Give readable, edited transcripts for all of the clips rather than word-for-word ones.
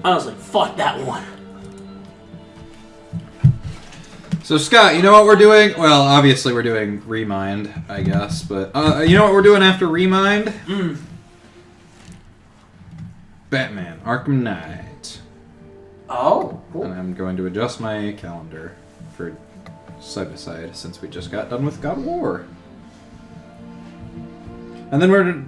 I was like, fuck that one. So, Scott, you know what we're doing? Well, obviously we're doing Remind, I guess, but you know what we're doing after Remind? Batman Arkham Knight. Oh, cool. And I'm going to adjust my calendar for side-by-side since we just got done with God of War. And then Arkham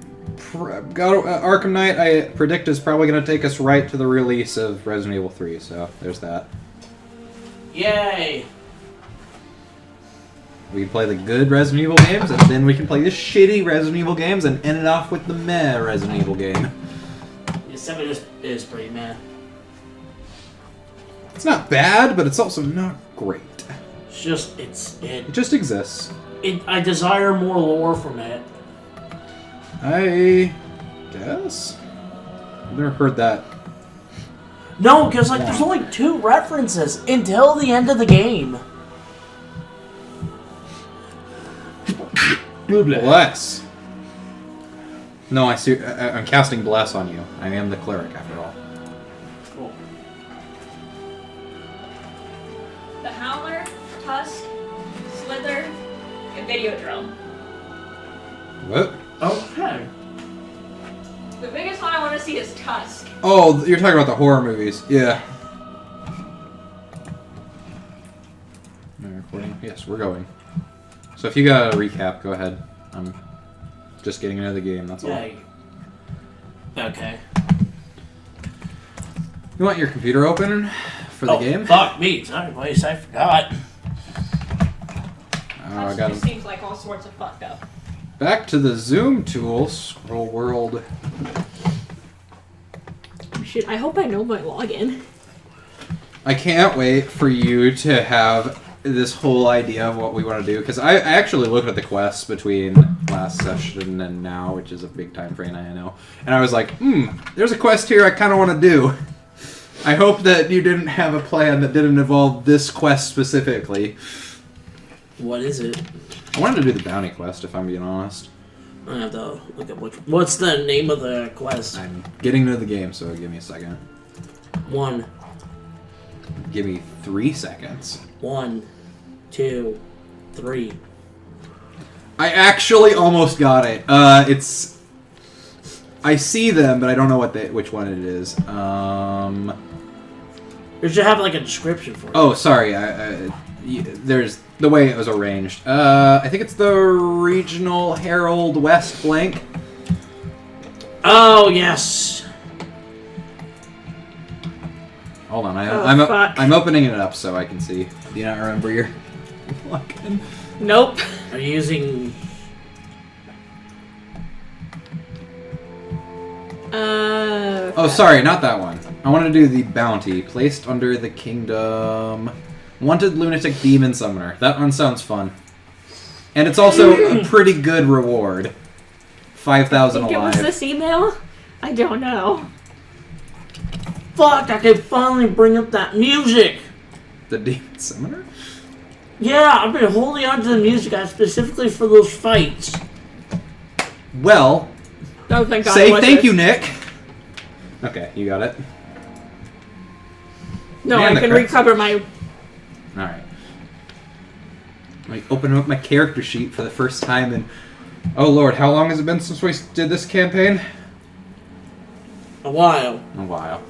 Knight, I predict, is probably going to take us right to the release of Resident Evil 3, so there's that. Yay! We can play the good Resident Evil games, and then we can play the shitty Resident Evil games and end it off with the meh Resident Evil game. Yeah, 7 is pretty meh. It's not bad, but it's also not great. It's just, It just exists. I desire more lore from it. I guess? I've never heard that. No, because like there's only 2 references until the end of the game. Bless. No, I see. I'm casting bless on you. I am the cleric, after all. Cool. The Howler, Tusk, Slither, and Videodrome. What? Okay. The biggest one I want to see is Tusk. Oh, you're talking about the horror movies. Yeah. Am I recording? Yes, we're going. So if you got a recap, go ahead. I'm just getting into the game, that's all. Yeah. Okay. You want your computer open for the game? Fuck me. Sorry, boys. I forgot. Oh, I Tusk got just him. seems like all sorts of fucked up. Back to the zoom tool. Scroll world. Shit, I hope I know my login. I can't wait for you to have this whole idea of what we want to do, because I actually looked at the quests between last session and now, which is a big time frame, I know, and I was like, there's a quest here I kind of want to do. I hope that you didn't have a plan that didn't involve this quest specifically. What is it? I wanted to do the bounty quest, if I'm being honest. I have to look at what's the name of the quest? I'm getting into the game, so give me a second. 1. Give me 3 seconds. 1, 2, 3. I actually almost got it. It's... I see them, but I don't know which one it is. It should have like a description for it. Oh, sorry. There's the way it was arranged. I think it's the Regional Herald West Flank. Oh, yes. Hold on, fuck. I'm opening it up so I can see. Do you not remember your login? Nope. Are you using... Oh, sorry, not that one. I want to do the bounty. Placed under the kingdom. Wanted lunatic demon summoner. That one sounds fun. And it's also a pretty good reward. 5,000 I think alive. it was this email? I don't know. Fuck, I can finally bring up that music! The demon summoner? Yeah, I've been holding on to the music specifically for those fights. Well, Oh, thank God. say it was thank this. you, Nick. Okay, you got it. No, Man, I the can correct- recover my... Alright. I open up my character sheet for the first time in... Oh lord, how long has it been since we did this campaign? A while. A while.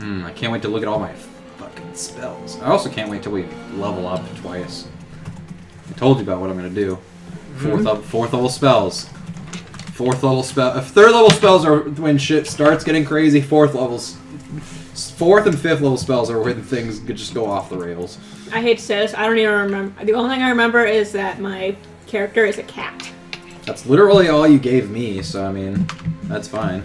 I can't wait to look at all my fucking spells. I also can't wait till we level up twice. I told you about what I'm gonna do. Fourth level spells. Third level spells are when shit starts getting crazy. Fourth and fifth level spells are when things could just go off the rails. I hate to say this, I don't even remember. The only thing I remember is that my character is a cat. That's literally all you gave me, so I mean, that's fine.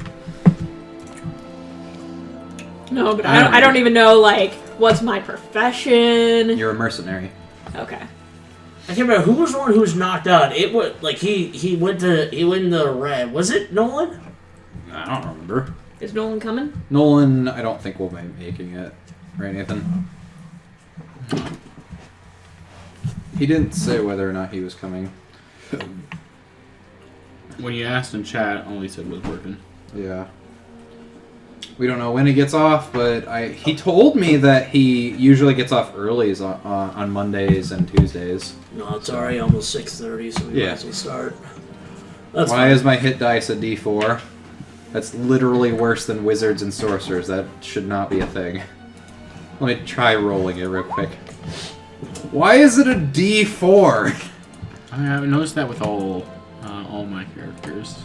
No, but I don't even know, like, what's my profession. You're a mercenary. Okay. I can't remember who was the one who was knocked out. It was like he went in the red. Was it Nolan? I don't remember. Is Nolan coming? Nolan, I don't think will be making it. Right, Nathan? He didn't say whether or not he was coming. When you asked in chat, only said was working. Yeah. We don't know when he gets off, but he told me that he usually gets off early on Mondays and Tuesdays. No, it's already almost 6:30, so we might as well start. That's Why fine. is my hit dice a D4? That's literally worse than wizards and sorcerers. That should not be a thing. Let me try rolling it real quick. Why is it a D4? I haven't noticed that with all my characters.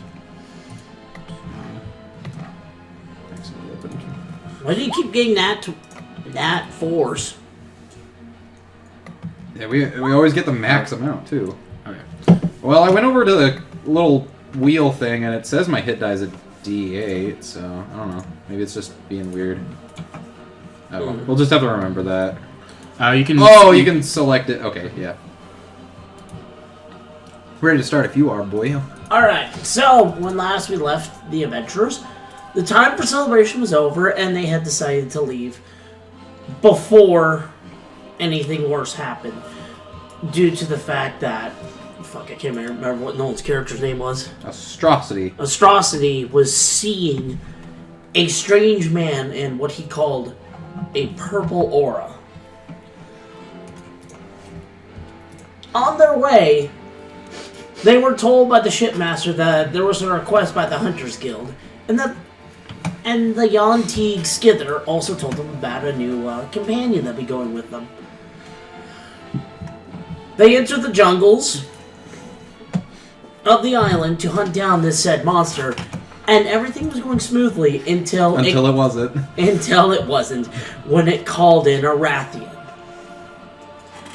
Why do you keep getting that force? Yeah, we always get the max amount too. Okay. Well, I went over to the little wheel thing and it says my hit die is a D8, so I don't know. Maybe it's just being weird. Oh, well, we'll just have to remember that. You can. Oh, you can select it. Okay, yeah. Ready to start if you are, boy. Alright, so when last we left the adventurers, the time for celebration was over and they had decided to leave before anything worse happened. Due to the fact that, fuck, I can't remember what Nolan's character's name was. Astrocity. Astrocity was seeing a strange man in what he called a purple aura. On their way, they were told by the shipmaster that there was a request by the Hunters Guild, and the Yantig Skither also told them about a new companion that'd be going with them. They entered the jungles of the island to hunt down this said monster, and everything was going smoothly until it wasn't. Until it wasn't, when it called in a Rathian.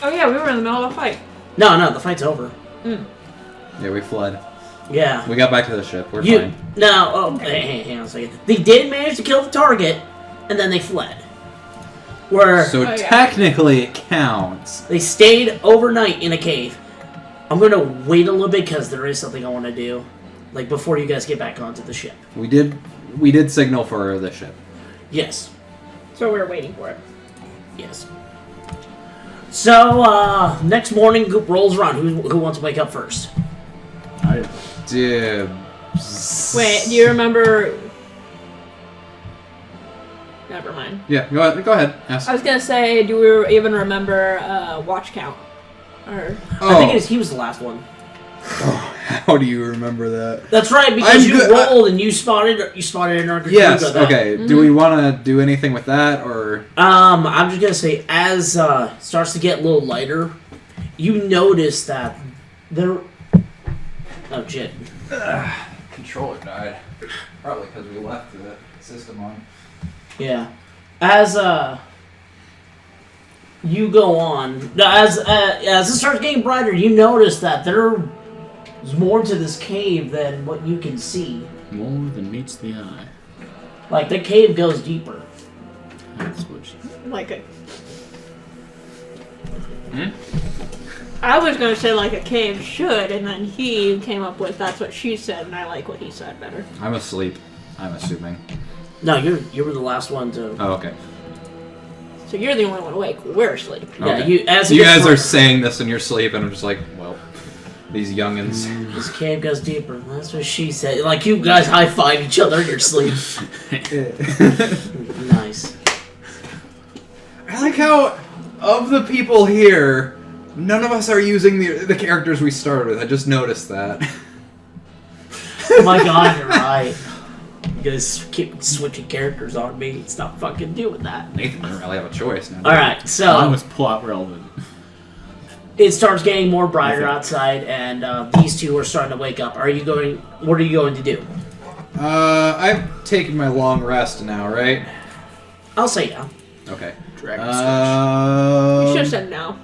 Oh yeah, we were in the middle of a fight. No, the fight's over. Yeah, we fled. Yeah. We got back to the ship. We're fine. No, hang on a second. They did manage to kill the target, and then they fled. So technically it counts. They stayed overnight in a cave. I'm going to wait a little bit because there is something I want to do. Like, before you guys get back onto the ship. We did signal for the ship. Yes. So we were waiting for it. Yes. So, next morning rolls around. Who wants to wake up first? I Dibs. Wait, do you remember? Never mind. Yeah, go ahead. Ask. I was gonna say, do we even remember watch count? Or I think he was the last one. How do you remember that? That's right, because you rolled and you spotted in our group. Yes. Okay. Mm-hmm. Do we want to do anything with that, or? I'm just gonna say, as starts to get a little lighter, you notice that there. Oh shit! Controller died. Probably because we left the system on. Yeah. As you go on, as it starts getting brighter, you notice that there's more to this cave than what you can see. more than meets the eye. Like, the cave goes deeper. That's what she... like a. I was gonna say like a cave should, and then he came up with that's what she said, and I like what he said better. I'm asleep. I'm assuming. No, you were the last one to. Oh, okay. So you're the only one awake. We're asleep. Yeah, Okay. You guys are saying this in your sleep, and I'm just like, well, these youngins. This cave goes deeper. That's what she said. Like, you guys high five each other in your sleep. Nice. I like how, of the people here, none of us are using the characters we started with. I just noticed that. Oh my god, you're right. You guys keep switching characters on me. Stop fucking doing that. Nathan doesn't really have a choice now. Alright, so Mine was plot relevant. it starts getting more brighter outside, and these two are starting to wake up. What are you going to do? I've taken my long rest now, right? I'll say yeah. Okay. Dragon You should have said no.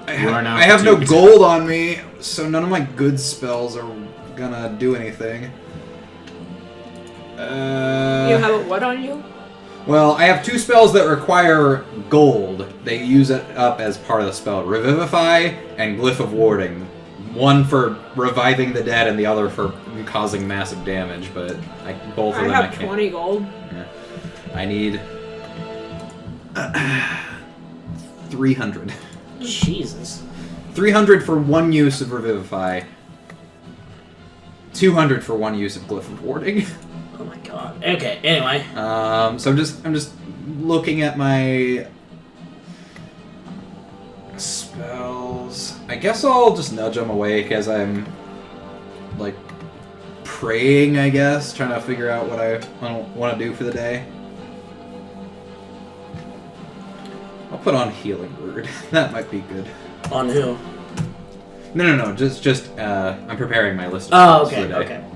I have no gold on me, so none of my good spells are gonna do anything. You have a what on you? Well, I have two spells that require gold. They use it up as part of the spell. Revivify and Glyph of Warding. One for reviving the dead and the other for causing massive damage, but both of them I have can't. 20 gold. Yeah. I need 300. Jesus. 300 for one use of Revivify. 200 for one use of Glyph of Warding. Oh my god. Okay, anyway. So I'm just looking at my spells. I guess I'll just nudge them away because I'm like praying, I guess, trying to figure out what I want to do for the day. I'll put on Healing Word. That might be good. On who? No. Just I'm preparing my list of Oh, spells for the okay, day. okay.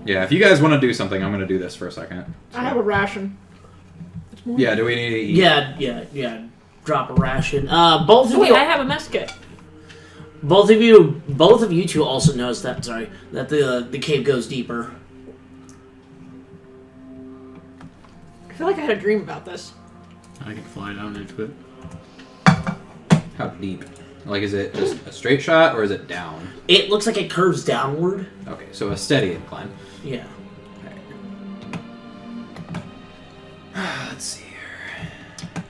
Yeah, if you guys want to do something, I'm going to do this for a second. I have a ration. Yeah, do we need to eat? Yeah. Drop a ration. Both of Wait, you. I have a mess kit. Both of you two also noticed that. Sorry, that the cave goes deeper. I feel like I had a dream about this. I can fly down into it. How deep? Like, is it just a straight shot or is it down? It looks like it curves downward. Okay, so a steady incline. Yeah. Let's see here.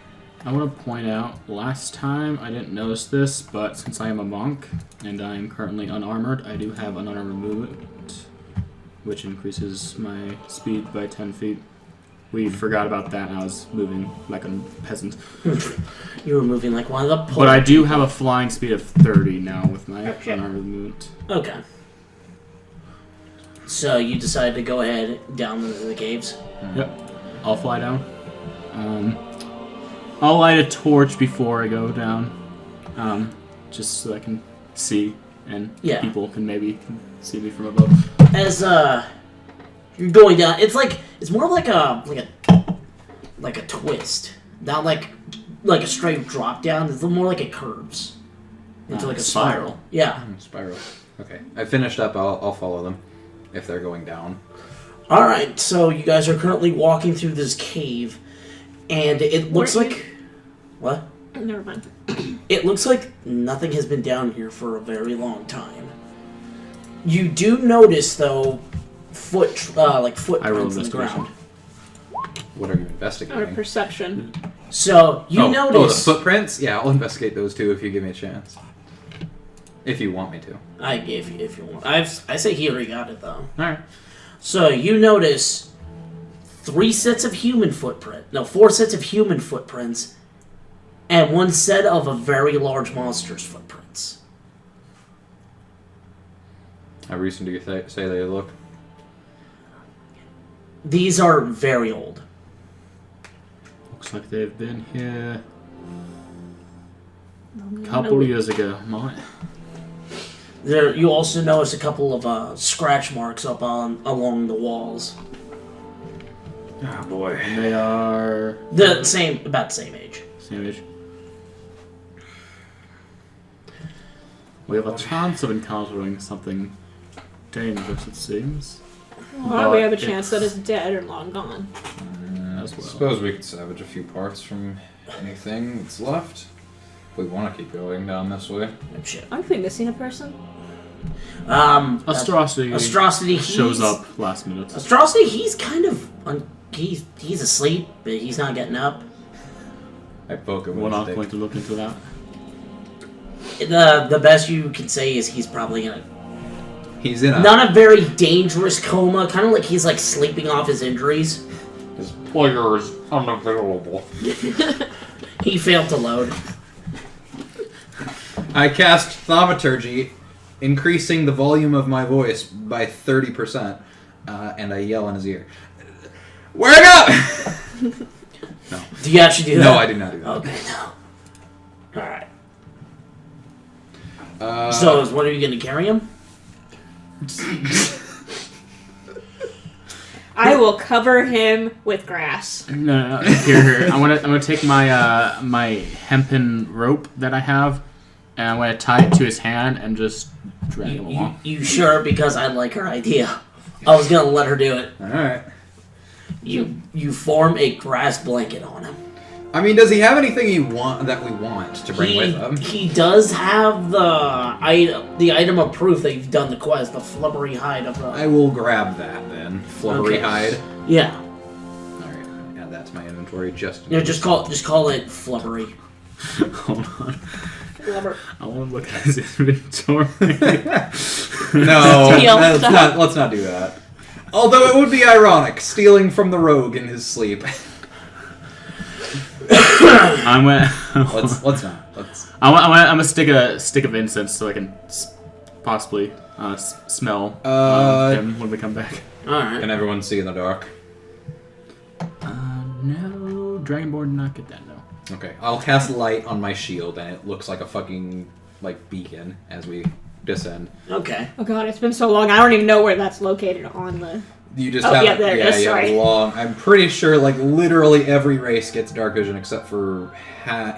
I want to point out, last time I didn't notice this, but since I am a monk and I am currently unarmored, I do have unarmored movement, which increases my speed by 10 feet. We forgot about that, and I was moving like a peasant. You were moving like one of the poor But I do have a flying speed of 30 now with my Okay. unarmored movement. Okay. So you decided to go ahead down into the caves? Yep. I'll fly down. I'll light a torch before I go down, just so I can see, and Yeah. people can maybe see me from above. As you're going down, it's more like a twist, not like a straight drop down. It's more like it curves into like a spiral. Yeah. Spiral. Okay. I finished up. I'll follow them if they're going down. All right. So you guys are currently walking through this cave, and it looks Weren't like what? Never mind. It looks like nothing has been down here for a very long time. You do notice though, footprints in the ground. What are you Out of investigating? perception. So you Oh, notice. the footprints? Yeah, I'll investigate those too if you give me a chance. If you want me to. I gave you if you want. I say he already got it though. Alright. So you notice 4 sets of human footprints, and 1 set of a very large monster's footprints. How recent do you say they look? These are very old. Looks like they've been here a couple years ago. There, you also notice a couple of scratch marks up along the walls. Oh boy. And they are About the same age. same age. We have a chance of encountering something dangerous, it seems. Well, we have a But chance that it's dead or long gone. As I well. suppose we could salvage a few parts from anything that's left. If we want to keep going down this way. Oh, shit. Aren't we missing a person? Astrosity shows up last minute. Astrosity, he's kind of he's asleep, but he's not getting up. I poke him We're with a not stick. going to look into that. The best you can say is he's probably in He's in a... not a very dangerous coma, kind of like he's like sleeping off his injuries. His player is unavailable. He failed to load. I cast Thaumaturgy, increasing the volume of my voice by 30%, and I yell in his ear, "Wake up!" No. Do you actually do that? No, I do not do that. Okay, no. Alright. Uh, So, what are you going to carry him? I will cover him with grass. No. Here. I'm gonna take my my hempen rope that I have, and I'm gonna tie it to his hand and just drag him along. You sure? Because I like her idea. I was going to let her do it. Alright. You form a grass blanket on him. I mean, does he have anything that we want to bring with him? He does have the item of proof that you've done the quest, the flubbery hide of the... I will grab that then. Flubbery Okay. hide. Yeah. Alright, add that to my inventory just in Yeah, case. just call it flubbery. Hold on. Blubber. I want to look at his inventory. No, Steal stuff. let's not do that. Although it would be ironic, stealing from the rogue in his sleep. I'm gonna. let's not. Let's. I'm gonna stick a stick of incense so I can possibly smell him when we come back. Alright. Can everyone see in the dark? No, Dragonborn did not get that. No. Okay, I'll cast light on my shield, and it looks like a fucking beacon as we descend. Okay. Oh god, it's been so long. I don't even know where that's located on the. You just Oh, have yeah, there it is, you have sorry. long. I'm pretty sure literally every race gets dark vision except for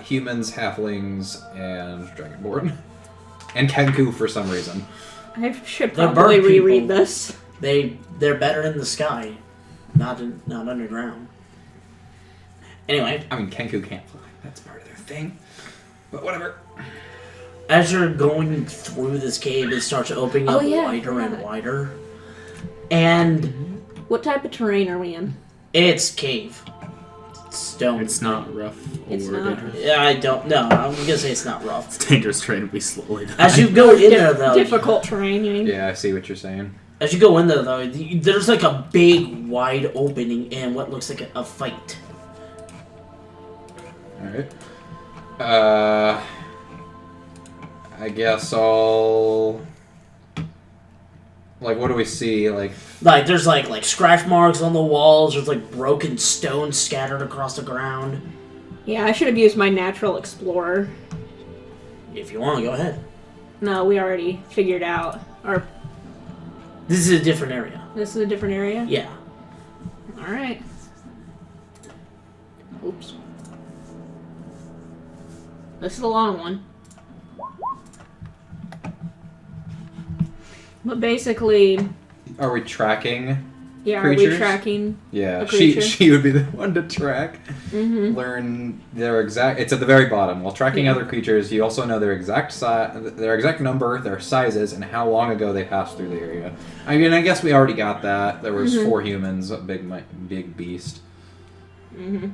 humans, halflings, and Dragonborn, and Kenku for some reason. I should They're probably bird people. reread this. They're better in the sky, not underground. Anyway, I mean, Kenku can't fly. That's part of their thing. But whatever. as you're going through this cave, it starts opening Oh, up yeah, wider and yeah. wider. And What type of terrain are we in? it's cave. Stone. It's not rough or It's not. dangerous. Yeah, I don't know. I'm gonna say it's not rough. It's dangerous terrain. We slowly die. As you go in there, though, Difficult terrain, you mean? Yeah, I see what you're saying. as you go in there, though, there's like a big, wide opening and what looks like a fight. Alright. I guess I'll... what do we see? Like there's like scratch marks on the walls. There's like broken stone scattered across the ground. Yeah, I should have used my natural explorer. If you want to go ahead, No, we already figured out. Or this is a different area. this is a different area? Yeah. Alright. Oops. This is a long one. But basically, Are we tracking? yeah, are Creatures? we tracking? Yeah, A creature? she would be the one to track. Mm-hmm. Learn their exact... It's at the very bottom. While tracking Yeah. other creatures, you also know their exact their exact number, their sizes, and how long ago they passed through the area. I mean, I guess we already got that. There was 4 humans, a big beast. Mm-hmm.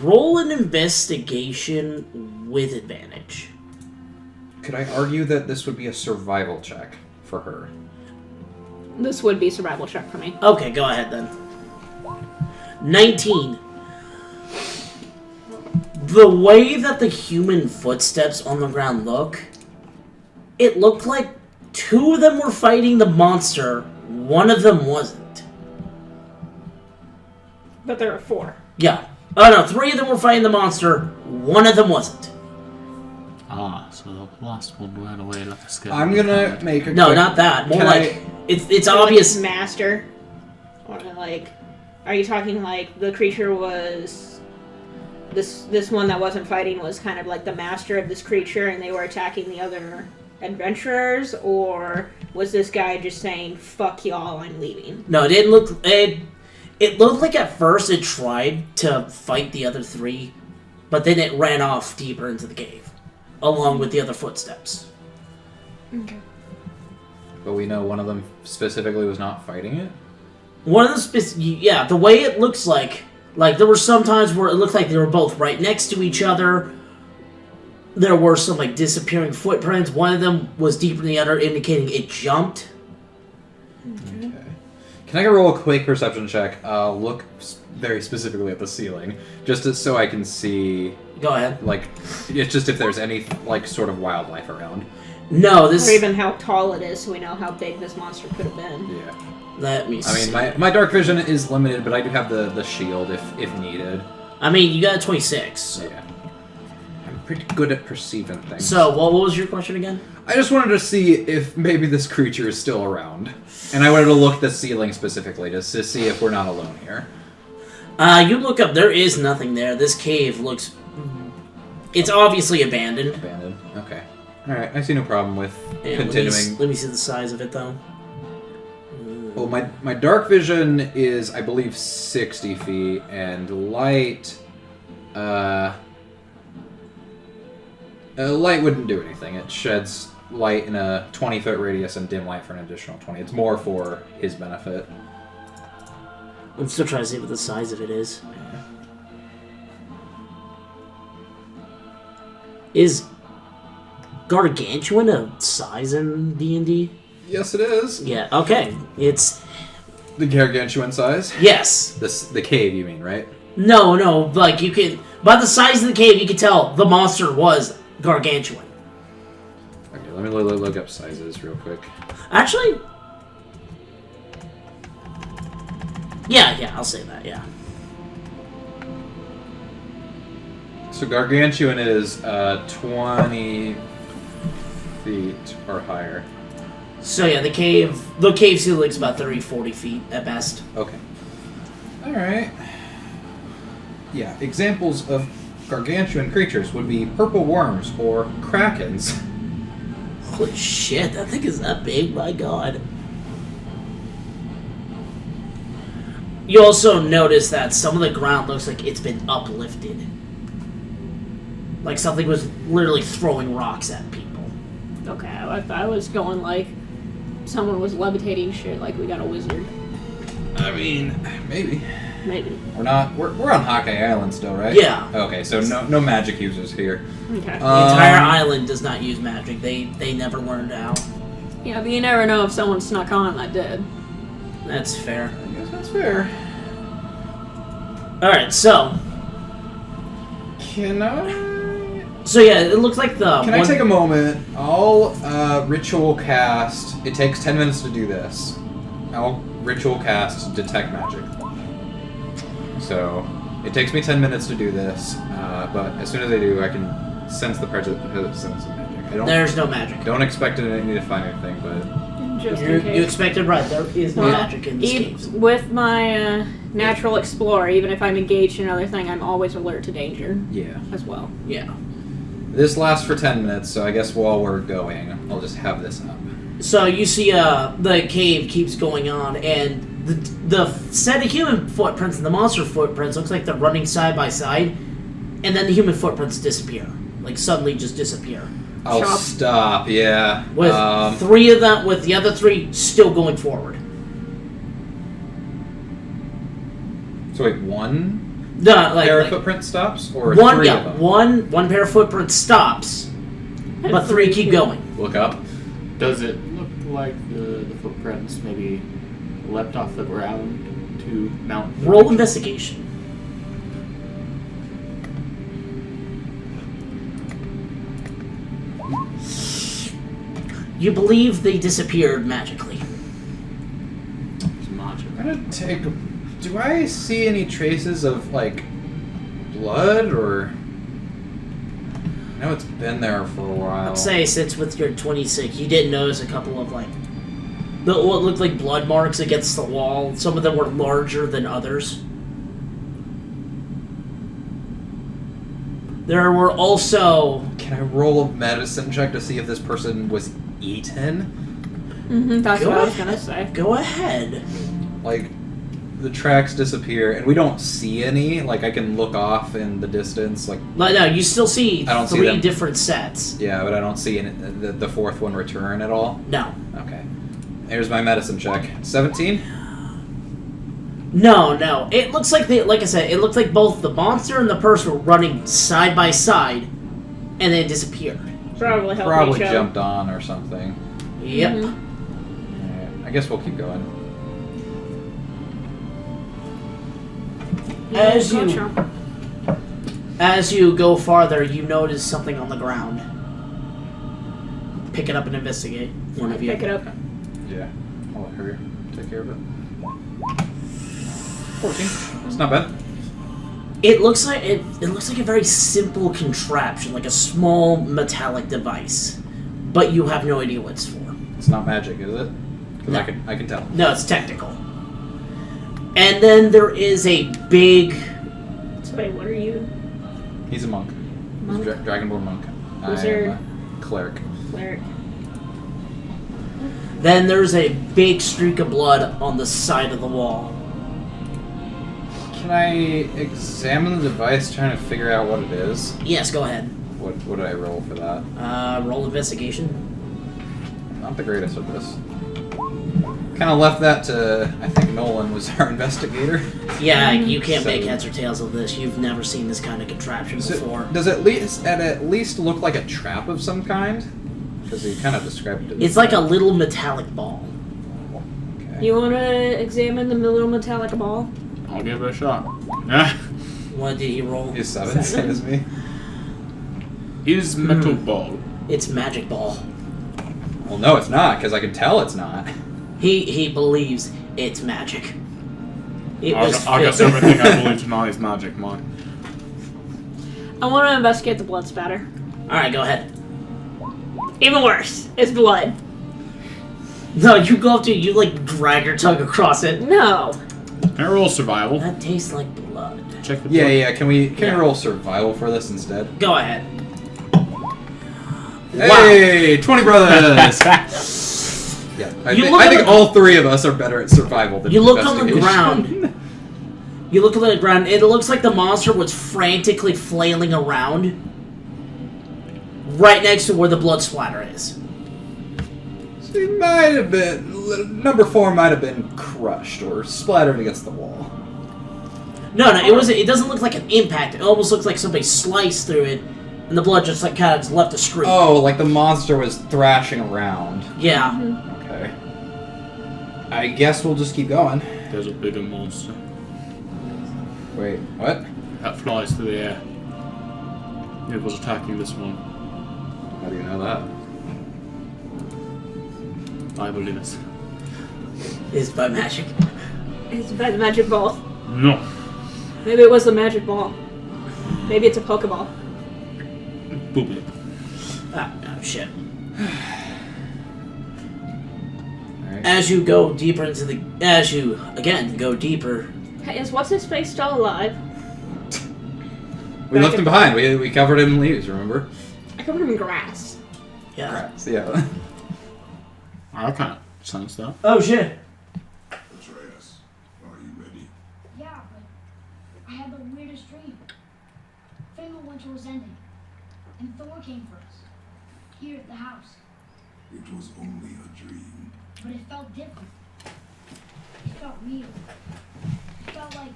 Roll an investigation with advantage. Could I argue that this would be a survival check for her? This would be survival check for me. Okay, go ahead then. 19. The way that the human footsteps on the ground look, it looked like 2 of them were fighting the monster, 1 of them wasn't. But there are 4. Yeah. Oh no, 3 of them were fighting the monster, 1 of them wasn't. So the last one ran away like a skeleton. I'm gonna make a No, quick... not that. More Can like it's Or obvious. Like master. Or are you talking like the creature was this one that wasn't fighting was kind of like the master of this creature and they were attacking the other adventurers, or was this guy just saying fuck y'all, I'm leaving? No, it didn't look. It looked like at first it tried to fight the other 3, but then it ran off deeper into the cave, along with the other footsteps. Okay. But we know one of them specifically was not fighting it? One of the yeah, the way it looks like there were some times where it looked like they were both right next to each other. There were some disappearing footprints. One of them was deeper than the other, indicating it jumped. Okay. Can I roll a quick perception check? Look very specifically at the ceiling, so I can see, Go ahead. it's just if there's any, sort of wildlife around. No, this. Or even how tall it is, so we know how big this monster could have been. Yeah. Let me I see. mean, my dark vision is limited, but I do have the shield if needed. I mean, you got a 26. Yeah. I'm pretty good at perceiving things. So, what was your question again? I just wanted to see if maybe this creature is still around. And I wanted to look at the ceiling specifically, just to see if we're not alone here. You look up. There is nothing there. This cave looks. It's obviously abandoned. Abandoned. Okay. Alright, I see no problem with And continuing. Let me see the size of it, though. Well, my dark vision is, I believe, 60 feet, and light... light wouldn't do anything. It sheds light in a 20-foot radius and dim light for an additional 20. It's more for his benefit. I'm still trying to see what the size of it is. Is gargantuan a size in D&D? Yes, it is. Yeah. Okay. It's The gargantuan size. yes. The cave, you mean, right? No. Like you can by the size of the cave, you can tell the monster was gargantuan. Okay, let me look up sizes real quick. Actually. Yeah. I'll say that. Yeah. So gargantuan is 20 feet or higher. So yeah, the cave ceiling's about 30, 40 feet at best. Okay. All right. Yeah, examples of gargantuan creatures would be purple worms or krakens. Holy shit, that thing is that big, my god. You also notice that some of the ground looks like it's been uplifted. Like something was literally throwing rocks at people. Okay, I was going like someone was levitating shit like we got a wizard. I mean, maybe. Maybe. We're on Hawkeye Island still, right? Yeah. Okay, so no magic users here. Okay. The entire island does not use magic. They never learned how. Yeah, but you never know if someone snuck on that did. That's fair. I guess that's fair. Alright, so Can I? So yeah, it looks like the Can I take a moment? I'll ritual cast. It takes 10 minutes to do this. I'll ritual cast detect magic. So it takes me 10 minutes to do this, but as soon as I do, I can sense the presence of magic. There's no magic. Don't expect me to find anything, but Just in case. You expected right. There is no Well, magic in this game. With my natural explorer, even if I'm engaged in another thing, I'm always alert to danger yeah. as well. Yeah. This lasts for 10 minutes, so I guess while we're going, I'll just have this up. So you see, the cave keeps going on, and the set of human footprints and the monster footprints looks like they're running side by side, and then the human footprints disappear, like suddenly just disappear. I'll Chop. stop. Yeah. With three of them, with the other three still going forward. So wait, one No, pair of like footprint stops, or one. three Yeah, of them? one pair of footprints stops, but three keep going. Look up. Does it look like the footprints maybe leapt off the ground to mount? Roll investigation. You believe they disappeared magically. I'm gonna take. Do I see any traces of like blood or? I know it's been there for a while. I'd say since with your 26, you did notice a couple of like what looked like blood marks against the wall. Some of them were larger than others. There were also. Can I roll a medicine check to see if this person was eaten? That's Go what I was ahead. gonna say. Go ahead. Like, the tracks disappear, and we don't see any. Like, I can look off in the distance. Like, No, you still see I don't see three them. different sets. yeah, but I don't see the fourth one return at all. No. Okay. Here's my medicine check. 17. No. It looks like like I said, it looked like both the monster and the person were running side by side, and then disappeared. Probably help Probably each other. jumped on or something. Yep. Mhm. Yeah, I guess we'll keep going. As you Gotcha. as you go farther, you notice something on the ground. Pick it up and investigate. One of you. Pick it up. Yeah. I'll let her take care of it. 14. It's not bad. It looks like it looks like a very simple contraption, like a small metallic device, but you have no idea what it's for. It's not magic, is it? 'Cause No. I can tell. No, it's technical. And then there is a big. So wait, what are you? He's a monk. He's Monk? a Dragonborn monk. Wizard. I am a cleric. Cleric. Then there's a big streak of blood on the side of the wall. Can I examine the device, trying to figure out what it is? Yes, go ahead. What did I roll for that? Roll investigation. Not the greatest at this. Kind of left that to, I think Nolan was our investigator. Yeah, you can't So- make heads or tails of this. You've never seen this kind of contraption before. Does it at least look like a trap of some kind? Because he kind of described it. It's like a little metallic ball. Okay. You want to examine the little metallic ball? I'll give it a shot. What did he roll? He's 7, same as me. Is metal ball. It's magic ball. Well, no, it's not, because I can tell it's not. He believes it's magic. It was I guess filled- everything I believe tonight is magic, man. I want to investigate the blood spatter. Alright, go ahead. Even worse, it's blood. No, you go up to it, you like drag your tongue across it. No. Can I roll survival? That tastes like blood. Check the Yeah. Can we Yeah. roll survival for this instead? Go ahead. Hey, 20 brothers! Yeah, I think all 3 of us are better at survival than You look on the investigation. ground. You look on the ground. It looks like the monster was frantically flailing around right next to where the blood splatter is. So it might have been... Number 4 might have been crushed or splattered against the wall. No, it wasn't. It doesn't look like an impact. It almost looks like somebody sliced through it, and the blood just like kind of left a streak. Oh, like the monster was thrashing around. Yeah. Okay. I guess we'll just keep going. There's a bigger monster Wait, what? that flies through the air. It was attacking this one. How do you know that? I believe it. It's by magic. It's by the magic ball. No. Maybe it was the magic ball. Maybe it's a Pokeball. Boobly. Ah, oh, shit. Alright. As you go deeper into the... As you, again, go deeper... Hey, is what's-his-face still alive? We left him behind. We covered him in leaves, remember? I covered him in grass. Yeah. Right. So, yeah. I can't sense that. Oh, shit. Atreus, are you ready? Yeah, but I had the weirdest dream. Family winter was ending, and Thor came for us. Here at the house. It was only a dream. But it felt different. It felt real. It felt like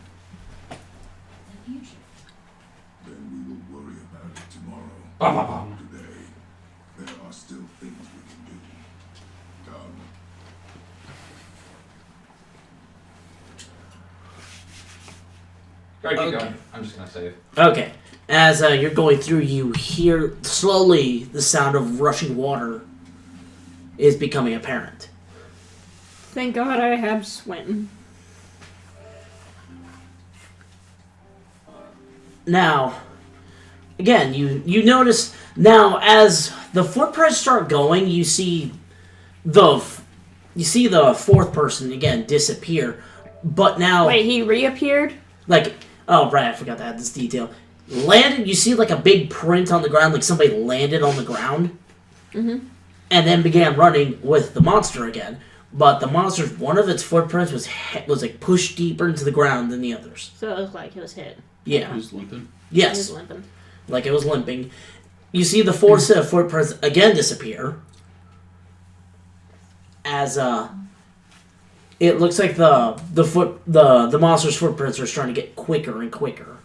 the future. Then we will worry about it tomorrow. Today, there are still things we can do. Come. Go ahead, keep Okay. going. I'm just gonna save. Okay. As you're going through, you hear slowly the sound of rushing water is becoming apparent. Thank God I have swim. Now, again, you notice now as the footprints start going, you see the fourth person again disappear, but now Wait, he reappeared? like oh right, I forgot to add this detail. Landed, you see like a big print on the ground, like somebody landed on the ground, and then began running with the monster again. But the monster, one of its footprints was like pushed deeper into the ground than the others. So it looked like he was hit. Yeah. Who's limping? He Yes. was limping. Like it was limping. You see the fourth set of footprints again disappear. As it looks like the monster's footprints are starting to get quicker and quicker.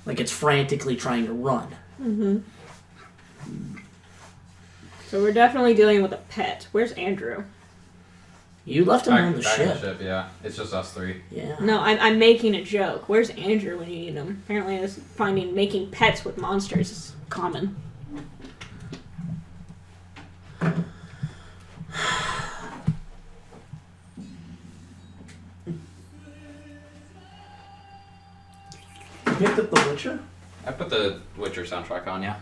Like it's frantically trying to run. So we're definitely dealing with a pet. Where's Andrew? You left him on the back on the ship. ship, yeah. It's just us 3. Yeah. No, I'm making a joke. Where's Andrew when you need him? Apparently, making pets with monsters is common. Picked up The Witcher? I put the Witcher soundtrack on, yeah.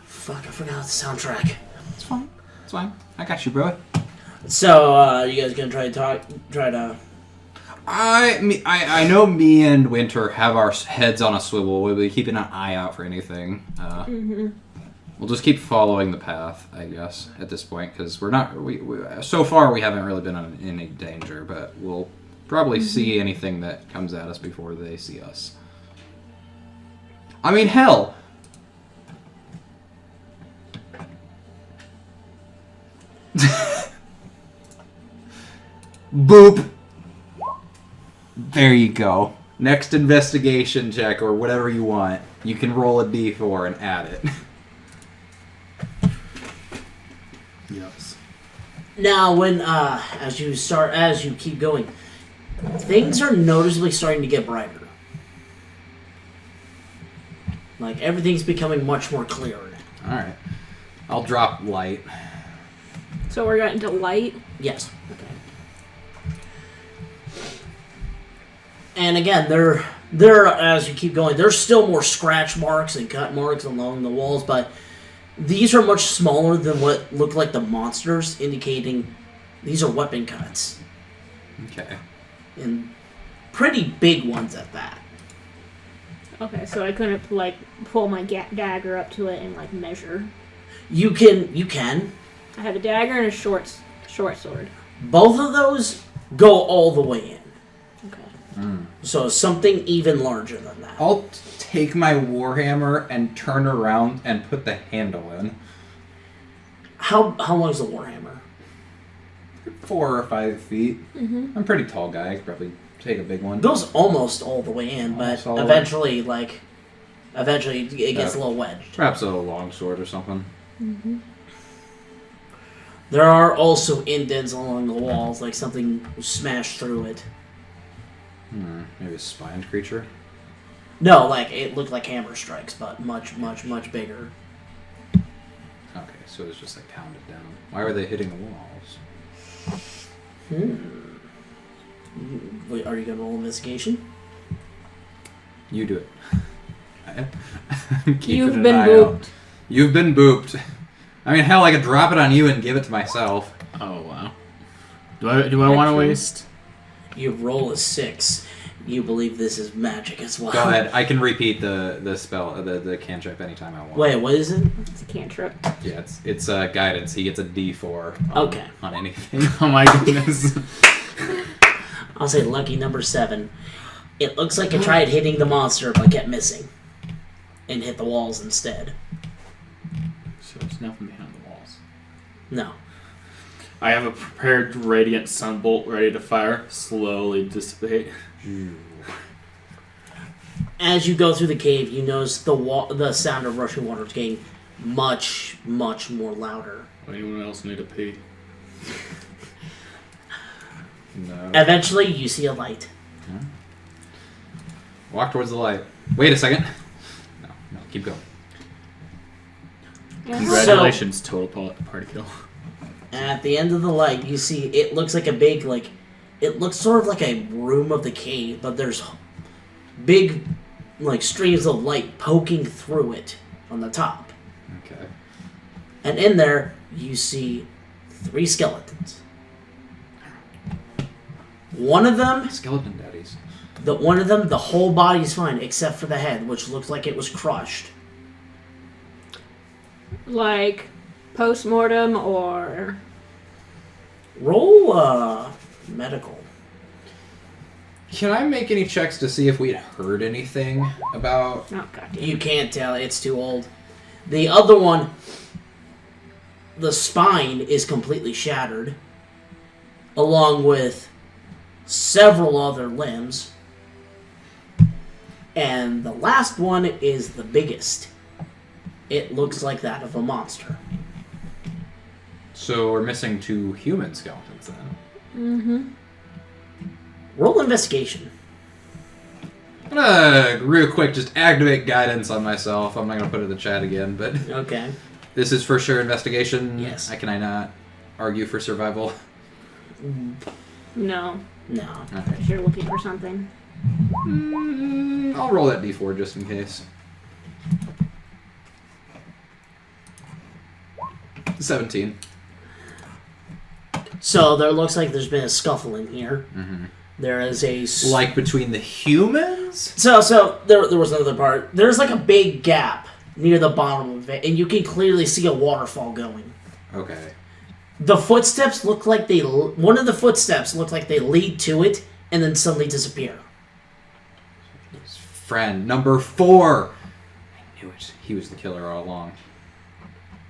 Fuck, I forgot the soundtrack. It's fine. It's fine. I got you, bro. So, you guys gonna try to... I know me and Winter have our heads on a swivel. We'll be keeping an eye out for anything. We'll just keep following the path, I guess, at this point, because we're not... so far, we haven't really been in any danger, but we'll probably see anything that comes at us before they see us. I mean, hell... Boop! There you go. Next investigation check, or whatever you want. You can roll a d4 and add it. Now, when as you keep going, things are noticeably starting to get brighter. Like everything's becoming much more clear now. All right. I'll drop light. So we're getting to light. Yes. Okay. And again, there as you keep going, there's still more scratch marks and cut marks along the walls, but these are much smaller than what look like the monsters, indicating these are weapon cuts. Okay. And pretty big ones at that. Okay, so I couldn't like pull my dagger up to it and like measure. You can. I have a dagger and a short sword. Both of those go all the way in. Okay. So something even larger than that. I'll take my warhammer and turn around and put the handle in. How long is the warhammer? 4 or 5 feet. I'm a pretty tall guy. I could probably take a big one. It goes almost all the way in, but Almost all the way. eventually it gets a little wedged. Perhaps a long sword or something. There are also indents along the walls, like something smashed through it. Maybe a spined creature. No, like it looked like hammer strikes, but much, much, much bigger. Okay, so it's just like pounded down. Why were they hitting the walls? Wait, are you gonna roll investigation? You do it. I'm keeping You've an been eye booped. out. You've been booped. I mean, hell, I could drop it on you and give it to myself. Oh wow. Do I want to waste? You roll a 6. You believe this is magic as well. Go ahead. I can repeat the spell, the cantrip anytime I want. Wait, what is it? It's a cantrip. Yeah, it's guidance. He gets a D4 Okay. on anything. Oh my goodness. I'll say lucky number 7. It looks like it tried hitting the monster but kept missing. And hit the walls instead. So there's nothing behind the walls. No. I have a prepared radiant sunbolt ready to fire. Slowly dissipate. As you go through the cave, you notice the sound of rushing water is getting much, much more louder. Anyone else need a pee? No. Eventually, you see a light. Walk towards the light. Wait a second. No, keep going. Congratulations, total party kill. At the end of the light, you see it looks like a big, it looks sort of like a room of the cave, but there's big, streams of light poking through it on the top. Okay. And in there, you see 3 skeletons. One of them, Skeleton daddies. the whole body's fine except for the head, which looks like it was crushed. Like post-mortem or... Roll medical. Can I make any checks to see if we'd heard anything about... Oh, God. You can't tell, it's too old. The other one, the spine is completely shattered, along with several other limbs. And the last one is the biggest. It looks like that of a monster. So we're missing 2 human skeletons then. Roll investigation. I'm gonna, real quick, just activate guidance on myself. I'm not gonna put it in the chat again, but Okay. this is for sure investigation. Yes. Can I not argue for survival? No. No. Okay. Because you're looking for something. I'll roll that D4 just in case. 17. So there looks like there's been a scuffle in here. There is a... Like between the humans? So there was another part. There's like a big gap near the bottom of it, and you can clearly see a waterfall going. Okay. The footsteps look like one of the footsteps look like they lead to it and then suddenly disappear. Friend number 4. I knew it. He was the killer all along.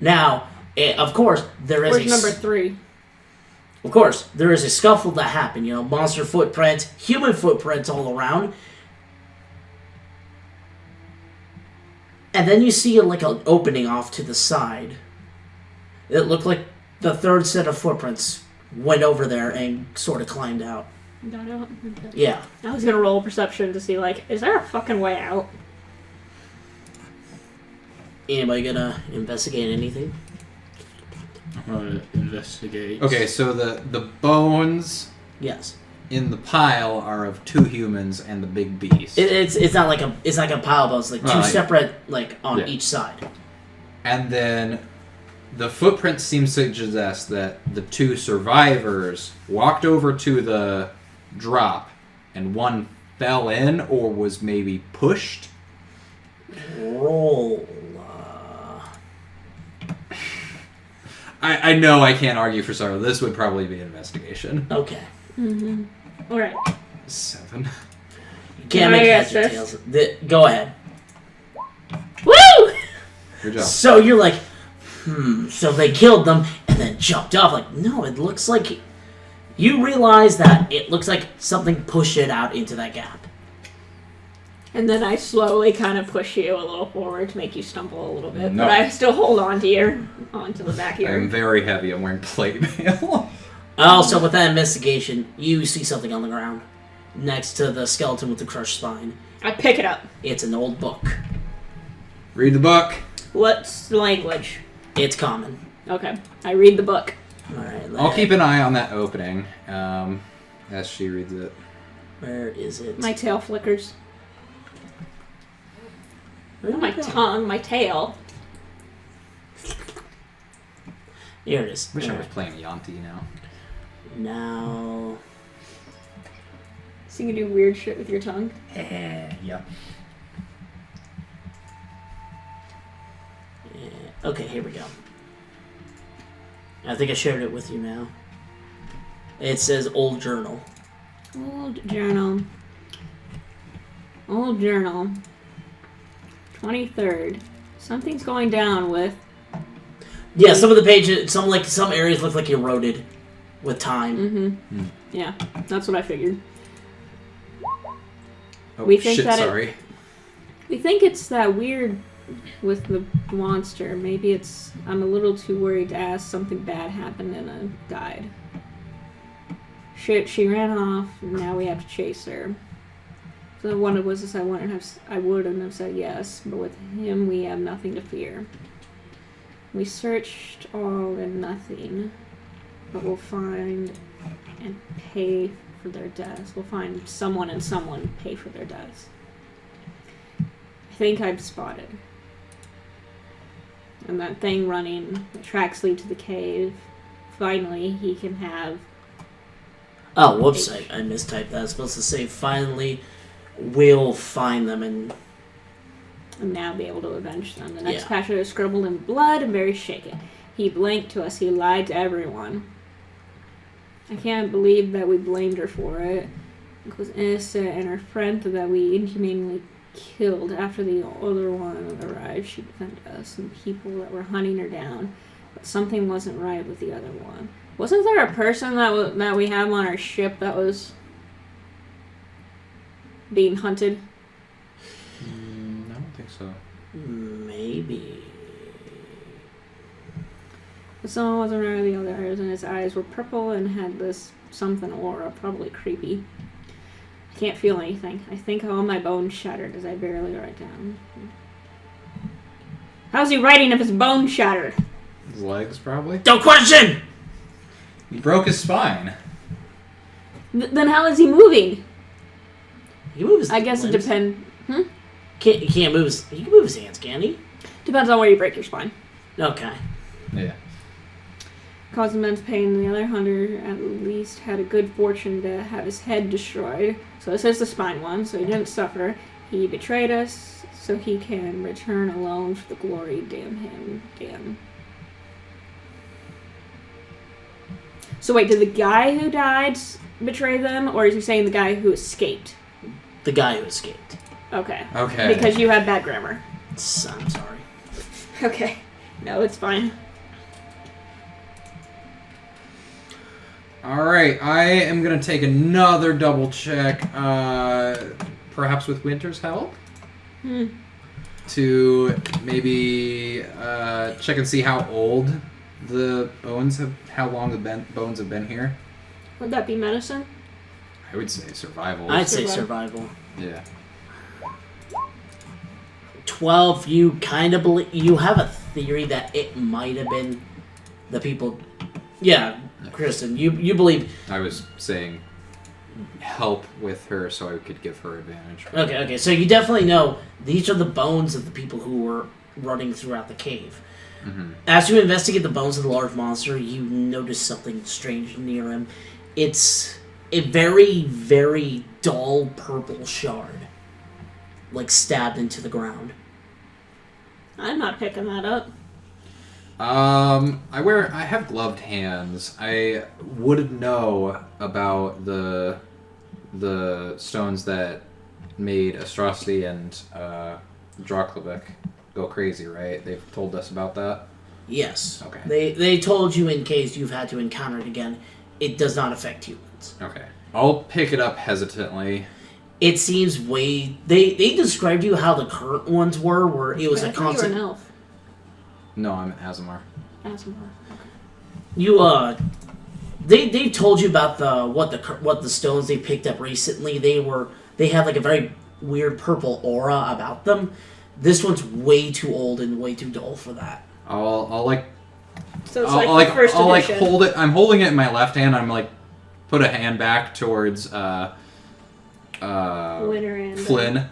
Now, of course, there is Where's number 3? Of course, there is a scuffle that happened. Monster footprints, human footprints all around. And then you see like an opening off to the side. It looked like the third set of footprints went over there and sort of climbed out. Got out. Yeah. I was gonna roll perception to see, like, is there a fucking way out? Anybody gonna investigate anything? I'm gonna investigate. Okay, so the bones Yes. in the pile are of 2 humans and the big beast. It's not like a pile of bones, like two Right. separate, like on Yeah. each side. And then the footprint seems to suggest that the 2 survivors walked over to the drop and one fell in or was maybe pushed. Roll. I know I can't argue for sorrow. This would probably be an investigation. Okay. All right. 7. You can't I make guess heads or this- tails. Go ahead. Woo! Good job. So you're like, so they killed them and then jumped off. Like, no, it looks like... You realize that it looks like something pushed it out into that gap. And then I slowly kind of push you a little forward to make you stumble a little bit, No. but I still hold on to onto the back of I'm your. very heavy. I'm wearing plate mail. Also, with that investigation, you see something on the ground next to the skeleton with the crushed spine. I pick it up. It's an old book. Read the book. What's the language? It's common. Okay, I read the book. All right. I'll keep an eye on that opening as she reads it. Where is it? My tail flickers. Where'd My it go? tongue, my tail. Here it is. Wish I All was right. playing Yanti now. Now. So you can do weird shit with your tongue. Yeah. Okay, here we go. I think I shared it with you now. It says old journal. Old journal. Old journal. 23rd. Something's going down with. Yeah, some of the pages, some areas look like eroded with time. Yeah, that's what I figured. Oh, We think shit, that sorry. We think it's that weird with the monster. Maybe it's. I'm a little too worried to ask. Something bad happened and I died. Shit, she ran off. And now we have to chase her. So one of was this. I wouldn't have said yes, but with him we have nothing to fear. We searched all and nothing, but we'll find and pay for their deaths. We'll find someone and someone pay for their deaths. I think I've spotted. And that thing running, the tracks lead to the cave. Finally, he can have. Oh, whoops, I mistyped that. I was supposed to say, finally, we'll find them and... And now be able to avenge them. The next Yeah. pastor is scribbled in blood and very shaken. He blinked to us. He lied to everyone. I can't believe that we blamed her for it. It was innocent and her friend that we inhumanely killed. After the other one arrived, she defended us and people that were hunting her down. But something wasn't right with the other one. Wasn't there a person that we have on our ship that was being hunted? I don't think so. Maybe... But someone wasn't right with the others, and his eyes were purple and had this something aura, probably creepy. I can't feel anything. I think all my bones shattered as I barely write down. How's he writing if his bones shattered? His legs, probably. Don't question! He broke his spine. Then how is he moving? He can move his I guess it limbs. depends. He can't move his... He can move his hands, can he? Depends on where you break your spine. Okay. Yeah. Caused immense pain. The other hunter at least had a good fortune to have his head destroyed. So this is the spine one, so he didn't suffer. He betrayed us, so he can return alone for the glory. Damn him. Damn. So wait, did the guy who died betray them, or is he saying the guy who escaped? The guy who escaped. Okay. Okay. Because you had bad grammar. I'm sorry. Okay. No, it's fine. Alright, I am going to take another double check, perhaps with Winter's help, to maybe check and see how old the bones have? How long the bones have been here? Would that be medicine? I would say survival. I'd say survival. Yeah. 12, you kind of believe... You have a theory that it might have been the people... Yeah, Kristen, you believe... I was saying help with her so I could give her advantage. Okay, so you definitely know these are the bones of the people who were running throughout the cave. Mm-hmm. As you investigate the bones of the large monster, you notice something strange near him. It's a very, very dull purple shard. Like stabbed into the ground. I'm not picking that up. I have gloved hands. I would know about the stones that made Astrosity and Droklovic go crazy, right? They've told us about that? Yes. Okay. They told you in case you've had to encounter it again, it does not affect humans. Okay. I'll pick it up hesitantly. It seems way... They described you how the current ones were, where it was I a thought you were constant... an elf. No, I'm Azamar. Asmar. You, They told you about what the stones they picked up recently. They have like a very weird purple aura about them. This one's way too old and way too dull for that. I'll like... So it's I'll like the first I'll edition. like hold it. I'm holding it in my left hand. I'm like put a hand back towards Winter and Flynn.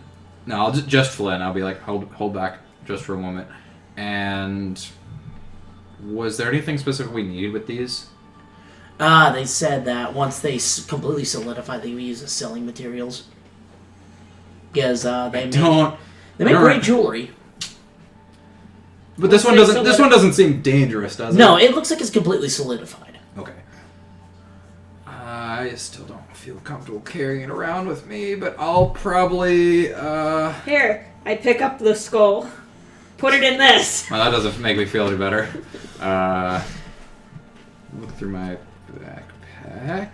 No, I'll just Flynn. I'll be like hold back just for a moment. And was there anything specific we needed with these? They said that once they completely solidify, they would use as selling materials. Because they make great jewelry. But this one doesn't. This one doesn't seem dangerous, does it? No, it looks like it's completely solidified. Okay. I still don't feel comfortable carrying it around with me, but I'll probably. Here, I pick up the skull. Put it in this. Well, that doesn't make me feel any better. Look through my backpack.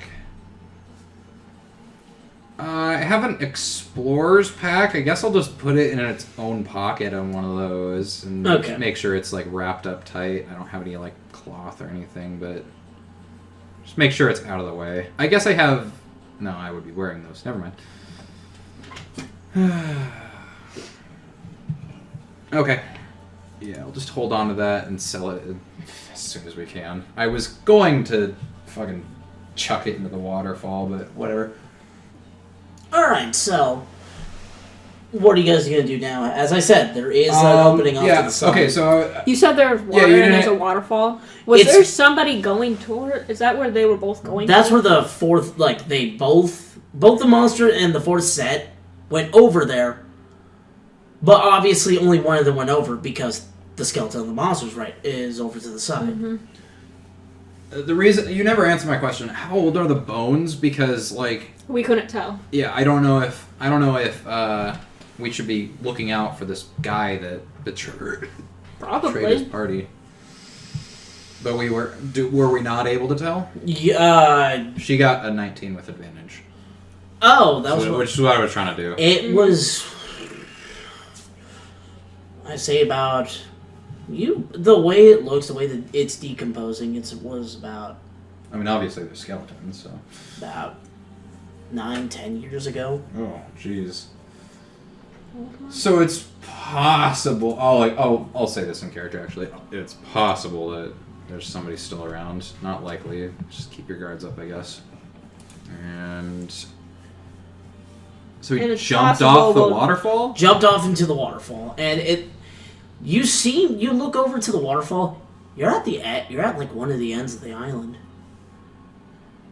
I have an explorer's pack. I guess I'll just put it in its own pocket on one of those and make sure it's like wrapped up tight. I don't have any like cloth or anything, but just make sure it's out of the way. I guess I have... No, I would be wearing those. Never mind. Okay. Yeah, I'll just hold on to that and sell it as soon as we can. I was going to fucking chuck it into the waterfall, but whatever. Alright, so... What are you guys going to do now? As I said, there is an opening off to the side. Okay, so... You said there's water and there's a waterfall. Was there somebody going toward... Is that where they were both going? That's where the fourth... Like, they both the monster and the fourth set went over there. But obviously only one of them went over because the skeleton of the monster's is over to the side. Mm-hmm. The reason... You never answered my question. How old are the bones? Because, like... We couldn't tell. Yeah, I don't know if we should be looking out for this guy that betrayed his party. But were we not able to tell? Yeah. She got a 19 with advantage. Oh, which is what I was trying to do. It was... I say about... The way it looks, the way that it's decomposing, it was about... I mean, obviously they're skeletons, so... About 9-10 years ago. Oh, jeez. So it's possible... I'll say this in character, actually. It's possible that there's somebody still around. Not likely. Just keep your guards up, I guess. And... So he jumped off the waterfall? Jumped off into the waterfall, and it... You look over to the waterfall. You're at like one of the ends of the island.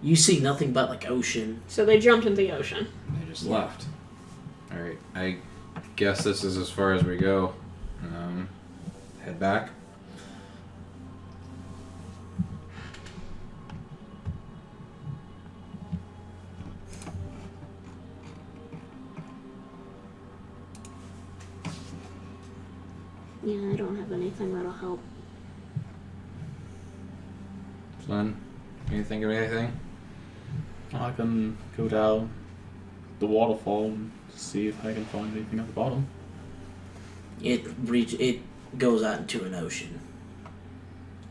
You see nothing but like ocean. So they jumped into the ocean. They just left. All right, I guess this is as far as we go. Head back. Yeah, I don't have anything that'll help. Flynn, can you think of anything? I can go down the waterfall and see if I can find anything at the bottom. It goes out into an ocean.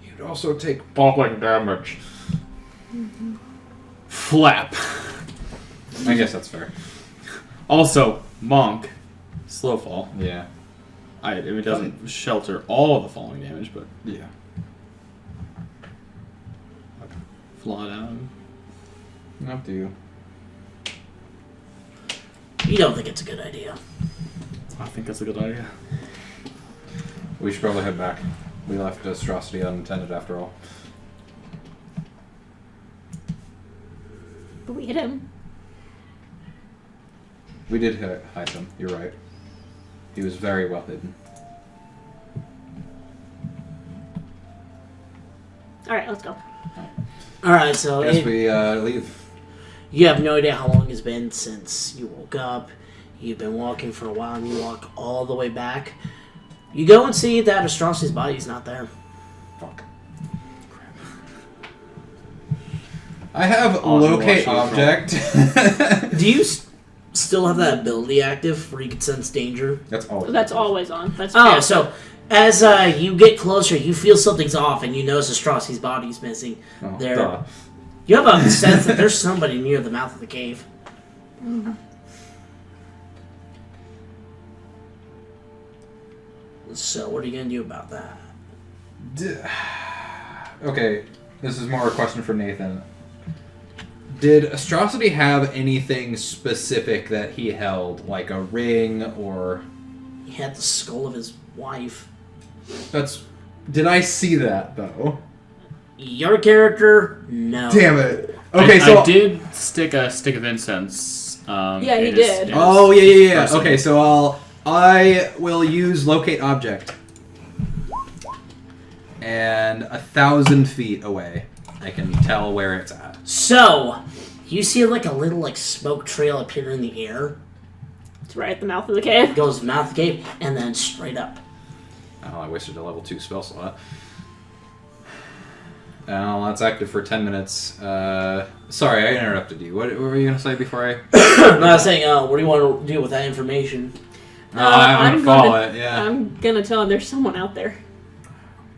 You You'd also take falling damage. Flap. I guess that's fair. Also, monk, slow fall. Yeah. It doesn't shelter all of the falling damage, but Yeah. flaw down. Up to you. You don't think it's a good idea. I think that's a good idea. We should probably head back. We left Atrocity unattended after all. But we hit him. We did hide him. You're right. He was very well hidden. All right, let's go. All right, so Guess we leave. you have no idea how long it's been since you woke up. You've been walking for a while, and you walk all the way back. You go and see that Astrocity's body is not there. Fuck. I have Oh, you're locate watching object. Do you still have that ability active where you can sense danger? That's all. That's always on. That's Oh, passive. so as you get closer, you feel something's off, and you notice Astrocity's body's missing. Oh, There. duh. You have a sense that there's somebody near the mouth of the cave. So, what are you going to do about that? Okay, this is more a question for Nathan. Did Astrocity have anything specific that he held, like a ring or? He had the skull of his wife. That's. Did I see that though? Your character, no. Damn it. Okay, I so did stick a stick of incense. Yeah, he in did. his Oh yeah. person. Okay, so I will use locate object, and 1,000 feet away, I can tell where it's at. So, you see like a little like smoke trail appear in the air. It's right at the mouth of the cave. It goes mouth of the cave and then straight up. Oh, I wasted a level 2 spell slot. Oh, that's active for 10 minutes. Sorry, I interrupted you. What were you going to say before I... I'm not saying, what do you want to do with that information? I'm going to follow it, yeah. I'm gonna tell him there's someone out there.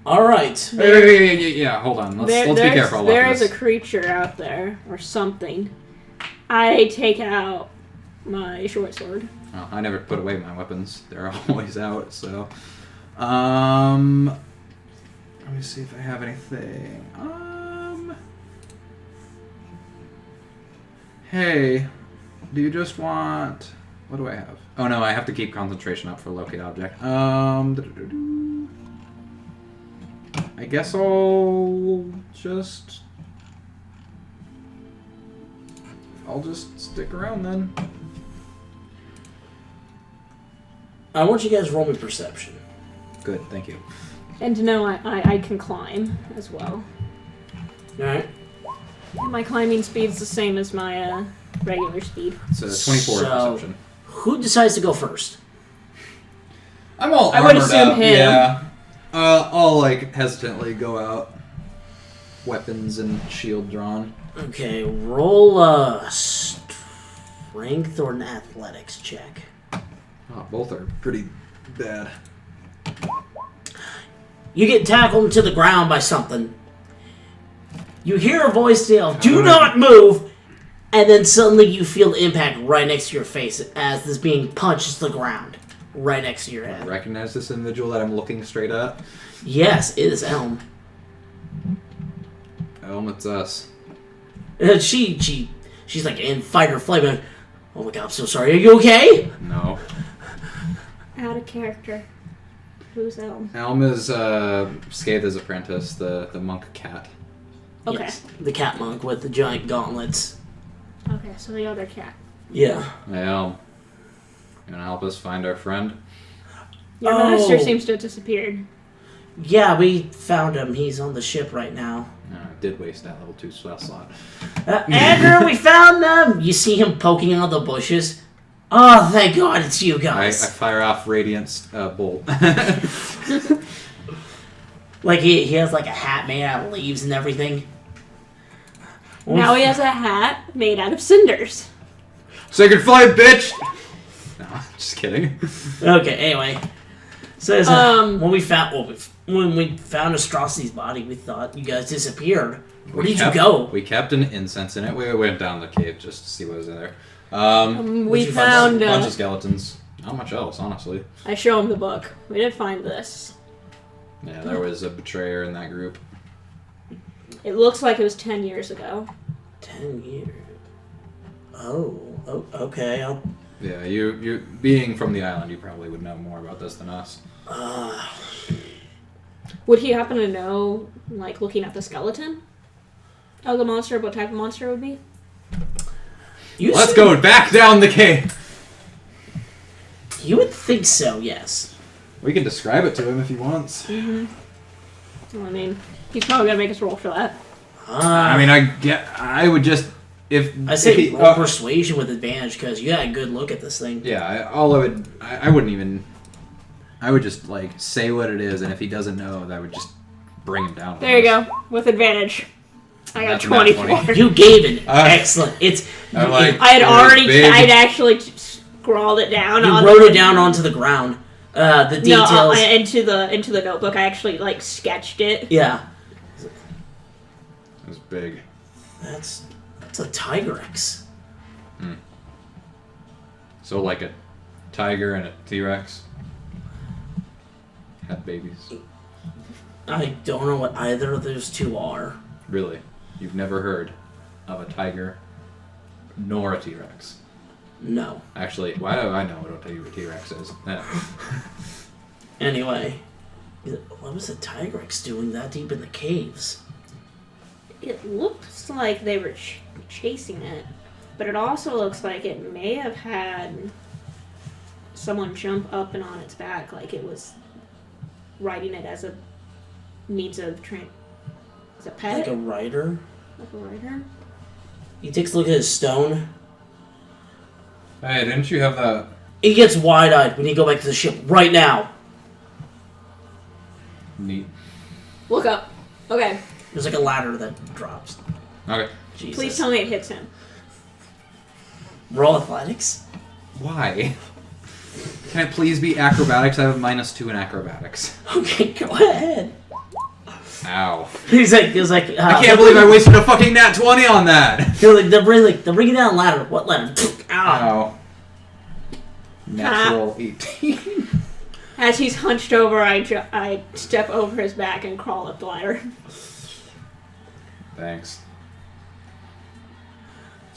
Alright. Yeah, hold on. Let's be careful about There is this. a creature out there, or something. I take out my short sword. Oh, I never put away my weapons. They're always out, so... Let me see if I have anything. Hey, do you just want... What do I have? Oh no, I have to keep concentration up for locate object. I guess I'll just stick around then. I want you guys to roll me perception. Good, thank you. And to know I can climb as well. Alright. And my climbing speed's the same as my regular speed. It's a 24 So- perception. Who decides to go first? I'm all I would armored assume up, him. yeah. I'll like hesitantly go out, weapons and shield drawn. Okay, roll a strength or an athletics check. Oh, both are pretty bad. You get tackled into the ground by something. You hear a voice yell, "Do not move!" And then suddenly you feel the impact right next to your face as this being punches the ground right next to your I head. recognize this individual that I'm looking straight at. Yes, it is Elm. It's us. And she's like in fight or flight. But, oh my god, I'm so sorry. Are you okay? No. Out of character. Who's Elm? Elm is Scatha's apprentice, the monk cat. Okay. Yes, the cat monk with the giant gauntlets. Okay, so the other cat. Yeah. Hey, Elm. You wanna help us find our friend? Your master seems to have disappeared. Yeah, we found him. He's on the ship right now. No, I did waste that level 2 spell slot. Andrew, we found them! You see him poking out of the bushes. Oh, thank God it's you I guys. fire off Radiance bolt. Like, he has like a hat made out of leaves and everything. Now he has a hat made out of cinders. Sacred flight, bitch! No, just kidding. Okay, anyway. So when we found Astrocity's body, we thought you guys disappeared. Where did you go? We kept an incense in it. We went down the cave just to see what was in there. We found a bunch of skeletons. Not much else, honestly. I show him the book. We did find this. Yeah, there was a betrayer in that group. It looks like it was 10 years ago. 10 years. Oh, okay. Yeah, you being from the island, you probably would know more about this than us. Would he happen to know, like, looking at the skeleton of the monster, what type of monster it would be? Let's go back down the cave. You would think so, yes. We can describe it to him if he wants. Well, I mean, he's probably gonna make us roll for that. I mean, I would just I say roll persuasion with advantage because you got a good look at this thing. Yeah, I wouldn't even. I would just like say what it is, and if he doesn't know, that would just bring him down. There you go, with advantage. I got That's a nat 24. 20. You gave it excellent. I'm like, I'd actually scrawled it down. You on wrote the, it down onto the ground. The details. No, into the notebook. I actually like sketched it. Yeah. It was big. That's a Tigrex. So like a tiger and a T-Rex had babies. I don't know what either of those two are. Really, you've never heard of a tiger nor a T-Rex? No. Actually, why do I know what a T-Rex is? Yeah. Anyway, what was the Tigrex doing that deep in the caves? It looks like they were chasing it, but it also looks like it may have had someone jump up and on its back, like it was riding it as a means of as a pet. Like a rider? Like a rider? He takes a look at his stone. Hey, didn't you have that? He gets wide-eyed when you go back to the ship right now. Neat. Look up. Okay. There's like a ladder that drops. Okay. Jesus. Please tell me it hits him. Roll athletics. Why? Can it please be acrobatics? I have a -2 in acrobatics. Okay, go ahead. Ow. He's like, I can't believe I wasted a fucking nat 20 on that! You're like, they're bringing down ladder. What ladder? Ow. Ow. Natural 18. As he's hunched over, I step over his back and crawl up the ladder. Thanks.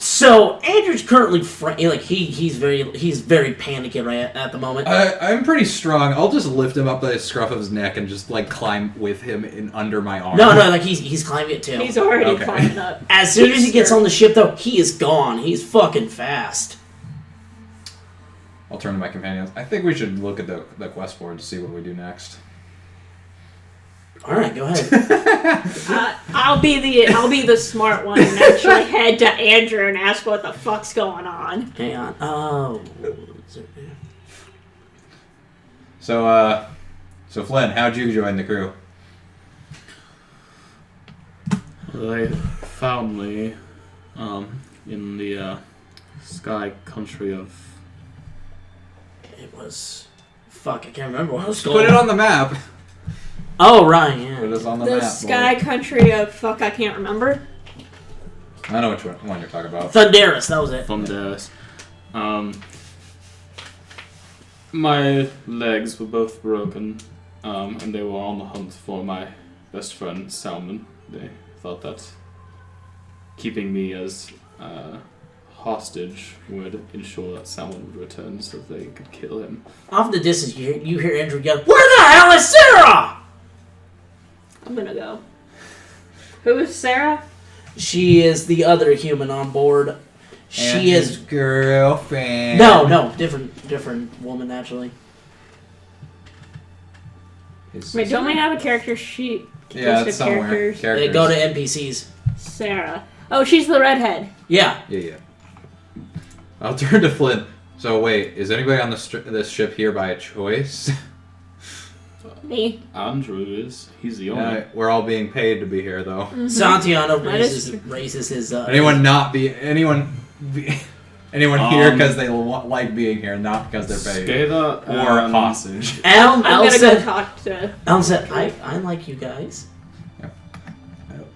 So Andrew's currently he's very panicky right at the moment. I'm pretty strong. I'll just lift him up by the scruff of his neck and just like climb with him in under my arm. No, like he's climbing it too. He's already Okay. climbing up. As soon as he gets on the ship though, he is gone. He's fucking fast. I'll turn to my companions. I think we should look at the quest board to see what we do next. All right, go ahead. I'll be the smart one and actually head to Andrew and ask what the fuck's going on. Hang on. Oh. So Flynn, how'd you join the crew? They found me in the sky country of... It was... Fuck, I can't remember what I was Put it on the map. Oh, right, yeah. Put it on the The map. sky boy. country of fuck, I can't remember. I know which one you're talking about. Thunderous, that was it. Thunderous. My legs were both broken, and they were on the hunt for my best friend, Salmon. They thought that keeping me as hostage would ensure that Salmon would return so they could kill him. Off in the distance, you hear Andrew yell, "Where the hell is Sarah?" I'm gonna go. Who is Sarah? She is the other human on board. She is girlfriend. no, different woman actually. Wait, don't we have a character sheet? Yeah, List it's of somewhere. They go to NPCs. Sarah. Oh, she's the redhead. Yeah. Yeah. I'll turn to Flynn. So wait, is anybody on this ship here by choice? Me. Andrew is. He's the owner. We're all being paid to be here, though. Santiano That is raises his. Anyone Anyone here because they like being here, not because they're paid. Skada Or hostage. I'm Al gonna go said, talk to. Al said, I like you guys.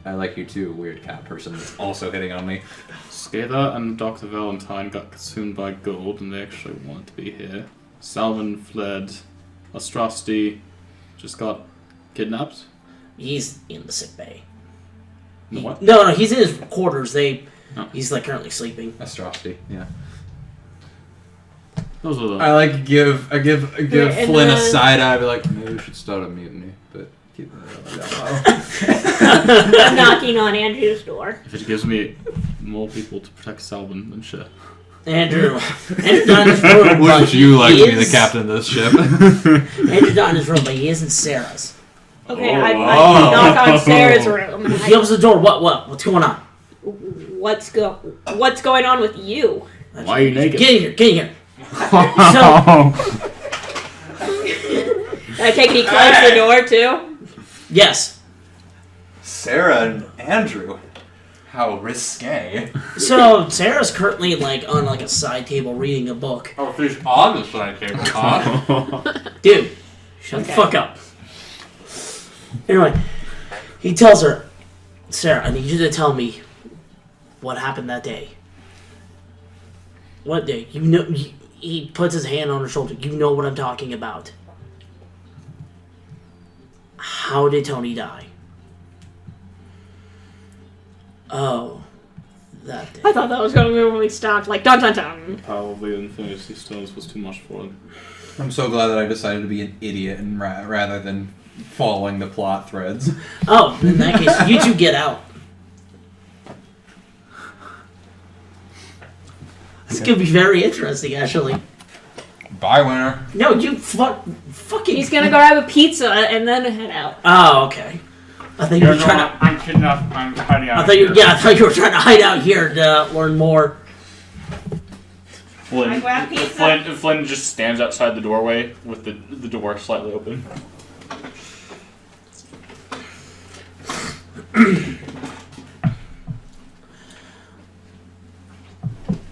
I like you too, weird cat person that's also hitting on me. Skada and Dr. Valentine got consumed by gold and they actually wanted to be here. Salvin fled. Astrosty just got kidnapped. He's in the sick bay. What? No, he's in his quarters. Oh. He's like currently sleeping. Astrosty, yeah. Those are the. I like give and Flynn a then- side eye, be like, maybe we should start a mutiny, but keep I'm knocking on Andrew's door. If it gives me more people to protect Salvin, then shit. Andrew not in his room, but Wouldn't you like he to be the is- captain of this ship? Andrew's not in his room, but he is in Sarah's. Okay, Oh. I knock on Sarah's room. He opens the door. What's going on? What's going on with you? Why are you naked? Get in here. Get in here. Did I take any close the door too? Yes. Sarah and Andrew. How risque. So Sarah's currently like on like a side table reading a book. Oh, she's on the side table, huh? Dude, shut the fuck up. Anyway, he tells her, Sarah, I need you to tell me what happened that day. What day? You know. He puts his hand on her shoulder. You know what I'm talking about. How did Tony die? Oh, that day. I thought that was going to be when we stopped. Like dun dun dun. Probably the Infinity Stones was too much for him. I'm so glad that I decided to be an idiot and rather than following the plot threads. Oh, in that case, you two get out. This could be very interesting, actually. Bye, winner. No, you fucking. He's gonna go have a pizza and then head out. Oh, okay. I think you were trying to. I'm kidnapped. I'm hiding out. I thought you were trying to hide out here to learn more. I grab pizza. Flynn just stands outside the doorway with the door slightly open.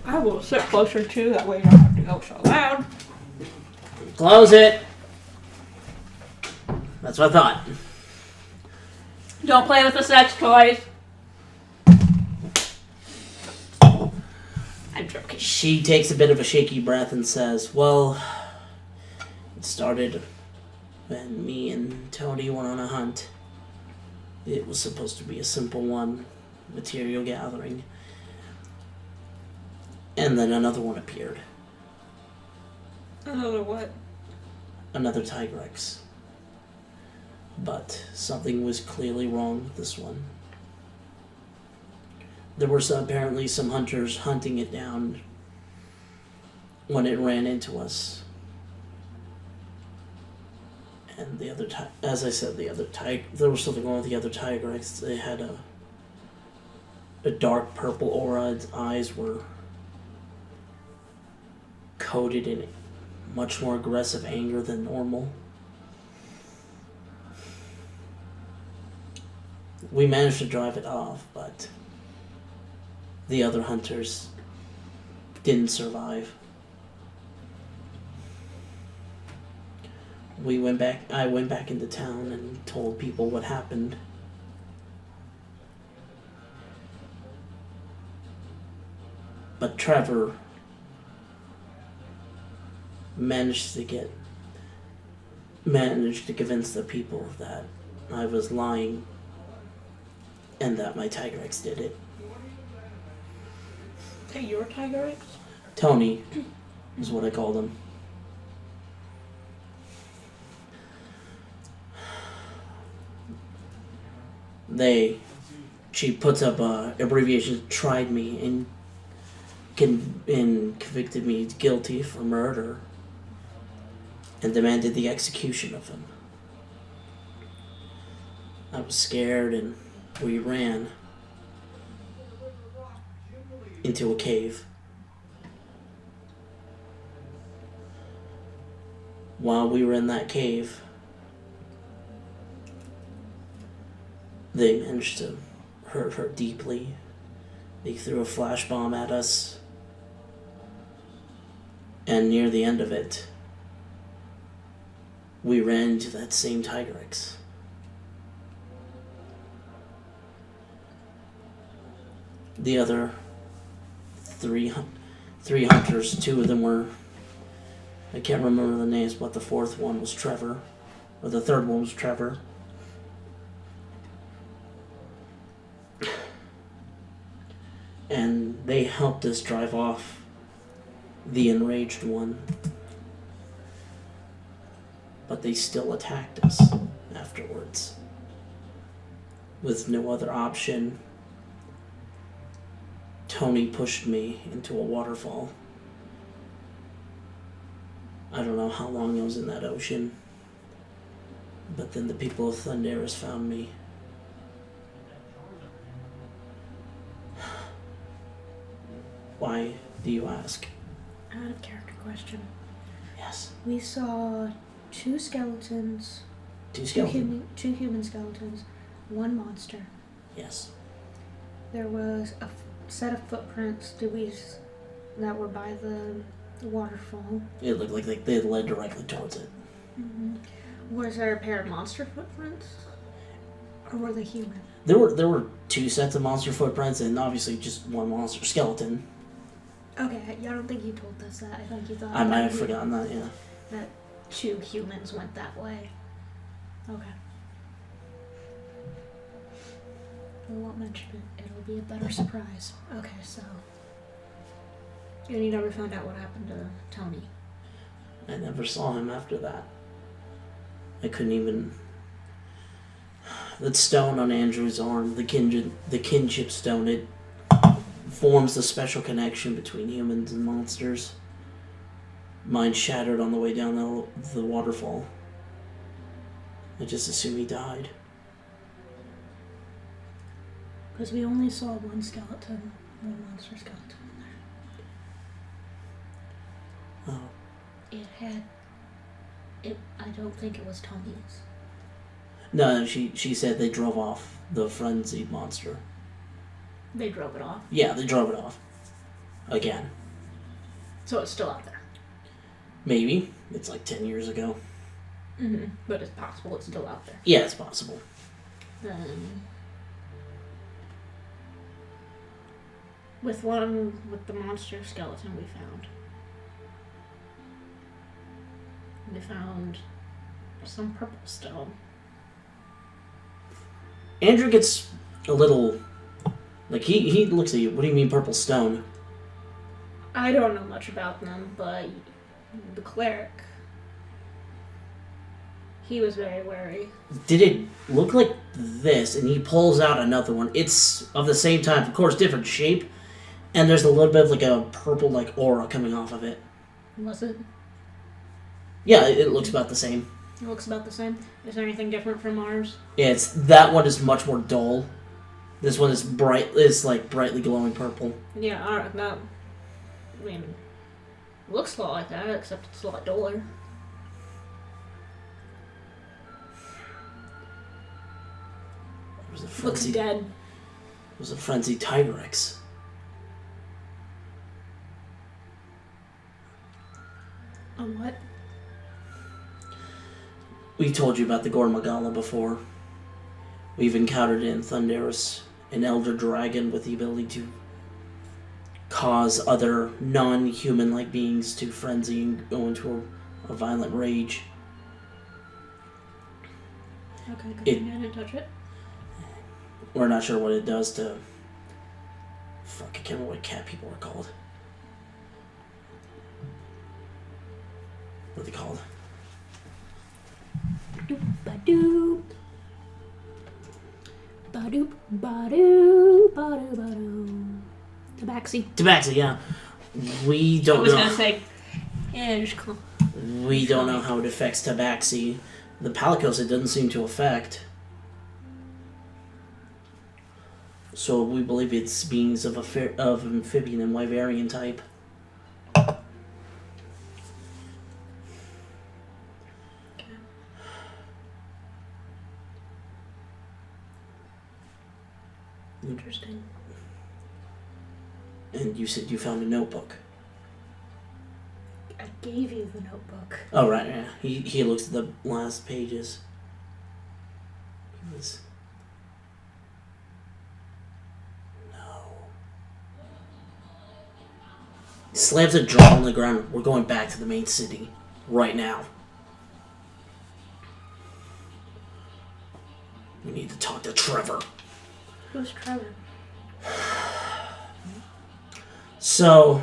I will sit closer too, that way you don't have to go so loud. Close it. That's what I thought. Don't play with the sex toys. I'm joking. She takes a bit of a shaky breath and says, well, it started when me and Tony went on a hunt. It was supposed to be a simple one, material gathering. And then another one appeared. Another what? Another Tigrex. But something was clearly wrong with this one. There were apparently some hunters hunting it down when it ran into us. And the other, as I said, there was something wrong with the other Tigrex. They had a dark purple aura. Its eyes were coated in much more aggressive anger than normal. We managed to drive it off, but the other hunters didn't survive. I went back into town and told people what happened. But Trevor managed to convince the people that I was lying and that my Tigrex did it. Hey, your Tigrex? Tony is what I called him. She puts up abbreviation, tried me and convicted me guilty for murder and demanded the execution of him. I was scared and we ran into a cave. While we were in that cave, they managed to hurt her deeply. They threw a flash bomb at us. And near the end of it, we ran into that same Tigrex. The other three hunters, two of them were, I can't remember the names, but the fourth one was Trevor, or the third one was Trevor. And they helped us drive off the enraged one. But they still attacked us afterwards. With no other option, Tony pushed me into a waterfall. I don't know how long I was in that ocean. But then the people of Thunderous found me. Why do you ask? Out of character question. Yes. We saw two skeletons. Two skeletons? Two human skeletons. One monster. Yes. There was a set of footprints that were by the waterfall. It looked like they led directly towards it. Mm-hmm. Was there a pair of monster footprints? Or were they human? There were two sets of monster footprints and obviously just one monster skeleton. Okay, I don't think you told us that. I think you thought... I might have forgotten that, yeah. That two humans went that way. Okay. We won't mention it. It'll be a better surprise. Okay, so... And you never found out what happened to Tony? I never saw him after that. I couldn't even... That stone on Andrew's arm, the kinship stone, it forms a special connection between humans and monsters. Mine shattered on the way down the waterfall. I just assume he died. Because we only saw one skeleton, one monster skeleton in there. Oh. It had... I don't think it was Tony's. No, she said they drove off the frenzied monster. They drove it off? Yeah, they drove it off. Again. So it's still out there? Maybe. It's like 10 years ago. Mm-hmm. But it's possible it's still out there. Yeah, it's possible. Then... With the monster skeleton we found some purple stone. Andrew gets a little... Like, he looks at you. What do you mean purple stone? I don't know much about them, but the cleric, he was very wary. Did it look like this? And he pulls out another one. It's of the same type, of course, different shape. And there's a little bit of like a purple like aura coming off of it. Was it? Yeah, it looks about the same. It looks about the same. Is there anything different from ours? Yeah, that one is much more dull. This one is bright. It's like brightly glowing purple. Yeah, alright, that... I mean... Looks a lot like that, except it's a lot duller. Looks dead. It was a frenzied Tigrex. A what? We told you about the Gormagala before. We've encountered in Thunderous an elder dragon with the ability to cause other non-human-like beings to frenzy and go into a violent rage. Okay, good thing I didn't touch it. We're not sure what it does to... Fuck, I can't remember what cat people are called. What are they called? Ba-doop. Ba-doop, ba-doop, ba-doop, ba-doop. Tabaxi. Tabaxi, yeah. We don't know. I was gonna say... Yeah, just call... We don't know how it affects Tabaxi. The Palicos it doesn't seem to affect. So we believe it's beings of amphibian and Wyverian type. Interesting. And you said you found a notebook. I gave you the notebook. Oh, right, yeah. He looks at the last pages. He was... No. He slams a jaw on the ground. We're going back to the main city. Right now. We need to talk to Trevor. Who's Trevor? So,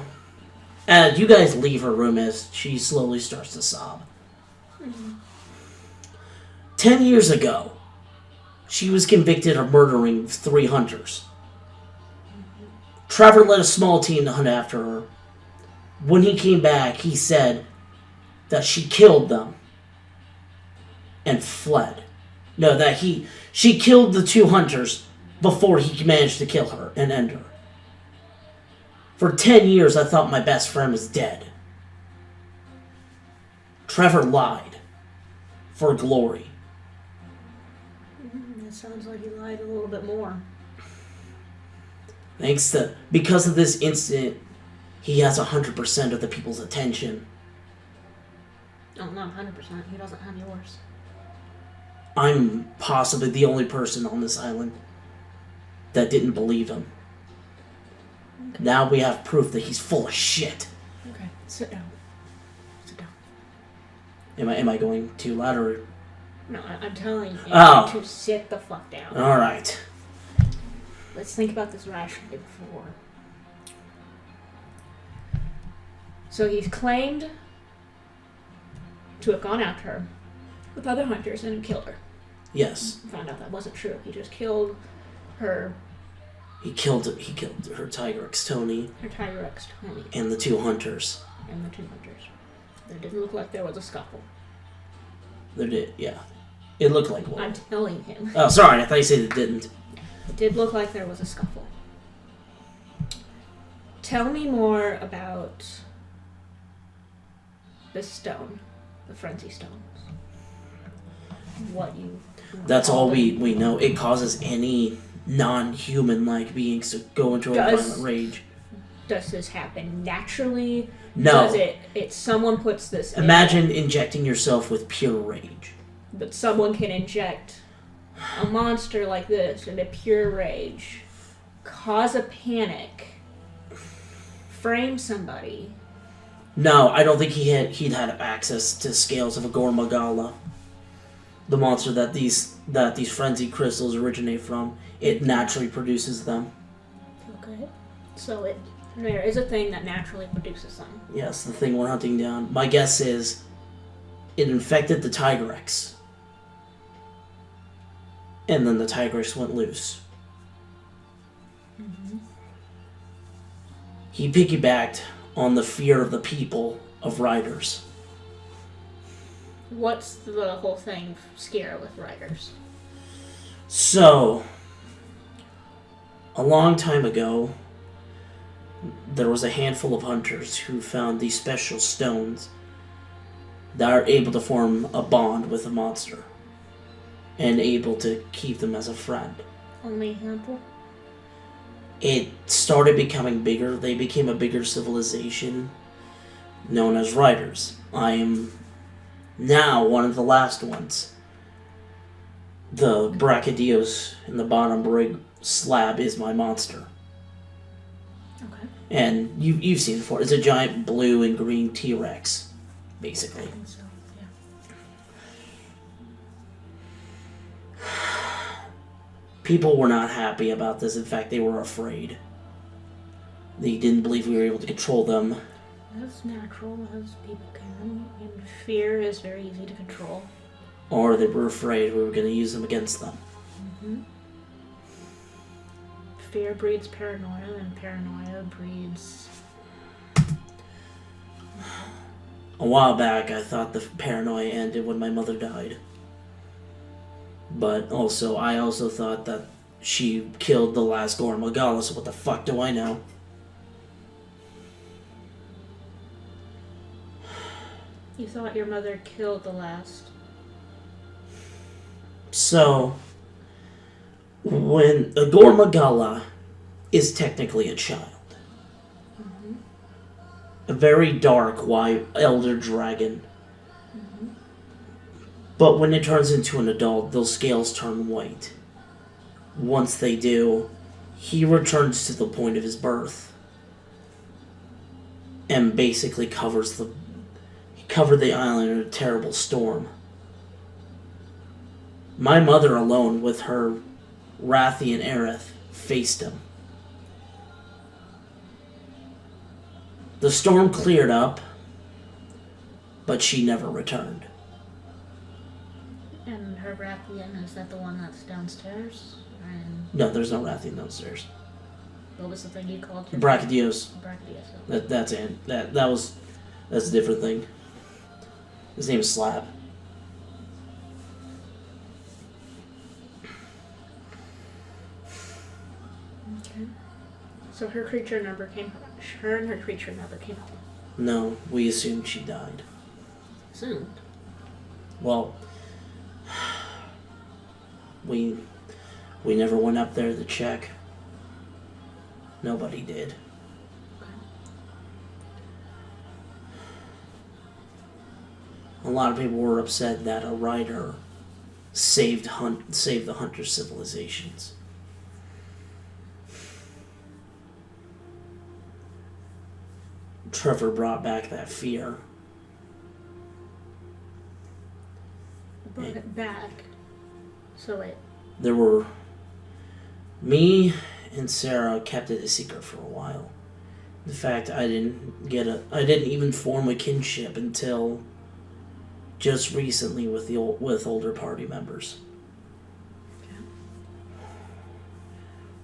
you guys leave her room as she slowly starts to sob. 10 years ago, she was convicted of murdering 3 hunters. Trevor led a small team to hunt after her. When he came back, he said that she killed them and fled. No, that she killed the 2 hunters before he managed to kill her and end her. For 10 years, I thought my best friend was dead. Trevor lied for glory. That sounds like he lied a little bit more. Because of this incident, he has 100% of the people's attention. Oh, not 100%. He doesn't have yours. I'm possibly the only person on this island that didn't believe him. Okay. Now we have proof that he's full of shit. Okay, sit down. Sit down. Am I going too loud or... No, I'm telling you Oh. to sit the fuck down. Alright. Let's think about this rationally before. So he's claimed to have gone after her with other hunters and killed her. Yes. Found out that wasn't true. He just killed her. He killed her Tiger X Tony Her Tiger X Tony and the 2 hunters. and the 2 hunters. It didn't look like there was a scuffle. There did, yeah. It looked like one. I'm telling him. Oh, sorry, I thought you said it didn't. It did look like there was a scuffle. Tell me more about this stone, the frenzy stones. What you... That's all we know. It causes any non-human-like beings to go into a violent rage. Does this happen naturally? No. Does it someone puts this Imagine injecting yourself with pure rage. But someone can inject a monster like this into pure rage, cause a panic, frame somebody. No, I don't think he'd had access to scales of a Gormagala. The monster that these frenzied crystals originate from. It naturally produces them. Okay. So there is a thing that naturally produces them. Yes, the thing we're hunting down. My guess is it infected the Tigrex. And then the Tigrex went loose. Mm-hmm. He piggybacked on the fear of the people of riders. What's the whole thing scare with riders? So, a long time ago, there was a handful of hunters who found these special stones that are able to form a bond with a monster and able to keep them as a friend. Only a handful? It started becoming bigger. They became a bigger civilization known as riders. I am now one of the last ones. The Brachydios in the bottom rig slab is my monster. Okay. And you've seen it before. It's a giant blue and green T-Rex, basically. I think so, yeah. People were not happy about this. In fact, they were afraid. They didn't believe we were able to control them. That's natural, as people can. And fear is very easy to control. Or they were afraid we were going to use them against them. Mm-hmm. Fear breeds paranoia, and paranoia breeds... A while back, I thought the paranoia ended when my mother died. But I also thought that she killed the last Gormagala, so what the fuck do I know? You thought your mother killed the last... So, when a Gormagala is technically a child, a very dark white elder dragon. But when it turns into an adult, those scales turn white. Once they do, he returns to the point of his birth and basically covered the island in a terrible storm. My mother alone, with her Rathian Aerith, faced him. The storm cleared up, but she never returned. And her Rathian, is that the one that's downstairs? And No, there's no Rathian downstairs. what was the thing you called him? Brachydios. Brachydios. That's it. That's a different thing. His name is Slab. Okay. So her creature never came. Her and her creature never came home. No, we assumed she died. Soon. Well, we never went up there to check. Nobody did. A lot of people were upset that a rider saved the hunter civilizations. Trevor brought back that fear. Brought it back. So wait. There were... Me and Sarah kept it a secret for a while. In fact, I didn't even form a kinship until just recently with older party members. Okay.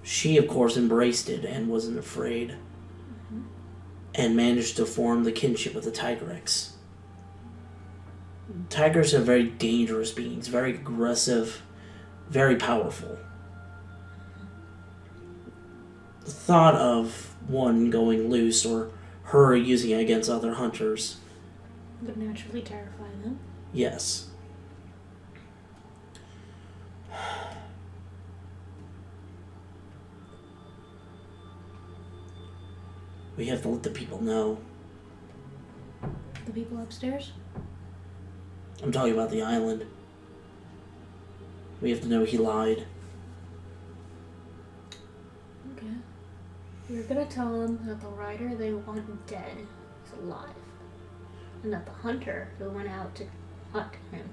She, of course, embraced it and wasn't afraid, and managed to form the kinship with the Tigrex. Tigers are very dangerous beings, very aggressive, very powerful. The thought of one going loose or her using it against other hunters, Would naturally terrify them. yes. We have to let the people know. The people upstairs? I'm talking about the island. We have to know he lied. Okay. You're gonna tell them that the rider they want dead is alive. And that the hunter who went out to hunt him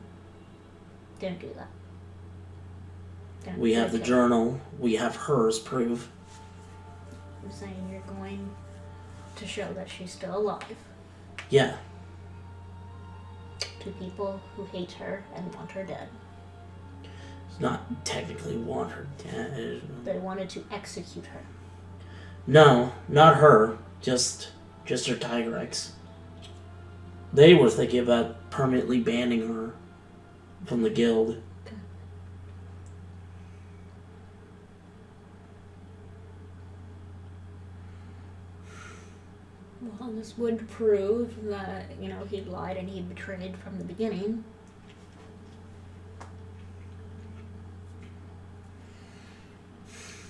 didn't do that. Didn't We have the kill him. journal. We have hers proof. I'm saying you're going to show that she's still alive Yeah. to people who hate her and want her dead. It's not technically want her dead. They wanted to execute her. No, not her. Just her Tigrex. They were thinking about permanently banning her from the guild. Well, this would prove that, he lied and he betrayed from the beginning.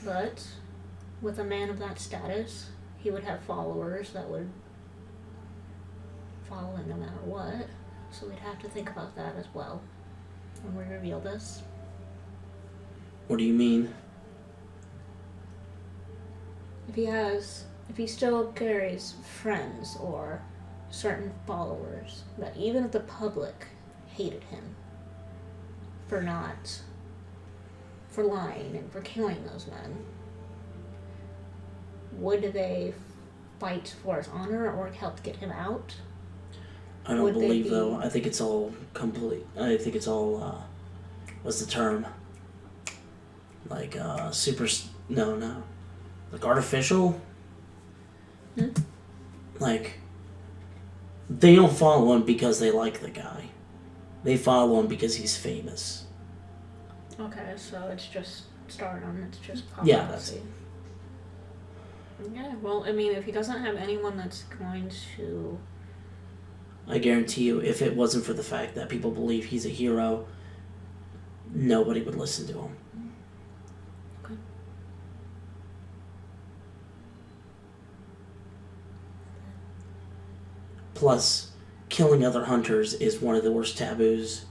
But with a man of that status, he would have followers that would follow him no matter what. So we'd have to think about that as well when we reveal this. What do you mean? If he still carries friends or certain followers, that even if the public hated him for lying and for killing those men, would they fight for his honor or help get him out? I don't Would they believe be- though. I think it's all complete. I think it's all. What's the term? Like super. No. Like artificial. Hmm? Like. They don't follow him because they like the guy. They follow him because he's famous. Okay, so it's just stardom, it's just Yeah, that's paparazzi. Yeah, well, I mean, if he doesn't have anyone that's going to... I guarantee you, if it wasn't for the fact that people believe he's a hero, nobody would listen to him. Okay. Plus, killing other hunters is one of the worst taboos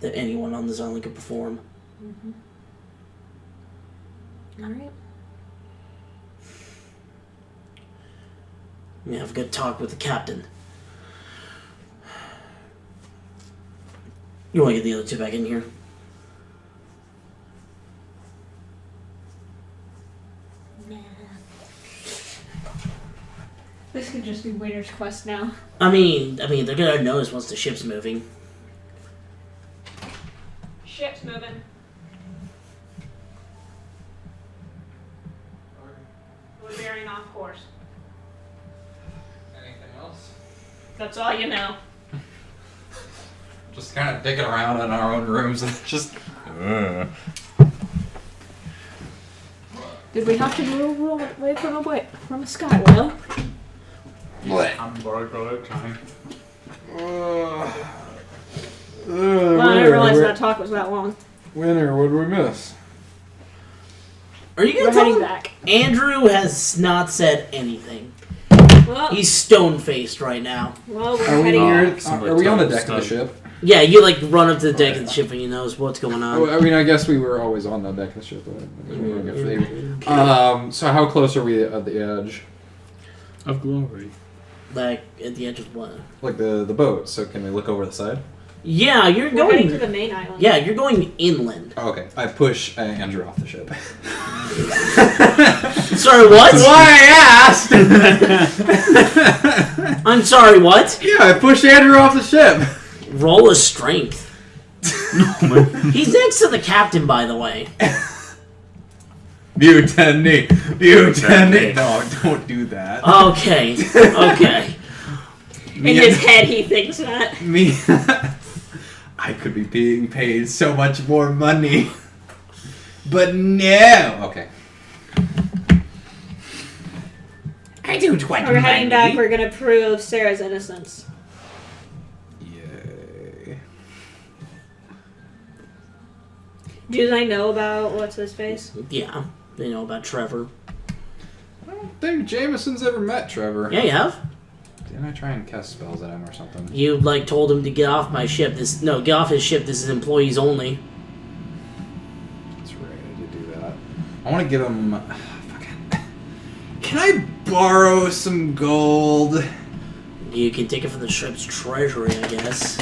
that anyone on this island could perform. Alright. We have a good talk with the captain. You want to get the other two back in here? This could just be Waiter's Quest now. I mean, they're gonna notice once the ship's moving. Ship's moving. We're veering off course. Anything else? That's all you know. Just kind of dicking around in our own rooms and just. Did we have to move away from a sky whale? I'm bored all the time. Well, I didn't realize that talk was that long. Winner, what did we miss? Are you We're gonna tell heading him? back. Andrew has not said anything. Well, He's stone-faced right now. well, we're Are we, heading. are we on the deck of the ship? Yeah, you like run up to the deck of the ship and he knows what's going on. I mean, I guess we were always on the deck of the ship. But we were so how close are we at the edge? Of glory. Like at the edge of what? Like the boat. So can we look over the side? Yeah, you're We're heading to going. the main island. Yeah, you're going inland. Oh, okay. I push Andrew off the ship. Sorry, what? I asked. I'm sorry, what? Yeah, I pushed Andrew off the ship. Roll a strength. He's next to the captain, by the way. Mutiny. No, don't do that. Okay. Okay. In his head, he thinks that. Me. I could be being paid so much more money. But no. Okay. I do what We're heading back. We're gonna prove Sarah's innocence. Yay. Do they know about what's his face? Yeah, they know about Trevor. I don't think Jameson's ever met Trevor. Yeah, you have. Didn't I try and cast spells at him or something? You like told him to get off my ship. Get off his ship. This is employees only. That's right, I did do that. I want to give him. Can I borrow some gold? You can take it from the ship's treasury, I guess.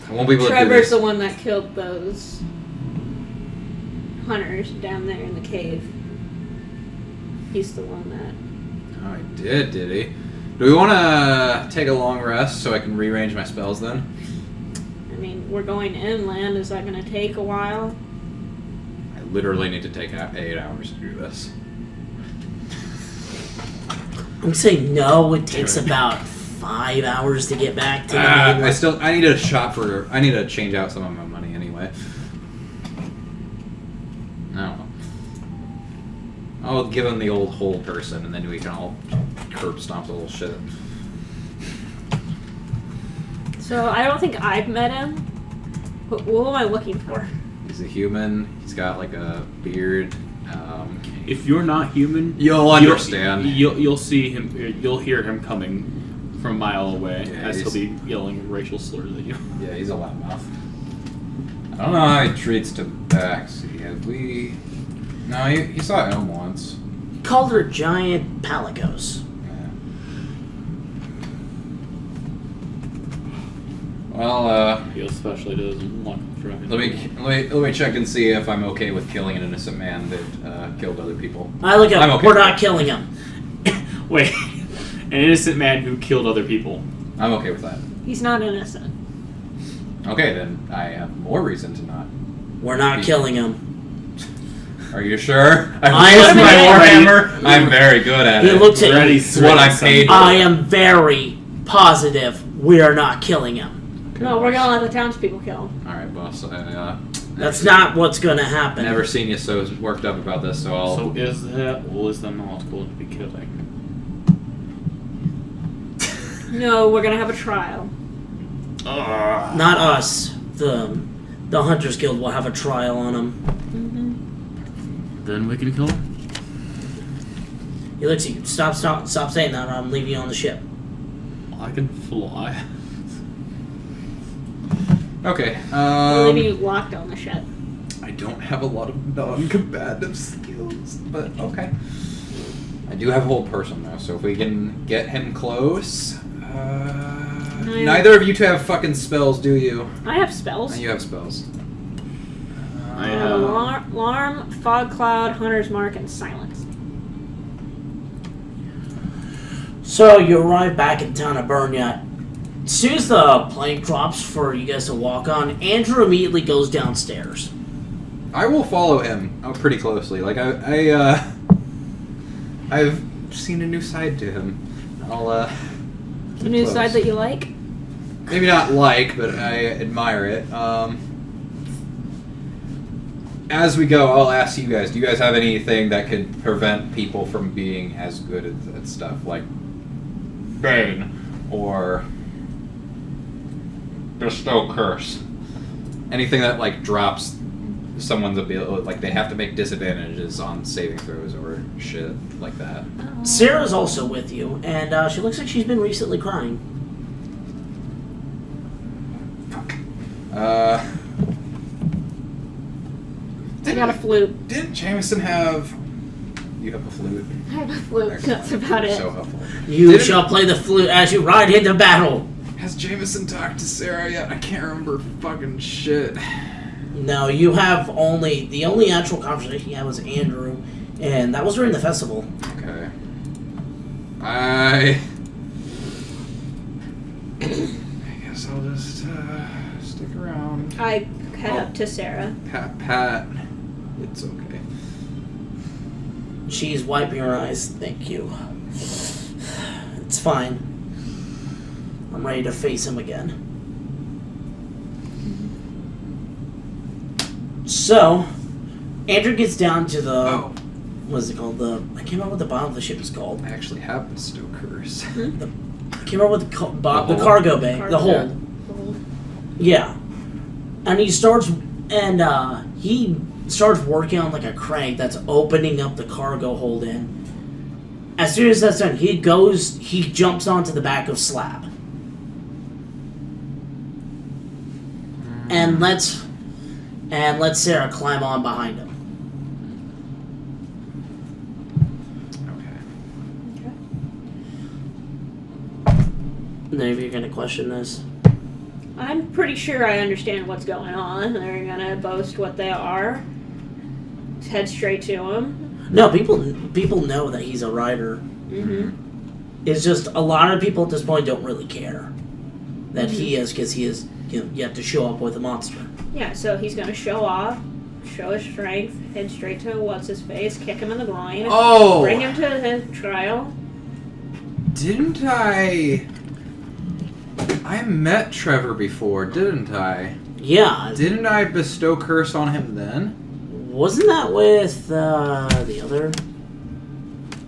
I won't be able to do Trevor's this. the one that killed those hunters down there in the cave. He's the one that. Oh, he did he? Do we want to take a long rest so I can rearrange my spells then? I mean, we're going inland. Is that going to take a while? I literally need to take 8 hours to do this. I'm saying no. It takes about 5 hours to get back to the mainland. I need to I need to change out some of my money anyway. I don't know. I'll give him the old whole person, and then we can all curb stomp the little shit. So I don't think I've met him. What am I looking for? He's a human. He's got like a beard. If you're not human, You'll understand. You'll see him. You'll hear him coming from a mile away Yeah, as he'll he's- be yelling racial slurs at you. Yeah, he's a loudmouth. I don't know how he treats tabaxi. Have we? No, he saw Elm once. He called her giant palicos. Yeah. Well, He especially doesn't want to drive. let me check and see if I'm okay with killing an innocent man that killed other people. I look at I'm him. okay We're with not that. killing him. Wait, an innocent man who killed other people. I'm okay with that. He's not innocent. Okay, then I have more reason to not. We're not killing him. Are you sure? I I've used am my ready. warhammer. I'm very good at He it. looks at Ready, you. It's what I'm paid for. I am very positive we are not killing him. No, we're gonna let the townspeople kill him. All right, boss. That's not what's gonna happen. Never seen you so worked up about this, so I'll. So is that or is that not going to be killing? No, we're gonna have a trial. Not us. The Hunters Guild will have a trial on him. Then we can kill him. He looks at you. Stop saying that, or I'm leaving you on the ship. I can fly. Okay. We're leaving you locked on the ship. I don't have a lot of non-combative skills, but okay. I do have hold person though, so if we can get him close. Neither of you two have fucking spells, do you? I have spells. You have spells. I have alarm, fog cloud, hunter's mark, and silence. So you arrive back in town of Burnyat. As soon as the plane drops for you guys to walk on, Andrew immediately goes downstairs. I will follow him pretty closely. Like I've seen a new side to him. I'll A new side that you like? Maybe not like, but I admire it. As we go, I'll ask you guys. Do you guys have anything that could prevent people from being as good at stuff like Bane or Bestow Curse? Anything that like drops someone's ability, like they have to make disadvantages on saving throws or shit like that. Sarah's also with you, and she looks like she's been recently crying. I got a flute. Didn't Jameson have... You have a flute? I have a flute. That's about it. So helpful. You shall play the flute as you ride into battle. Has Jameson talked to Sarah yet? I can't remember fucking shit. No, you have only... The only actual conversation you had was Andrew, and that was during the festival. Okay. I guess I'll just stick around. I head up to Sarah. Pat. It's okay. She's wiping her eyes. Thank you. It's fine. I'm ready to face him again. So, Andrew gets down to the... What is it called? I can't remember what the bottom of the ship is called. I actually have Bestow Curse. I can't remember what the cargo bay. The hold. Yeah. And he starts working on like a crank that's opening up the cargo hold in. As soon as that's done, he jumps onto the back of Slab. And lets Sarah climb on behind him. Maybe you're gonna question this. I'm pretty sure I understand what's going on. They're gonna boast what they are. Head straight to him. No, people know that he's a rider. Mm-hmm. It's just a lot of people at this point don't really care that he is, because he is yet to show up with a monster. Yeah, so he's gonna show off, show his strength, head straight to what's his face, kick him in the groin, bring him to the trial. Didn't I met Trevor before, didn't I? Yeah. Didn't I bestow curse on him then? Wasn't that with the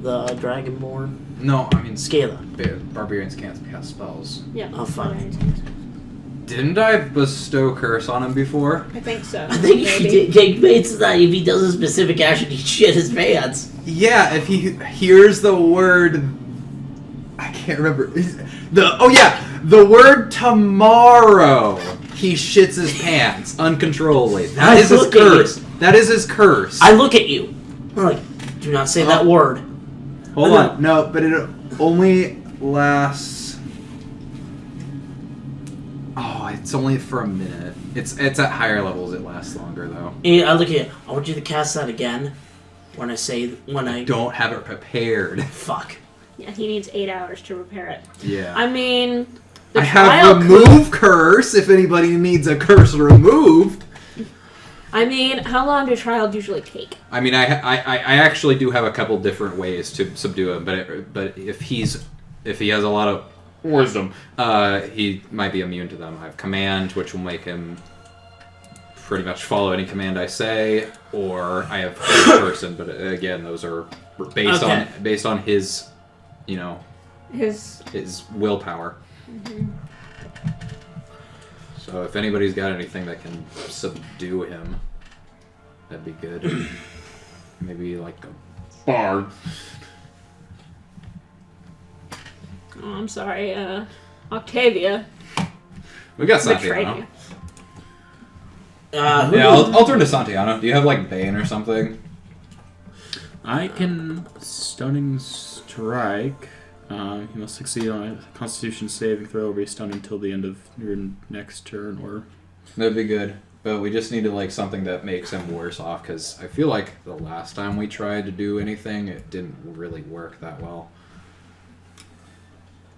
Dragonborn? No, I mean Scala. Barbarians can't cast spells. Yeah. Oh, fuck. Didn't I bestow curse on him before? I think so. I think he did. He made so that if he does a specific action, he shit his pants. Yeah, if he hears the word... I can't remember. The word tomorrow, he shits his pants uncontrollably. That is his curse. That is his curse. I look at you. I'm like, do not say that word. Hold on. No, but it only lasts... Oh, it's only for a minute. It's at higher levels, it lasts longer, though. I look at you. I want you to cast that again when I... Don't have it prepared. Fuck. Yeah, he needs 8 hours to repair it. Yeah. I mean... I have remove curse if anybody needs a curse removed. I mean, how long do trials usually take? I mean, I actually do have a couple different ways to subdue him, but if he has a lot of wisdom, he might be immune to them. I have command, which will make him pretty much follow any command I say, or I have third person, but again, those are based on his, his willpower. Mm-hmm. So if anybody's got anything that can subdue him, that'd be good. Maybe like a bard. Oh, I'm sorry, Octavia We got betrayed Santiano. you. Yeah, I'll turn to Santiano. Do you have like Bane or something? I can Stunning Strike. You must succeed on a Constitution saving throw or be stunned until the end of your next turn, or... That'd be good. But we just need to like something that makes him worse off, because I feel like the last time we tried to do anything, it didn't really work that well.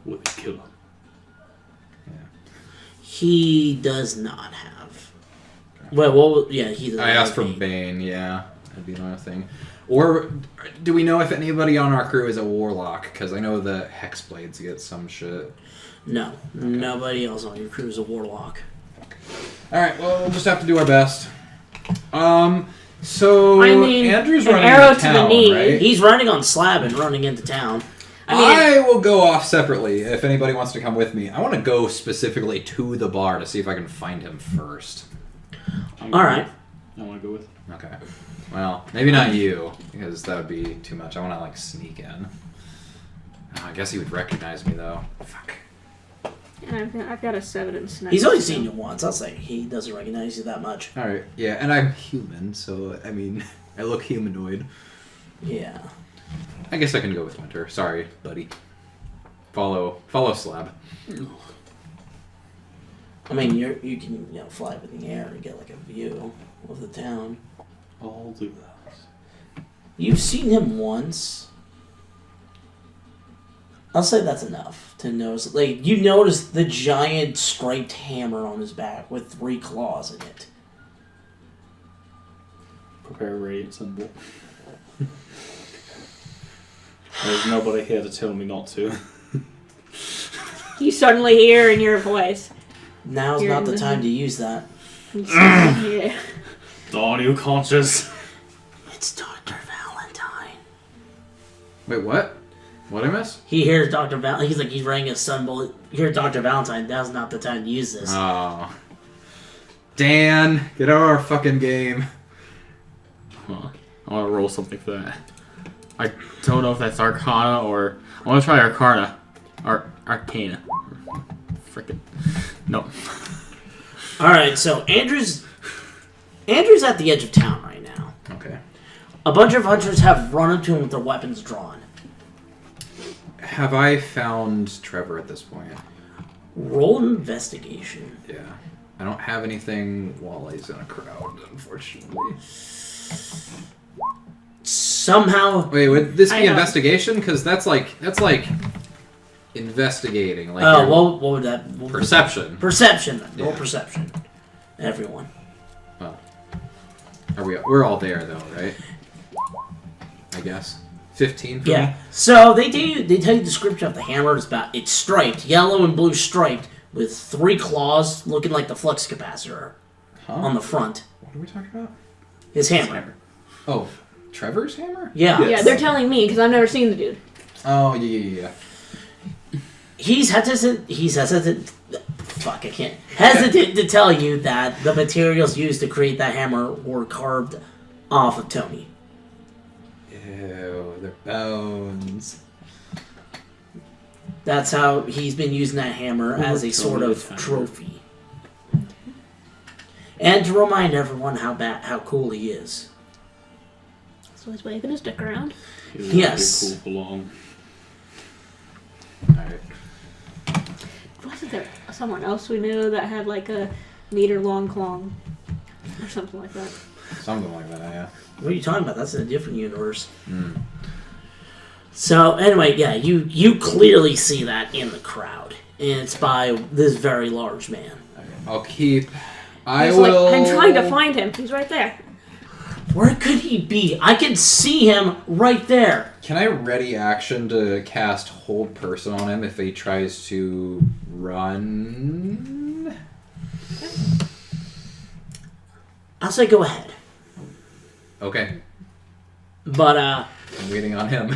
Will it kill him? He does not have. Well, yeah, he doesn't I have asked for Bane. Bane, yeah. That'd be another thing. Or do we know if anybody on our crew is a warlock? Because I know the Hexblades get some shit. No, nobody else on your crew is a warlock. Alright, well, we'll just have to do our best. So I mean, Andrew's an running arrow into to the town, knee. right? He's running on Slab and running into town. I will go off separately if anybody wants to come with me. I want to go specifically to the bar to see if I can find him first. Alright. I want to go with. Okay. Well, maybe not you, because that would be too much. I want to, like, sneak in. Oh, I guess he would recognize me, though. Fuck. And I've got a 7 in snipe. He's only seen you once. I'll say he doesn't recognize you that much. Alright, yeah, and I'm human, so, I mean, I look humanoid. Yeah. I guess I can go with Winter. Sorry, buddy. Follow Slab. I mean, you can fly up in the air and get like a view of the town. I'll do that. You've seen him once. I'll say that's enough to notice. Like, you notice the giant striped hammer on his back with 3 claws in it. Prepare a radiant symbol. There's nobody here to tell me not to. You suddenly hear in your voice. Now's You're not in the the- time to use that. Yeah. Dawn, you conscious? It's Dr. Valentine. Wait, what? What'd I miss? He hears Dr. Valentine. He's like, he's running a sun bullet. You hear Dr. Valentine. Now's not the time to use this. Oh. Dan, get out of our fucking game. Huh. I want to roll something for that. I don't know if that's Arcana or... I want to try Arcana. Arcana. Frickin'. No. Alright, so Andrew's at the edge of town right now. Okay. A bunch of hunters have run up to him with their weapons drawn. Have I found Trevor at this point? Roll an investigation. Yeah. I don't have anything while he's in a crowd, unfortunately. Somehow... Wait, would this I be know. investigation? Because that's like investigating. Like Oh, your what would that... What would perception. Perception. Roll Yeah. perception. Everyone. Well, we're all there though, right? I guess. 15 for Yeah. me? So they tell you the description of the hammer. It's striped, yellow and blue striped, with 3 claws looking like the flux capacitor on the front. What are we talking about? His hammer. Oh, Trevor's hammer? Yeah. Yeah, they're telling me because I've never seen the dude. Oh, yeah. He's hesitant. Fuck, I can't. Hesitant to tell you that the materials used to create that hammer were carved off of Tony. Ew, they're bones. That's how he's been using that hammer as a sort of trophy. And to remind everyone how cool he is. So he's waving his dick around. Yes. Cool belong. Alright. Wasn't there someone else we knew that had like a meter-long clong? Or something like that. Something like that, yeah. What are you talking about? That's in a different universe. So anyway, yeah, you clearly see that in the crowd, and it's by this very large man. I'll keep... He's like, I'm trying to find him. He's right there. Where could he be? I can see him right there. Can I ready action to cast Hold Person on him if he tries to run? I'll say go ahead. Okay. But I'm waiting on him.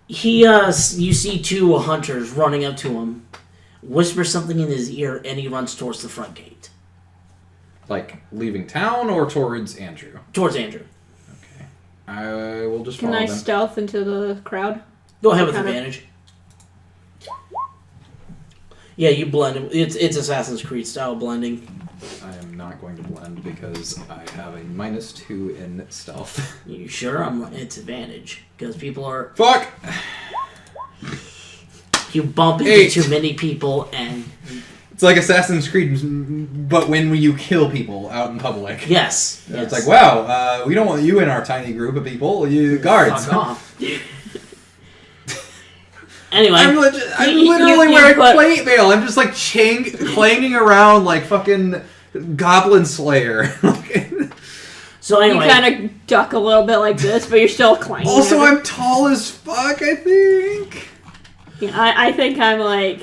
you see 2 hunters running up to him, whisper something in his ear, and he runs towards the front gate. Like, leaving town or towards Andrew? Towards Andrew. Okay. I will just Can follow I them. stealth into the crowd? Go ahead with Kind of- advantage. Yeah, you blend. It's Assassin's Creed style blending. I am not going to blend because I have a -2 in stealth. You sure? It's advantage because people are. Fuck! You bump into 8. too many people and. It's like Assassin's Creed, but when you kill people out in public. Yes. It's like, wow, we don't want you in our tiny group of people. You guards. Fuck off. Anyway, I'm literally wearing plate mail. I'm just like clanging around like fucking Goblin Slayer. so You anyway, kind of duck a little bit like this, but you're still clanging. Also, I'm tall as fuck, I think. Yeah, I think I'm like.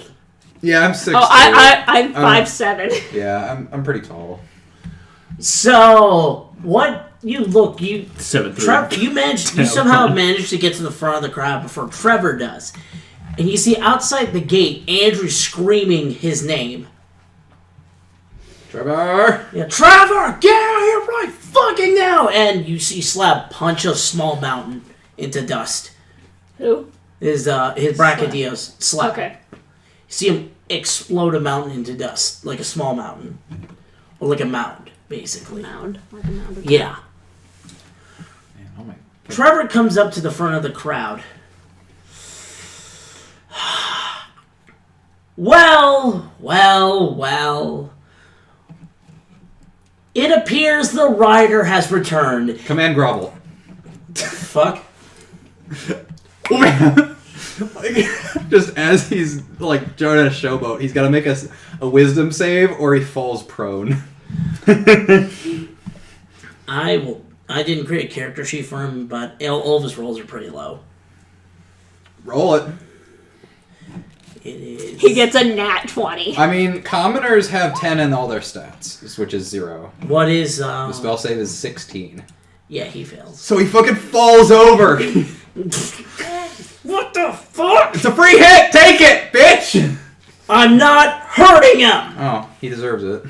Yeah, I'm 6'2". Oh, I'm 5'7". Yeah, I'm pretty tall. so what? You 7'3". You somehow managed to get to the front of the crowd before Trevor does. And you see outside the gate, Andrew screaming his name. Trevor! Yeah, Trevor, get out here right fucking now! And you see Slab punch a small mountain into dust. Who? His Brachydios, Slab. Okay. You see him explode a mountain into dust, like a small mountain. Or like a mound, basically. Mound. Like a mound. Yeah. Man, oh my... Trevor comes up to the front of the crowd. Well. It appears the rider has returned. Command grovel. Fuck. Just as he's like joining a showboat, he's got to make a wisdom save or he falls prone. I didn't create a character sheet for him, but all of his rolls are pretty low. Roll it. It is. He gets a nat 20. I mean, commoners have 10 in all their stats, which is 0. What is The spell save is 16. Yeah, he fails. So he fucking falls over. What the fuck? It's a free hit. Take it, bitch. I'm not hurting him. Oh, he deserves it.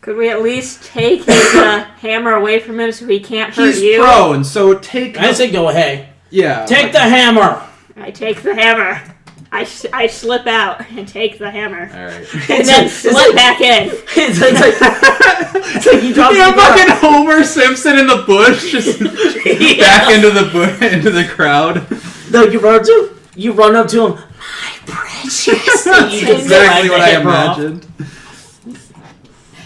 Could we at least take his hammer away from him so he can't hurt He's you? prone, so take. I say go ahead. Yeah. Take the hammer. I take the hammer. I slip out and take the hammer. All right. And then slip back in. It's like you drop Yeah, the bar. fucking Homer Simpson in the bush, just back into the crowd. No, you run up to him. My precious. And you just Exactly drag what the I hammer off. imagined.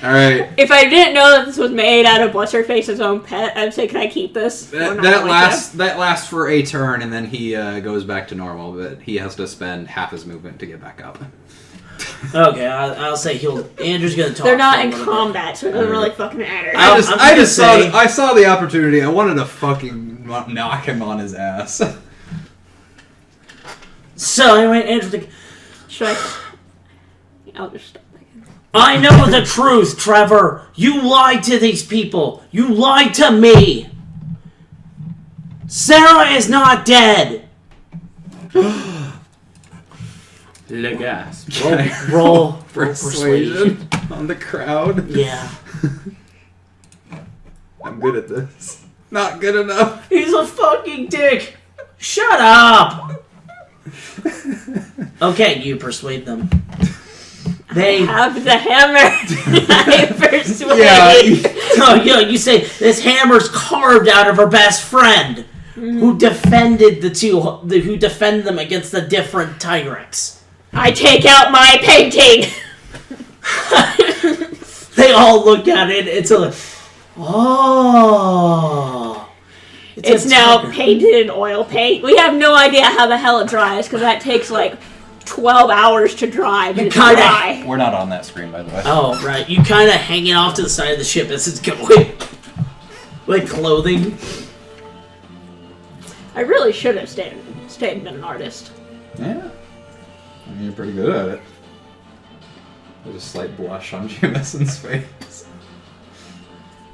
All right. If I didn't know that this was made out of what's-her-face's own pet, I'd say, can I keep this? Or not That like lasts for a turn, and then he goes back to normal. But he has to spend half his movement to get back up. Okay, I'll say Andrew's gonna talk. They're not for a in little combat, so it doesn't really fucking matter. I saw the opportunity. I wanted to fucking knock him on his ass. bit. So anyway, Andrew's like, Should I? I'll just stop. I know the truth, Trevor. You lied to these people. You lied to me. Sarah is not dead. Le gas. Roll Persuasion on the crowd. Yeah. I'm good at this. Not good enough. He's a fucking dick. Shut up. Okay, you persuade them. They Have the hammer. I persuade. Yeah. you say this hammer's carved out of her best friend, who defended who defended them against the different Tigrex. I take out my painting. They all look at it. It's a oh. It's a now tiger. painted in oil paint. We have no idea how the hell it dries because that takes like 12 hours to dry. But it's kinda- dry. We're not on that screen, by the way. Oh right, you kind of hanging off to the side of the ship as it's going, like clothing. I really should have stayed and been an artist. Yeah. I mean, you're pretty good at it. There's a slight blush on Jameson's face.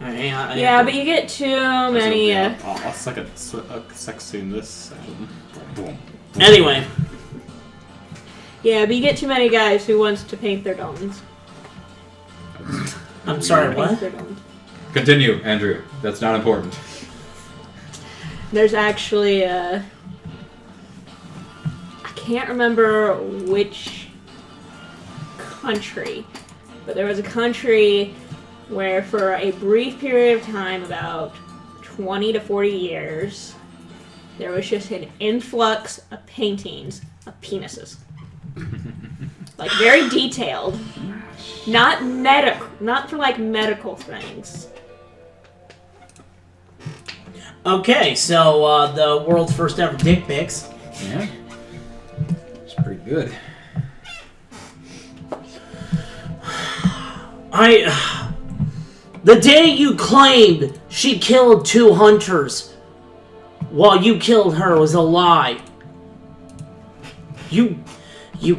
Alright, hang on, Yeah, but you get too many. I'll suck a sex scene this session. Boom. Anyway, Yeah, but you get too many guys who wants to paint their domes. I'm sorry. Paint What? their domes. Continue, Andrew. That's not important. There's actually I can't remember which country, but there was a country where for a brief period of time, about 20 to 40 years, there was just an influx of paintings of penises. Like, very detailed. Not for, like, medical things. Okay, so, the world's first ever dick pics. Yeah. It's pretty good. The day you claimed she killed 2 hunters while you killed her was a lie. You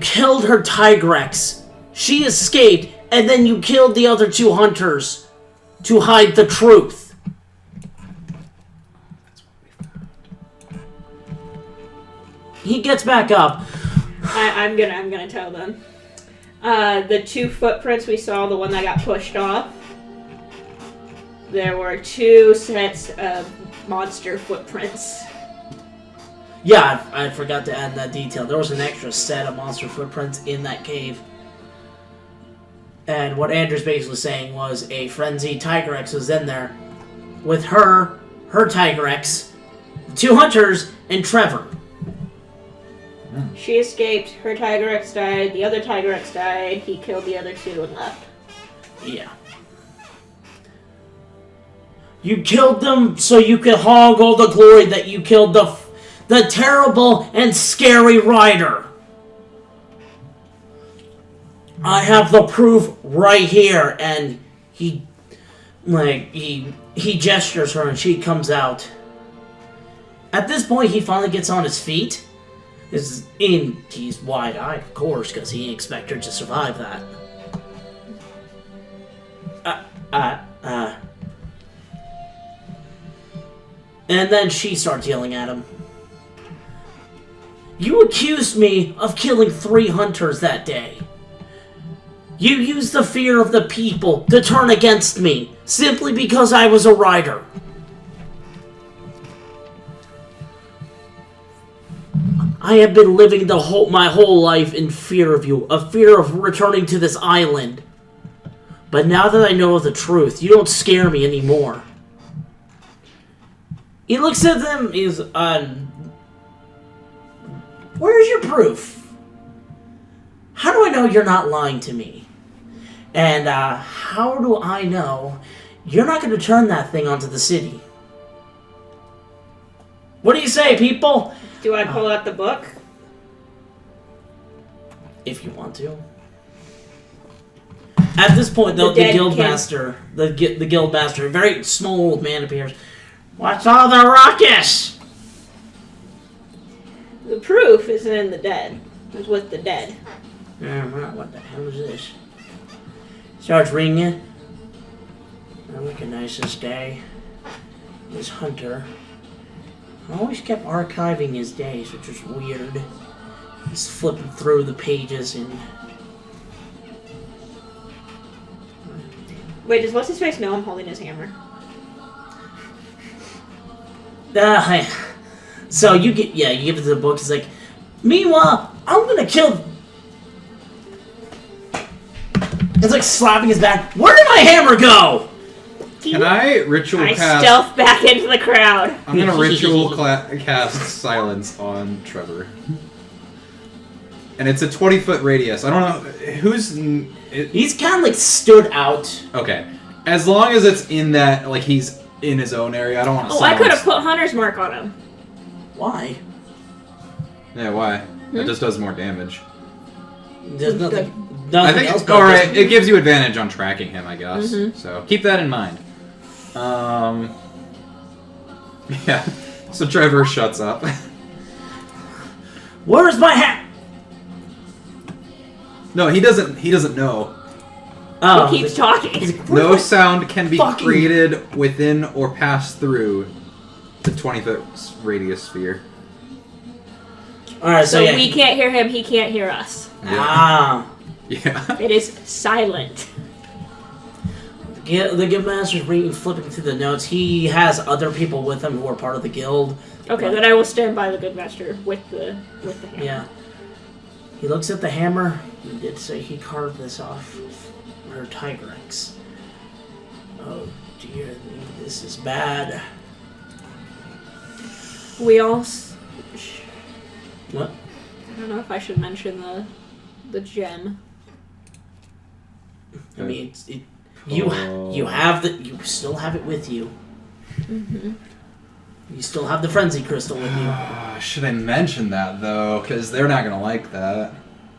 killed her Tigrex. She escaped, and then you killed the other 2 hunters to hide the truth. He gets back up. I'm gonna tell them. The 2 footprints we saw, the one that got pushed off, there were 2 sets of monster footprints. Yeah, I forgot to add that detail. There was an extra set of monster footprints in that cave. And what Andrew's basically saying was a frenzied Tigrex was in there with her Tigrex, 2 hunters, and Trevor. She escaped, her Tigrex died, the other Tigrex died, he killed the other 2 and left. Yeah. You killed them so you could hog all the glory that you killed the terrible and scary rider. I have the proof right here, and he gestures her and she comes out. At this point, he finally gets on his feet. He's wide-eyed, of course, because he didn't expect her to survive that. And then she starts yelling at him. You accused me of killing 3 hunters that day. You used the fear of the people to turn against me, simply because I was a rider. I have been living my whole life in fear of you, a fear of returning to this island. But now that I know the truth, you don't scare me anymore. He looks at them, he's, where's your proof? How do I know you're not lying to me? And, how do I know you're not going to turn that thing onto the city? What do you say, people? Do I pull out the book? If you want to. At this point, though, the guildmaster, the guildmaster, a very small old man appears. What's all the ruckus? The proof isn't in the dead. It's with the dead. What the hell is this? Starts ringing. I recognize this guy. This hunter. I always kept archiving his days, which was weird. He's flipping through the pages and... Wait, does what's-his-face know I'm holding his hammer? So you give it to the book. It's like, meanwhile, I'm gonna kill... It's like slapping his back. Where did my hammer go? Can I ritual I cast... stealth back into the crowd. I'm gonna ritual cast silence on Trevor. And it's a 20-foot radius. I don't know who's... He's kind of like stood out. Okay. As long as it's in that, like he's in his own area, I don't want to silence. I could have put Hunter's Mark on him. Why? Yeah, why? It just does more damage. There's nothing I think else. alright, it gives you advantage on tracking him, I guess. So keep that in mind. Yeah. So Trevor shuts up. Where's my hat? No, he doesn't know. Oh, He keeps talking. No sound can be fucking- created within or pass through the 20-foot radius sphere. Alright, So yeah. we can't hear him, he can't hear us. Ah. Yeah. It is silent. The guildmaster's flipping through the notes. He has other people with him who are part of the guild. Okay, then I will stand by the good master with the hammer. Yeah. He looks at the hammer. He did say he carved this off her Tigrex. Oh dear, this is bad. We all. What? I don't know if I should mention the gem. I mean, you have you still have it with you. Mm-hmm. You still have the frenzy crystal with you. Should I mention that though? Because they're not gonna like that.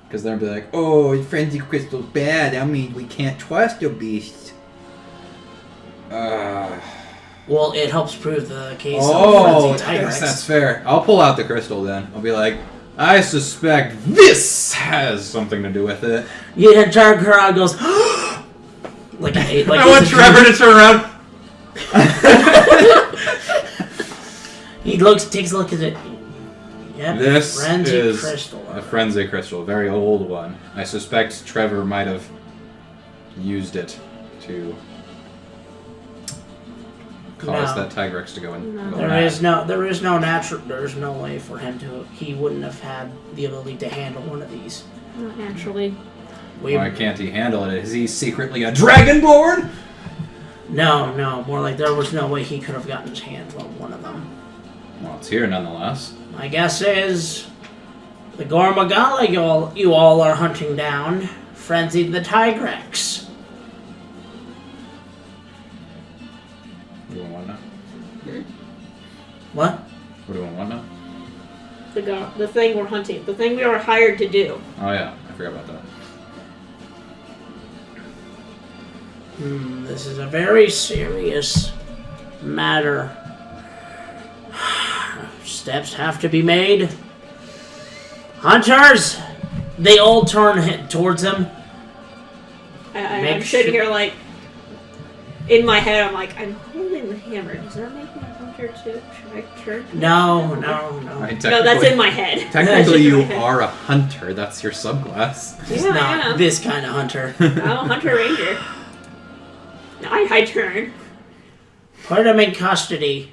Because they'll be like, "Oh, frenzy crystal's bad. That means we can't trust your beast." Well, it helps prove the case Oh, of I frenzy guess Tigrex. that's fair. I'll pull out the crystal then. I'll be like, "I suspect this has something to do with it." Yeah, entire crowd goes like I want Trevor to turn around. He takes a look at it. Yep, This frenzy is crystal. a frenzy crystal, a very old one. I suspect Trevor might have used it to cause that Tigrex to go in. No. go There mad. is no way for him to. He wouldn't have had the ability to handle one of these. Not naturally. Why can't he handle it? Is he secretly a dragonborn? No, more like there was no way he could have gotten his hands on one of them. Well, it's here nonetheless. My guess is the Gormagala you all are hunting down frenzied the Tigrex. You want now? What? What do you want now? The thing we're hunting. The thing we were hired to do. Oh yeah, I forgot about that. This is a very serious matter. Steps have to be made. Hunters! They all turn towards him. I'm sitting here like, in my head, I'm like, I'm holding the hammer. Does that make me a hunter too? Should I turn? No. No, that's in my head. Technically, you are a hunter. That's your subclass. He's Yeah, not I am. this kind of hunter. I'm a hunter ranger. I turn. Put him in custody.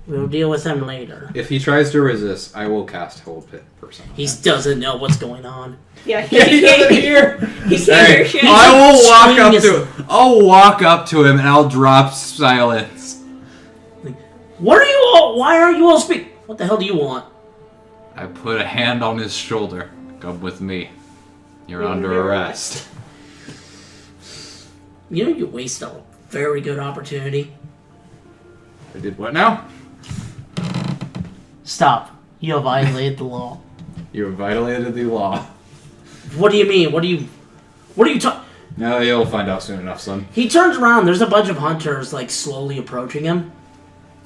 We'll deal with him later. If he tries to resist, I will cast Hold Pit person. He doesn't know what's going on. Yeah, He doesn't hear. He can't hear shit. I will walk up Screaming to. I'll walk up to him and I'll drop silence. What are you all? Why are you all speaking? What the hell do you want? I put a hand on his shoulder. Come with me. You're under arrest. You know you wasted a very good opportunity. I did what now? Stop. You have violated the law. You violated the law. What do you mean? What are you talking? No, you'll find out soon enough, son. He turns around. There's a bunch of hunters like slowly approaching him.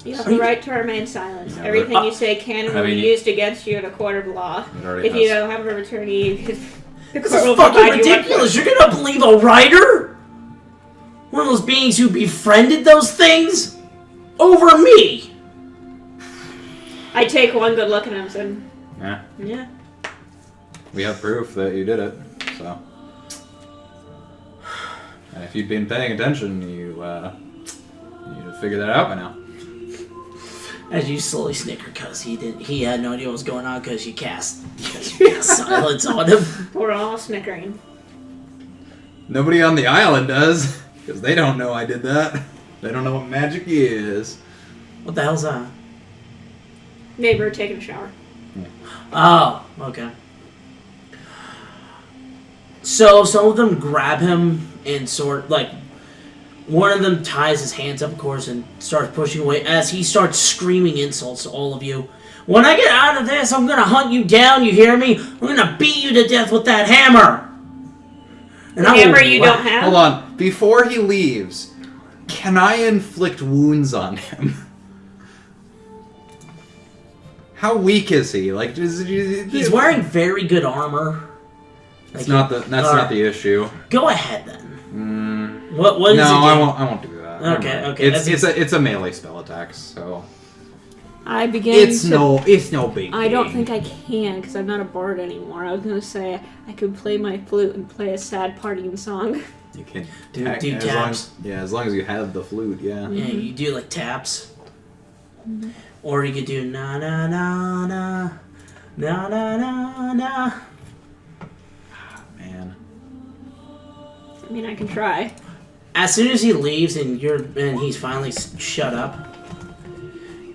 You have the right to remain silent. Yeah, Everything you say can and will be used against you in a court of law. It already If you has. don't have a attorney, the This court is will fucking provide you ridiculous. You're gonna believe a writer? One of those beings who befriended those things over me. I take one good look at him and said, Yeah. yeah. We have proof that you did it, so. And if you'd been paying attention, you'd have figured that out by now. As you slowly snicker, cause he had no idea what was going on, cause you cast silence on him. We're all snickering. Nobody on the island does, because they don't know I did that. They don't know what magic is. What the hell's that? Neighbor taking a shower. Oh, okay. So some of them grab him and one of them ties his hands up, of course, and starts pushing away as he starts screaming insults to all of you. When I get out of this, I'm gonna hunt you down, you hear me? I'm gonna beat you to death with that hammer! And The hammer you don't have? Hold on. Before he leaves, can I inflict wounds on him? How weak is he? Like, He's wearing very good armor. That's not the issue. Go ahead then. What is no, it? I won't do that. Okay, Never mind. okay, It's a melee spell attack, so I began it's no big. I don't deal. think I can because I'm not a bard anymore. I was gonna say I could play my flute and play a sad partying song. You can Do as taps. as long as you have the flute, yeah. Yeah, you do like taps. Or you could do na na na na na na na na. I mean, I can try. As soon as he leaves and he's finally shut up,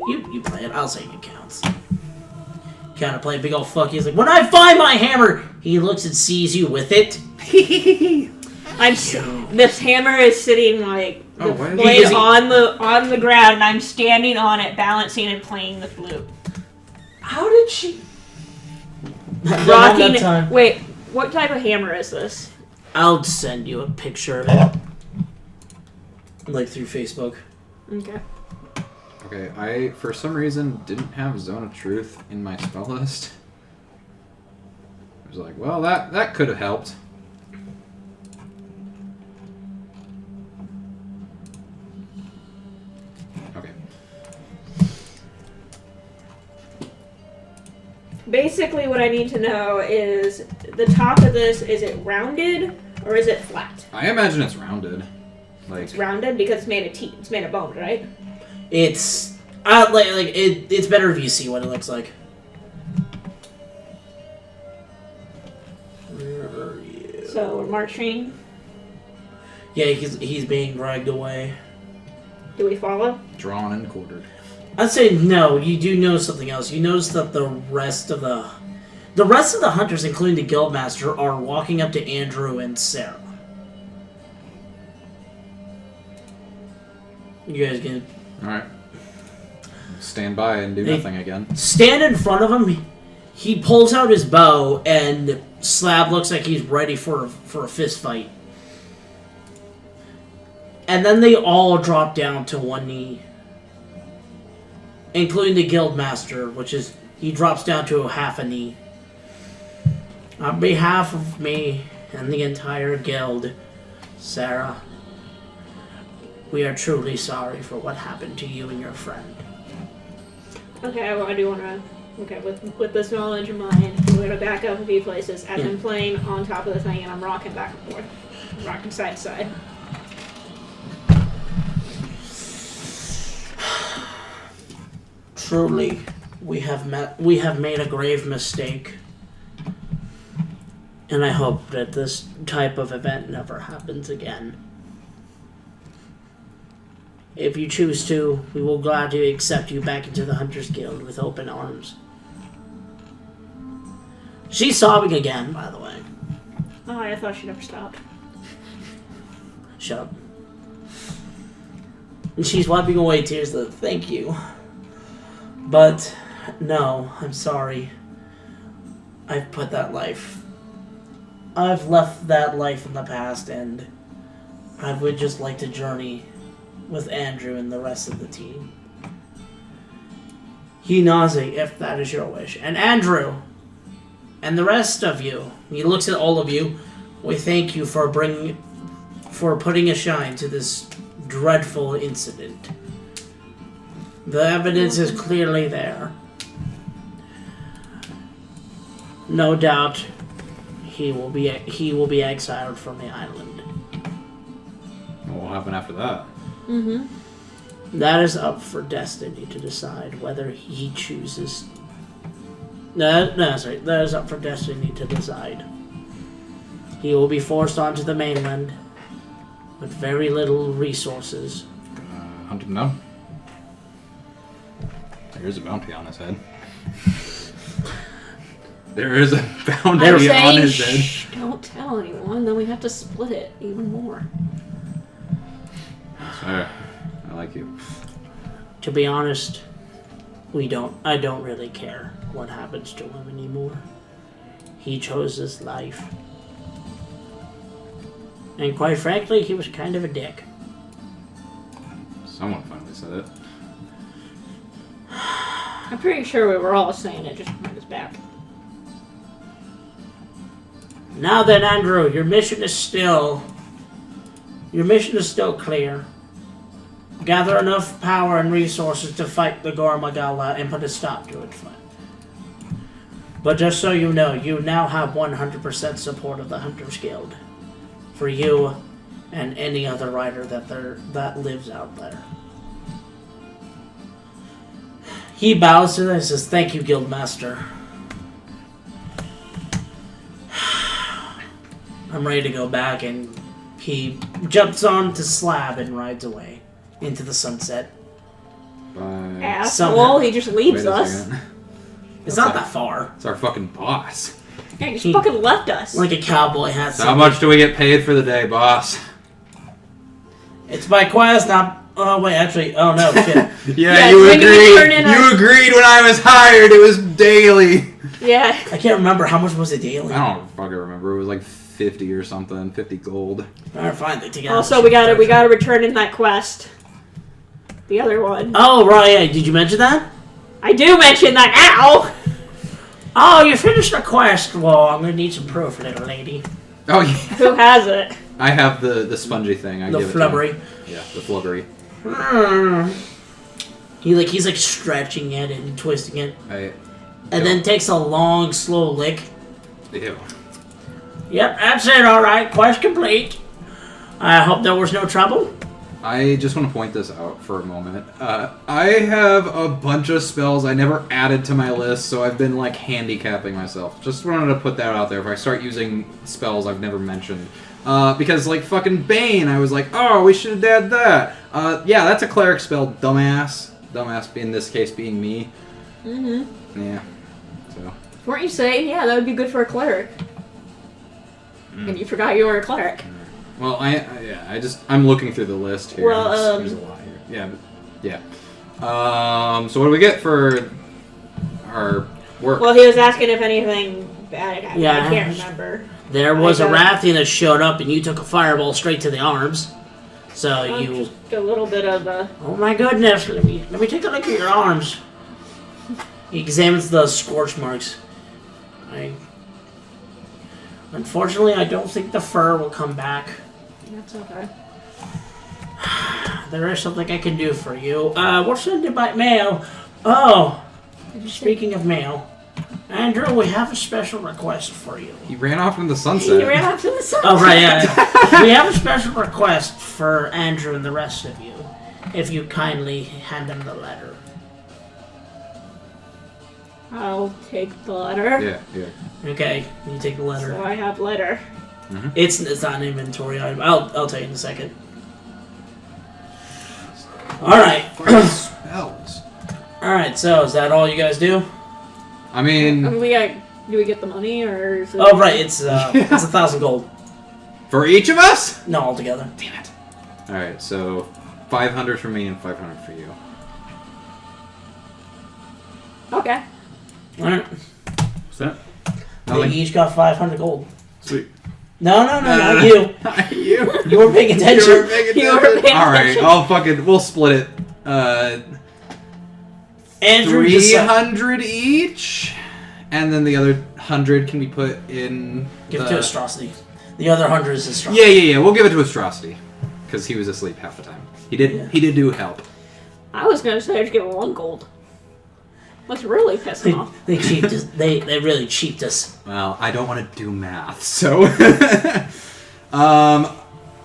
you play it. I'll say it counts. Kind of play a big old fuck. He's like, when I find my hammer, he looks and sees you with it. This hammer is sitting like the blade on the ground, and I'm standing on it, balancing and playing the flute. How did she? Rocking. Wait, what type of hammer is this? I'll send you a picture of it, like through Facebook. Okay. Okay, I for some reason didn't have Zone of Truth in my spell list. I was like, well, that could have helped. Okay. Basically, what I need to know is the top of this, is it rounded or is it flat? I imagine it's rounded. Like It's rounded because it's made of teeth. It's made of bone, right? It's it's better if you see what it looks like. Where are you? So we're marching. Yeah, he's being dragged away. Do we follow? drawn and quartered. I'd say no. You do know something else. You notice that the rest of the hunters, including the guildmaster, are walking up to Andrew and Sarah. You guys can Alright. Stand by and do nothing again. stand in front of him. He pulls out his bow, and Slab looks like he's ready for a fist fight. And then they all drop down to one knee, including the guildmaster, which is he drops down to a half a knee. On behalf of me and the entire guild, Sarah, we are truly sorry for what happened to you and your friend. Okay, well, I do want to. Okay, with this knowledge in mind, I'm going to back up a few places as I'm playing on top of the thing and I'm rocking back and forth. Rocking side to side. Truly, we have made a grave mistake. And I hope that this type of event never happens again. If you choose to, we will gladly accept you back into the Hunters Guild with open arms. She's sobbing again, by the way. Oh, I thought she never stopped. Shut up. And she's wiping away tears that thank you. But, no, I'm sorry. I've left that life in the past, and I would just like to journey with Andrew and the rest of the team. He nods if that is your wish. And Andrew, and the rest of you, he looks at all of you, we thank you for putting a shine to this dreadful incident. The evidence is clearly there. No doubt he will be exiled from the island. What will happen after that? Mm-hmm. That is up for destiny to decide whether he chooses. That is up for destiny to decide. He will be forced onto the mainland with very little resources. Hunt him down. There's a bounty on his head. There is a bounty I'm saying, on his head. shh, don't tell anyone, then we have to split it even more. That's fair. I like you. To be honest, I don't really care what happens to him anymore. He chose his life. And quite frankly, he was kind of a dick. Someone finally said it. I'm pretty sure we were all saying it just behind his back. Now then, Andrew, your mission is still clear. Gather enough power and resources to fight the Gormagala and put a stop to it. But just so you know, you now have 100% support of the Hunters Guild. For you and any other rider that lives out there. He bows to them and says, "Thank you, Guildmaster. I'm ready to go back," and He jumps onto slab and rides away into the sunset. Bye. Asshole, he just leaves Wait a us. second. It's not that far. It's our fucking boss. Yeah, he just fucking left us. Like a cowboy has. So how much do we get paid for the day, boss? It's by quest, not. Oh wait, actually, oh no, shit. Yeah, you when we turn agreed. in You our- agreed when I was hired. It was daily. Yeah. I can't remember how much was it daily. I don't fucking remember. It was like 50 or something. 50 gold. Alright, fine. They take it out. Also, we gotta return in that quest. The other one. Oh right, yeah. Did you mention that? I do mention that now. Oh, you finished the quest. Well, I'm gonna need some proof, little lady. Oh yeah. Who has it? I have the spongy thing. I The give flubbery. it to him. Yeah, the flubbery. He's like stretching it and twisting it, I. and then takes a long, slow lick. Ew. Yep, that's it. All right, quest complete. I hope there was no trouble. I just want to point this out for a moment. I have a bunch of spells I never added to my list, so I've been like handicapping myself. Just wanted to put that out there. If I start using spells I've never mentioned, because like fucking Bane, I was like, oh, we should have done that. Yeah, that's a cleric spell, dumbass. Dumbass in this case being me. Mm-hmm. Yeah. So. Weren't you saying, yeah, that would be good for a cleric? And you forgot you were a cleric. Well, I'm looking through the list here. Well, there's a lot here. Yeah. So what do we get for our work? Well, he was asking if anything bad had happened. Yeah. I can't remember. There was a got- Rathian that showed up, and you took a fireball straight to the arms. So you. Just a little bit of a... Oh my goodness! Let me take a look at your arms. He examines the scorch marks. Unfortunately, I don't think the fur will come back. That's okay. There is something I can do for you. We'll send it by mail. Oh, speaking of mail, Andrew, we have a special request for you. He ran off in the sunset. He ran off to the sun. Oh, right, yeah. We have a special request for Andrew and the rest of you. If you kindly hand him the letter. I'll take the letter. Yeah. Okay, you take the letter. So I have letter. It's not an inventory item. I'll tell you in a second. Alright. Spells. Alright, so is that all you guys do? I mean, Do we get the money or is it... Oh, right, it's 1,000 gold. for each of us? No, altogether. Damn it. Alright, so 500 for me and 500 for you. Okay. Alright. What's that? They each got 500 gold. Sweet. No, not you. You. You were paying attention. You were paying Alright, attention. I'll fucking, we'll split it. Andrew 300 each? And then the other 100 can be put in... Give it to Astrocity. The other 100 is Astrocity. Yeah, we'll give it to Astrocity. Because he was asleep half the time. He did do help. I was going to say I'd give him 1 gold. Let's really piss him off. They cheaped us. They really cheaped us. Well, I don't want to do math, so...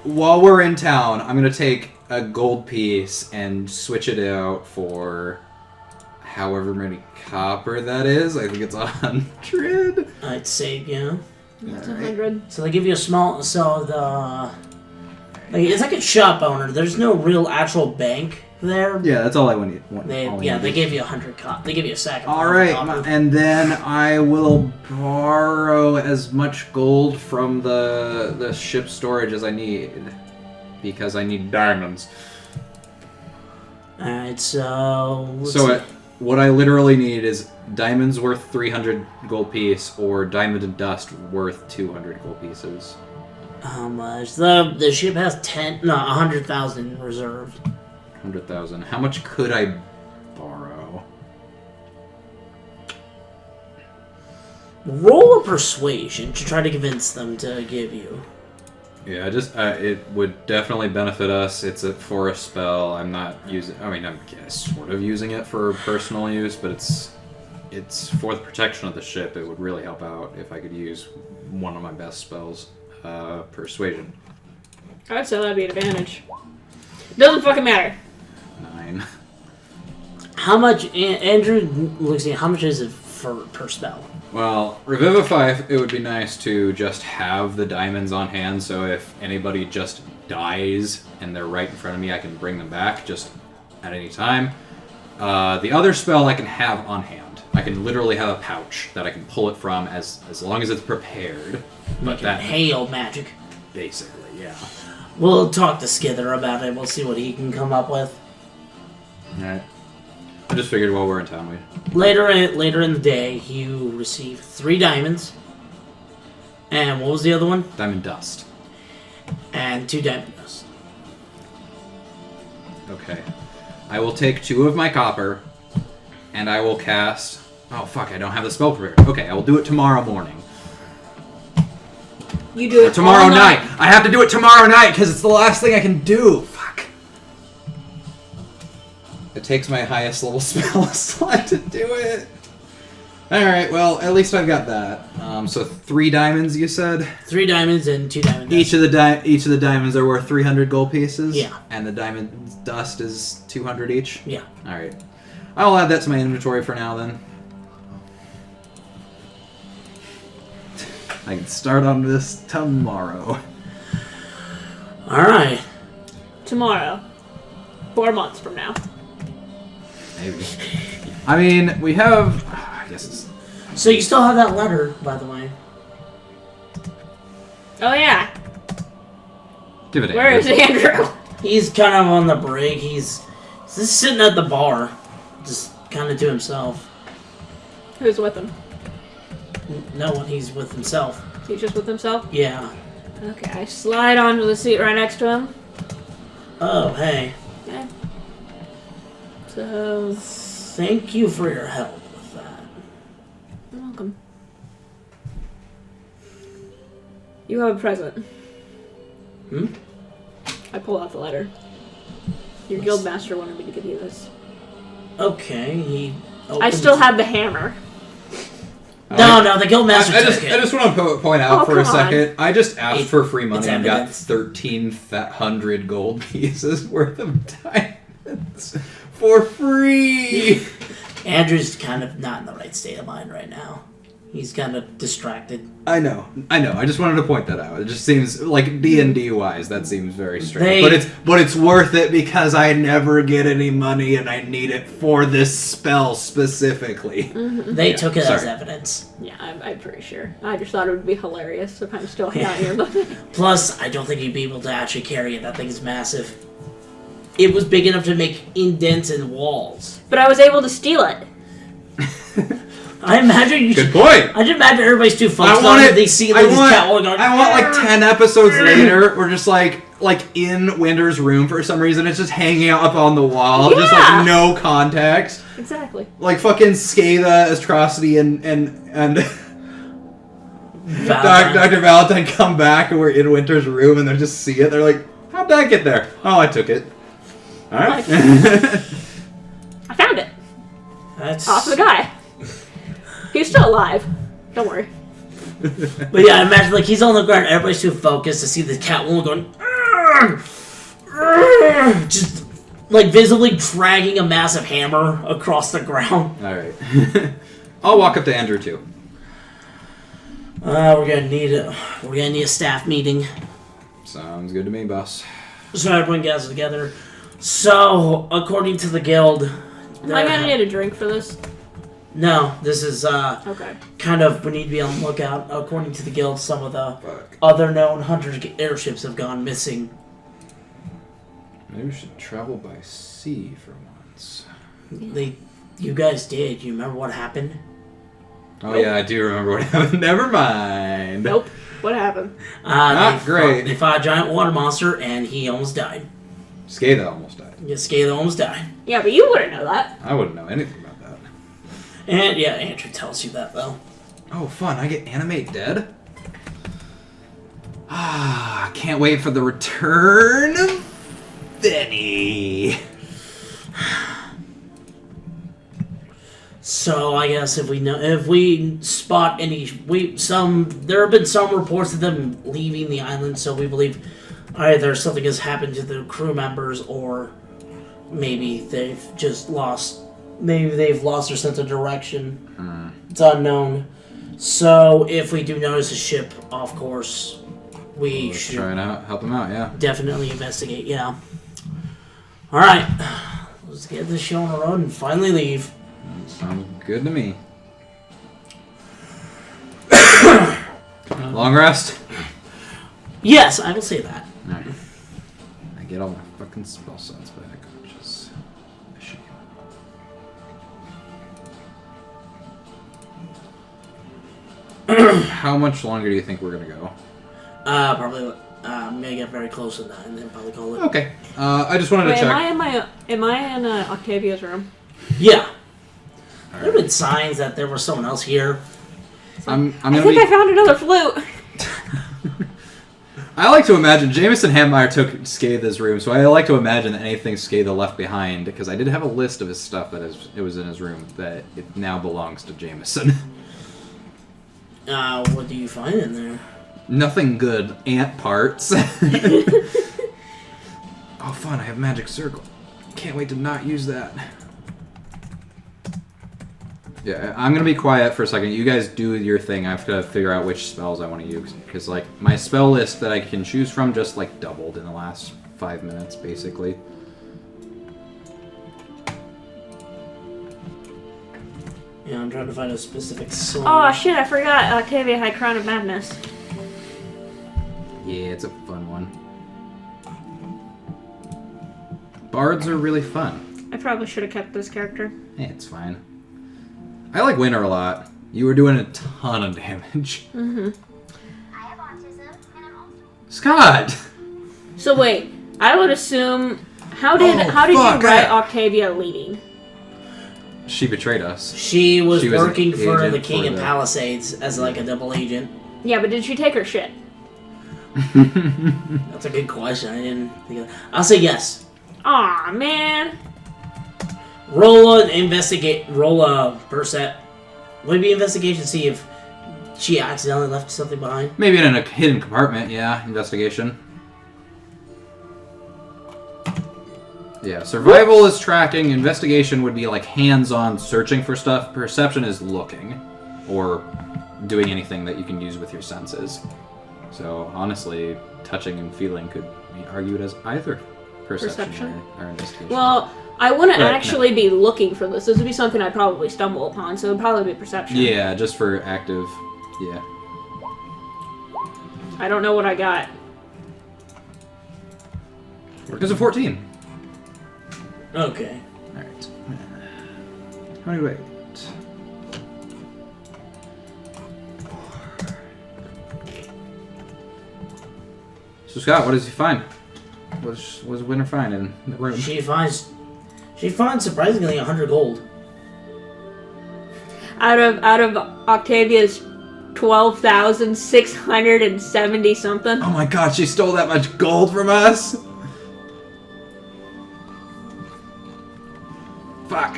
while we're in town, I'm going to take a gold piece and switch it out for however many copper that is. I think it's 100. I'd say, yeah. That's 100. So they give you a small... So it's like a shop owner. There's no real actual bank there. Yeah, that's all I want. They gave you 100 They give you a sack of All 100 right, copper. and then I will borrow as much gold from the ship storage as I need, because I need diamonds. Alright, so... What I literally need is diamonds worth 300 gold piece, or diamond and dust worth 200 gold pieces. How much? The ship has 100,000 reserved. 100,000. How much could I borrow? Roll a persuasion to try to convince them to give you. Yeah, it would definitely benefit us. It's for a spell. I'm not using. I mean, I'm sort of using it for personal use, but it's for the protection of the ship. It would really help out if I could use one of my best spells, persuasion. I'd say that'd be an advantage. Doesn't fucking matter. 9. How much, Andrew, looks at how much is it per spell. Well, Revivify, it would be nice to just have the diamonds on hand, so if anybody just dies and they're right in front of me, I can bring them back just at any time. The other spell I can have on hand. I can literally have a pouch that I can pull it from as long as it's prepared. But that hail magic. Basically, yeah. We'll talk to Skither about it. We'll see what he can come up with. Alright. I just figured while we're in town, Later in the day, you receive 3 diamonds. And what was the other one? Diamond dust. And 2 diamond dust. Okay. I will take 2 of my copper, and I will cast... Oh, fuck, I don't have the spell prepared. Okay, I will do it tomorrow morning. You do it tomorrow all night. I have to do it tomorrow night, because it's the last thing I can do. Fuck. It takes my highest level spell slot to do it. Alright, well, at least I've got that. So 3 diamonds, you said? 3 diamonds and 2 diamond dust. Each of the diamonds are worth 300 gold pieces? Yeah. And the diamond dust is 200 each? Yeah. Alright. I'll add that to my inventory for now, then. I can start on this tomorrow. Alright. Tomorrow. 4 months from now. Maybe. I mean, we have... I guess it's... So you still have that letter, by the way. Oh, yeah. Give it to Where is Andrew? He's kind of on the break. He's just sitting at the bar. Just kind of to himself. Who's with him? No one. He's with himself. He's just with himself? Yeah. Okay, I slide onto the seat right next to him. Oh, hey. Okay. So... Thank you for your help with that. You're welcome. You have a present. Hmm? I pull out the letter. Your guildmaster wanted me to give you this. Okay, he... I still have the hammer. No, the guildmaster took it. I just want to point out for a second. I just asked for free money and got evidence. 1,300 gold pieces worth of diamonds for free. Andrew's kind of not in the right state of mind right now. He's kind of distracted. I know. I just wanted to point that out. It just seems like D&D wise, that seems very strange. But it's worth it because I never get any money and I need it for this spell specifically. Mm-hmm. They took it as evidence. Yeah, I'm pretty sure. I just thought it would be hilarious if I'm still out here looking. Plus, I don't think you'd be able to actually carry it. That thing is massive. It was big enough to make indents in walls. But I was able to steal it. I imagine you. Good point. I just imagine everybody's too focused on it. They see like this catwalk going. I want like 10 episodes later, we're just like in Winter's room for some reason. It's just hanging out up on the wall, just like no context. Exactly. Like fucking Scatha, Atrocity, and Dr. Valentine come back, and we're in Winter's room, and they just see it. They're like, "How'd that get there? Oh, I took it. All right." I found it. That's off the guy. He's still alive. Don't worry. But yeah, I imagine like he's on the ground. Everybody's too focused to see the Catwoman going, just like visibly dragging a massive hammer across the ground. All right. I'll walk up to Andrew too. We're gonna need a staff meeting. Sounds good to me, boss. So everyone gathers together. So according to the guild, am I gonna need a drink for this? No, this is okay. Kind of we need to be on the lookout. According to the guild, some of the other known hunter airships have gone missing. Maybe we should travel by sea for once. You guys did. You remember what happened? Oh yeah, I do remember what happened. Never mind. Nope. What happened? Great. They fought a giant water monster, and he almost died. Scatha almost died. Yeah, Scatha almost died. Yeah, but you wouldn't know that. I wouldn't know anything about that. And yeah, Andrew tells you that though. Oh, fun! I get animate dead. Ah, can't wait for the return of Benny. So I guess if we spot any, there have been some reports of them leaving the island. So we believe either something has happened to the crew members, or maybe they've just lost maybe they've lost their sense of direction. It's unknown. So if we do notice a ship off course, we Let's should try and help them out, yeah. definitely investigate. Yeah. All right, let's get this show on the road and finally leave. Sounds good to me. Long rest? Yes, I will say that. Alright. I get all my fucking spell slots back, which is a shame. How much longer do you think we're gonna go? Probably. I'm gonna get very close to that and then probably call it. Okay. I just wanted to check. Am I in Octavia's room? Yeah. There have been signs that there was someone else here. I'm I gonna think be. I found another flute. I like to imagine Jameson Hampmeyer took Skathe's room, so I like to imagine that anything Skathe left behind, because I did have a list of his stuff that it was in his room that it now belongs to Jameson. What do you find in there? Nothing good. Ant parts. Oh, fun! I have magic circle. Can't wait to not use that. Yeah, I'm gonna be quiet for a second. You guys do your thing. I have to figure out which spells I want to use, because like my spell list that I can choose from just like doubled in the last 5 minutes, basically. Yeah, I'm trying to find a specific song. Oh shit! I forgot Octavia had Crown of Madness. Yeah, it's a fun one. Bards are really fun. I probably should have kept this character. Yeah, it's fine. I like Winter a lot. You were doing a ton of damage. Mm-hmm. I have autism, and I'm also... Scott! So wait, I would assume how did fuck, you write Octavia leading? She betrayed us. She was an working for agent the King for in the- Palisades as like a double agent. Yeah, but did she take her shit? That's a good question. I didn't think of that. I'll say yes. Aw, man. Roll a percent. Would it be investigation? See if she accidentally left something behind. Maybe in a hidden compartment, yeah. Investigation. Yeah, survival is tracking. Investigation would be like hands-on searching for stuff. Perception is looking. Or doing anything that you can use with your senses. So, honestly, touching and feeling could be argued as either perception. Or investigation. Well, I wouldn't But, actually be looking for this. This would be something I'd probably stumble upon, so it would probably be perception. Yeah, just for active... Yeah. I don't know what I got. There's a 14. Okay. Alright. How many wait? So Scott, what does he find? What does Winter find in the room? She finds surprisingly 100 gold. Out of Octavia's 12,670 something. Oh my god, she stole that much gold from us? Fuck.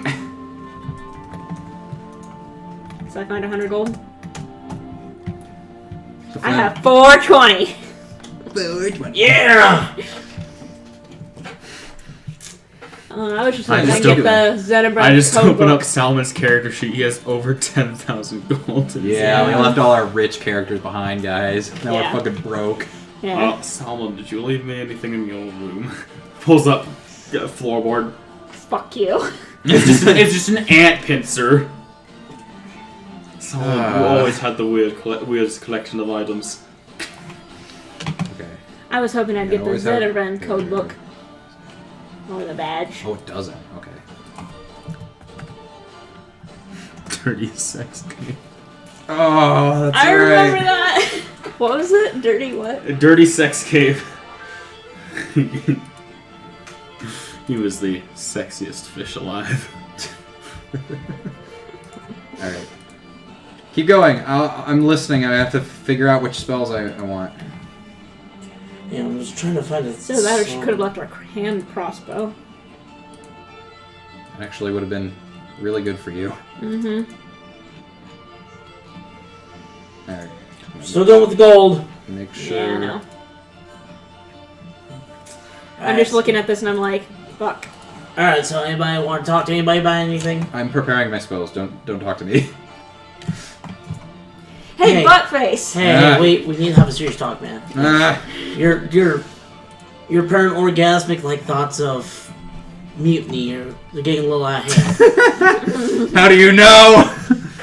So I find 100 gold. So I have 420. Yeah! I was just I hoping just I'd get don't- the Zenebrand I just code opened book. up Salmon's character sheet. He has over 10,000 gold. in his Yeah, we hand. left all our rich characters behind, guys. Now Yeah. we're fucking broke. Yeah. Well, Salmon, did you leave me anything in your room? Pulls up a floorboard. Fuck you. It's just an ant pincer. Salmon, you always had the weirdest collection of items. Okay. I was hoping I'd Yeah, get the always have- Zenebrand code book. Or the badge. Oh, it doesn't. Okay. Dirty sex game. Oh, that's I right. remember that. What was it? Dirty what? A dirty sex cave. He was the sexiest fish alive. Alright. Keep going. I'm listening. I have to figure out which spells I want. Yeah, I'm just trying to find a So that or she could have left her hand crossbow. It actually would have been really good for you. Mm-hmm. Alright. Still going with the gold. Make sure. Yeah, I know. I'm just looking at this and I'm like, fuck. Alright, so anybody want to talk to anybody about anything? I'm preparing my spells. Don't talk to me. Hey, buttface! Hey, wait, we need to have a serious talk, man. Your apparent orgasmic like thoughts of mutiny are they're getting a little out of hand. How do you know?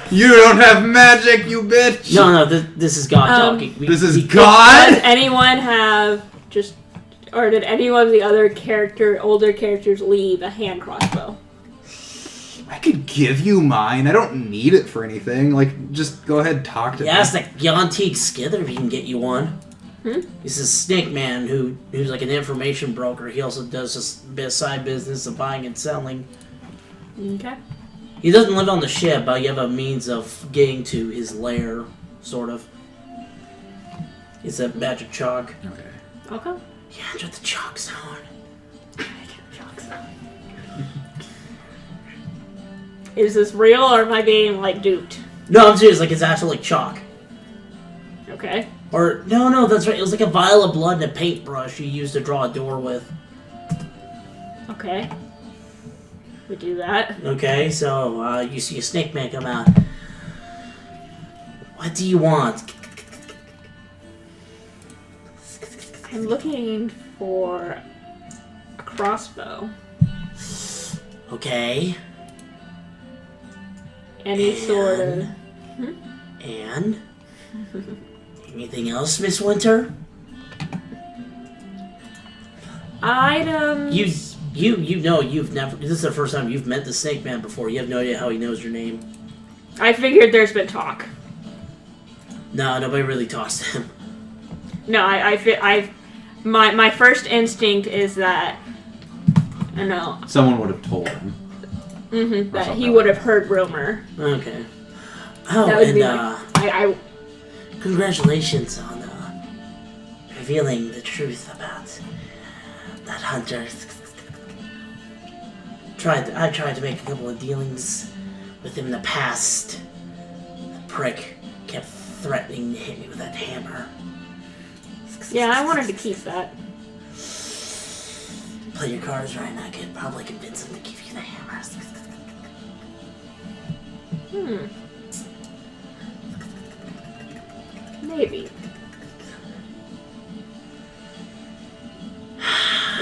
You don't have magic, you bitch! No, this is God talking. This is God? Does anyone have or did any of the older characters leave a hand crossbow? I could give you mine. I don't need it for anything. Like, just go ahead and talk to me. Yeah, it's like Yantique Skither if he can get you one. He's a snake man who's like an information broker. He also does a bit of side business of buying and selling. Okay. He doesn't live on the ship, but you have a means of getting to his lair, sort of. It's a magic chalk. Okay. Yeah, enjoy the chalk zone. Is this real or am I being like duped? No, I'm serious. Like it's actually like chalk. Okay. Or no, that's right. It was like a vial of blood and a paintbrush you used to draw a door with. Okay. We do that. Okay, so you see a snake man come out. What do you want? I'm looking for a crossbow. Okay. Any sort of... And? Anything else, Miss Winter? Items... You know you've never... This is the first time you've met the Snake Man before. You have no idea how he knows your name. I figured there's been talk. No, nobody really talks to him. No, my first instinct is that... I know. Someone would have told him. That he would have heard rumor. Okay. Oh, That would and be I congratulations on revealing the truth about that hunter. I tried to make a couple of dealings with him in the past. The prick kept threatening to hit me with that hammer. Yeah, I wanted to keep that. Play your cards right, and I could probably convince him to give you the hammer. Maybe.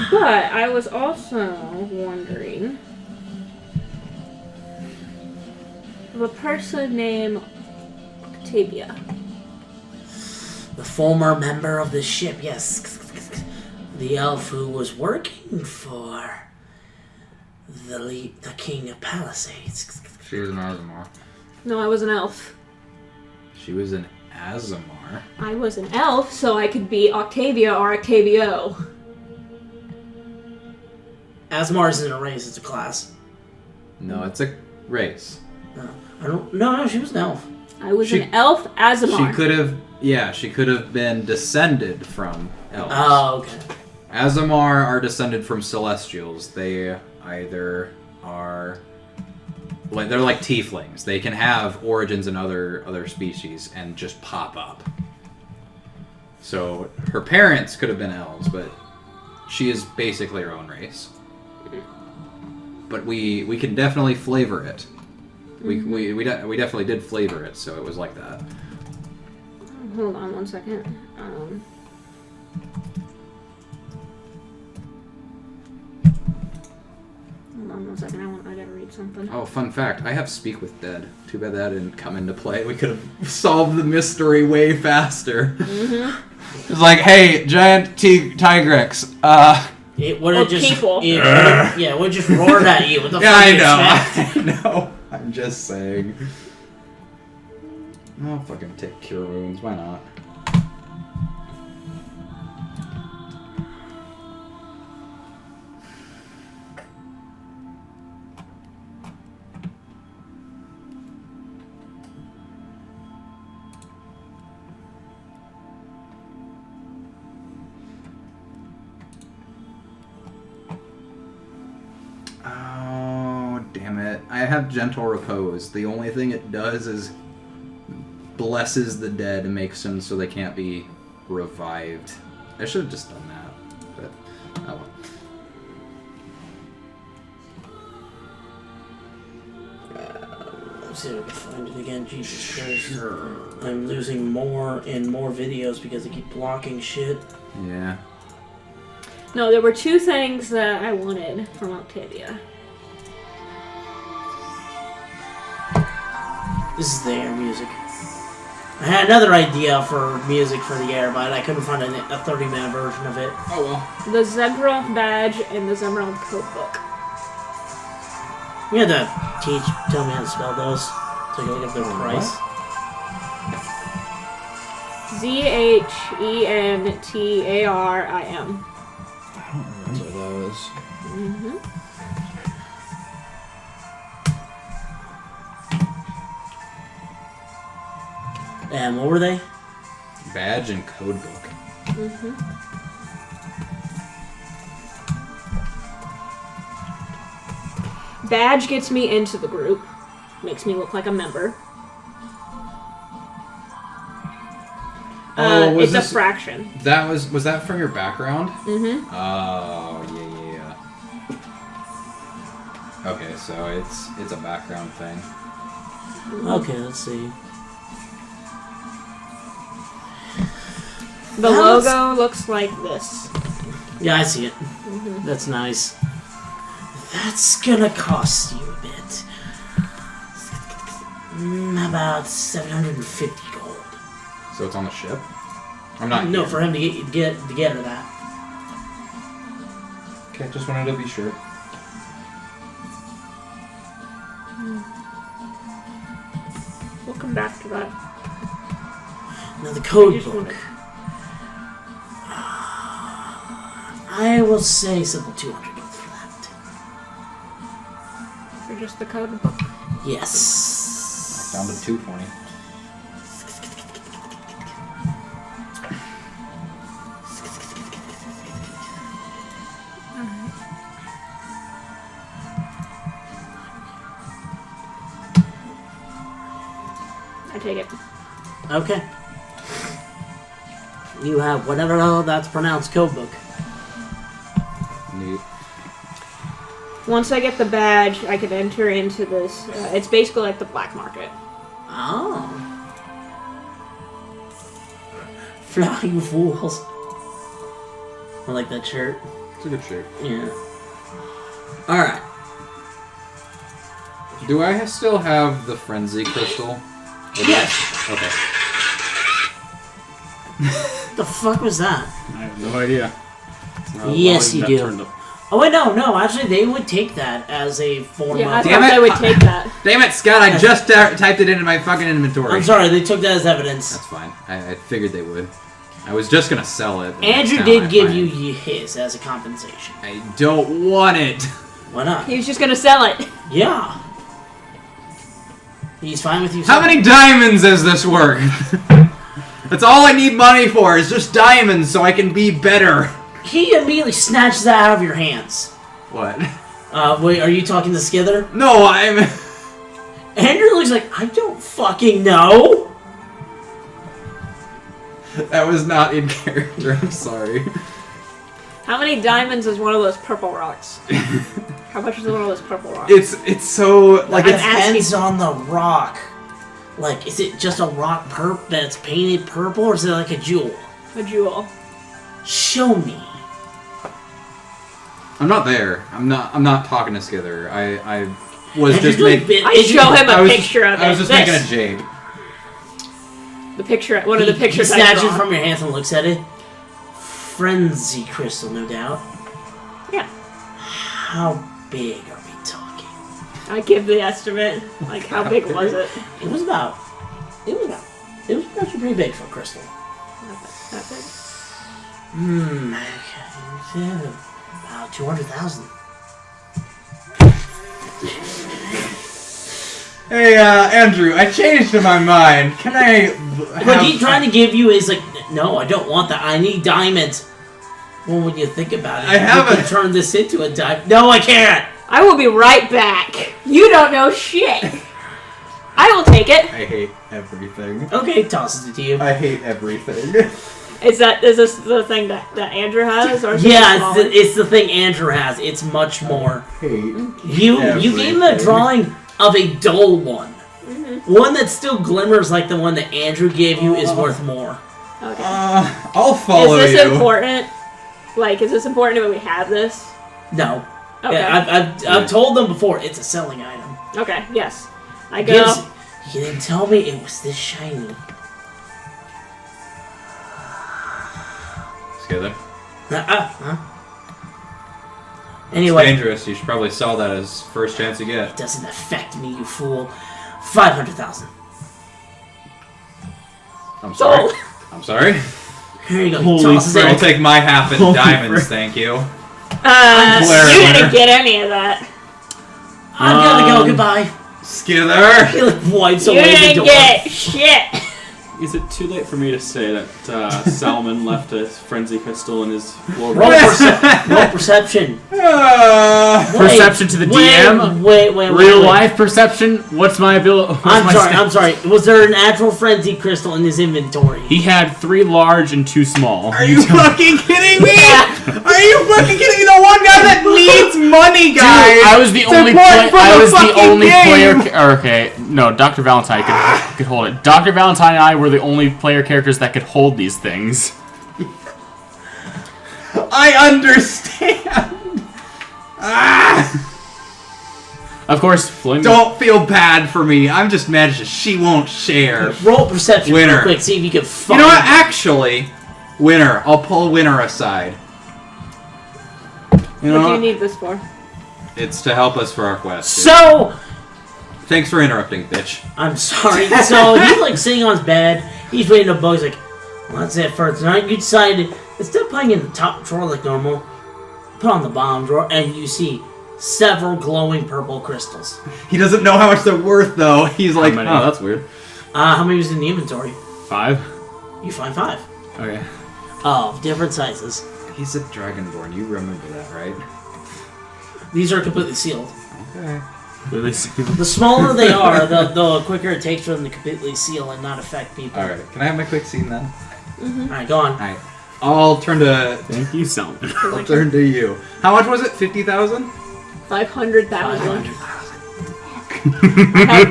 But I was also wondering of a person named Octavia. The former member of the ship, yes. The elf who was working for the King of Palisades. She was an Azamar. No, I was an elf. She was an Azamar? I was an elf, so I could be Octavia or Octavio. Asmar isn't a race, it's a class. No, it's a race. No, she was an elf. I was an elf Azamar. She could have been descended from elves. Oh, okay. Azamar are descended from celestials. They either are... they're like tieflings. They can have origins in other species and just pop up. So her parents could have been elves, but she is basically her own race. But we can definitely flavor it. We definitely did flavor it, so it was like that. Hold on 1 second. Hold on 1 second. I gotta read something. Oh, fun fact. I have Speak with Dead. Too bad that didn't come into play. We could have solved the mystery way faster. It's like, hey, giant Tigrex, It would have just... people. It would just roared at you. What the fuck I you know. expect? I know. I'm just saying. I'll fucking take Cure Wounds. Why not? Oh, damn it. I have Gentle Repose. The only thing it does is blesses the dead and makes them so they can't be revived. I should have just done that, but oh well. see if I can find it again. Jesus Christ. I'm losing more and more videos because I keep blocking shit. Yeah. No, there were 2 things that I wanted from Octavia. This is the air music. I had another idea for music for the air, but I couldn't find a 30-minute version of it. Oh well. The Zemroth badge and the Zemroth codebook. You had to tell me how to spell those, so I can look up their price. ZHENTARIM. I don't remember those. Mm-hmm. And what were they? Badge and codebook. Mm-hmm. Badge gets me into the group. Makes me look like a member. Was it's this- a fraction. That was that from your background? Mm-hmm. Oh yeah. Okay, so it's a background thing. Okay, let's see. The logo looks like this. Yeah, I see it. That's nice. That's gonna cost you a bit. About 750 gold. So it's on the ship? I'm not No, here. for him to get her that. Okay, just wanted to be sure. We'll come back to that. Now the code I just book. wanted- I will say simple 200 gold for that. For just the code book. Yes. Down to 220. I take it. Okay. You have whatever that's pronounced code book. Neat. Once I get the badge, I can enter into this. It's basically like the black market. Oh. Fly, you fools. I like that shirt. It's a good shirt. Yeah. Alright. Do I still have the frenzy crystal? Yes. Okay. The fuck was that? I have no idea. Yes, you That do. turned up. Oh wait, no. Actually, they would take that as a form Yeah, I of. Damn thought it. they would take that. Damn it, Scott! I just typed it into my fucking inventory. I'm sorry, they took that as evidence. That's fine. I figured they would. I was just gonna sell it. Andrew did give you his as a compensation. I don't want it. Why not? He was just gonna sell it. Yeah. He's fine with you. How many diamonds is this worth? That's all I need money for, is just diamonds so I can be better. He immediately snatches that out of your hands. What? Wait, are you talking to Skither? No, I'm... Andrew looks like, I don't fucking know. That was not in character, I'm sorry. How many diamonds is one of those purple rocks? How much is one of those purple rocks? It's so... Like, Like, it depends on the rock. Like, is it just a rock that's painted purple, or is it like a jewel? A jewel. Show me. I'm not there. I'm not talking to Skither. I was And just you're doing making... bit- I show him I a was- picture of it. I was just This. making a jade. The picture. One of the pictures He I snatches it draw. from your hands and looks at it. Frenzy crystal, no doubt. Yeah. How big are we talking? I give the estimate. Like, how big was it? It was actually pretty big for a crystal. That big. Okay. About 200,000. Hey, Andrew, I changed my mind. Can I... What he's trying to give you is like, no, I don't want that. I need diamonds. Well, when you think about it, I have you can a- turn this into a diamond. No, I can't. I will be right back. You don't know shit. I will take it. I hate everything. Okay, tosses it to you. I hate everything. Is this the thing that Andrew has, or is it Yeah, smaller? it's the thing Andrew has. It's much more. Hate You gave him a everything. drawing of a dull one. One that still glimmers like the one that Andrew gave you is worth more. Okay. I'll follow Is this you. important? Like, is this important that we have this? No. Okay. Yeah, I've told them before, it's a selling item. Okay, yes. I go. You didn't tell me it was this shiny. Together. Anyway. It's dangerous. You should probably sell that as first chance you get. It doesn't affect me, you fool. 500,000. I'm sorry. Sold. I'm sorry. Here you go. Holy Toss it in. I'll take my half in Holy diamonds, frick. thank you. You didn't get any of that. I'm gonna go. Goodbye. Skither! He like wipes You away the didn't door. get shit. Is it too late for me to say that Salmon left a frenzy crystal in his floor? Roll perception. Perception to the DM? Wait. Real life perception? What's my ability? I'm sorry. Was there an actual frenzy crystal in his inventory? He had 3 large and 2 small. Are you fucking kidding me? Are you fucking kidding me? The one guy that needs money, guys! Dude, I was the only player. Okay, no, Dr. Valentine could hold it. Dr. Valentine and I were the only player characters that could hold these things. I understand. Of course, Flynn. Don't feel bad for me. I'm just mad that she won't share. Roll perception Winner. real quick. See if you can find. You know what? Actually, Winner. I'll pull Winner aside. You know What do you what? need this for? It's to help us for our quest. dude. So Thanks for interrupting, bitch. I'm sorry. So he's like sitting on his bed. He's waiting a bug. He's like, well, that's it for tonight. You decided instead of putting in the top drawer like normal, put on the bottom drawer, and you see several glowing purple crystals. He doesn't know how much they're worth, though. He's like, many? oh, that's weird. How many was in the inventory? 5? You find 5. Okay. Of different sizes. He's a dragonborn. You remember that, right? These are completely sealed. Okay. Really? The smaller they are, the quicker it takes for them to completely seal and not affect people. All right. Can I have my quick scene then? Alright, go on. All right. I'll turn to. Thank you, Salmon. I'll turn to you. How much was it? 50,000. 500,000.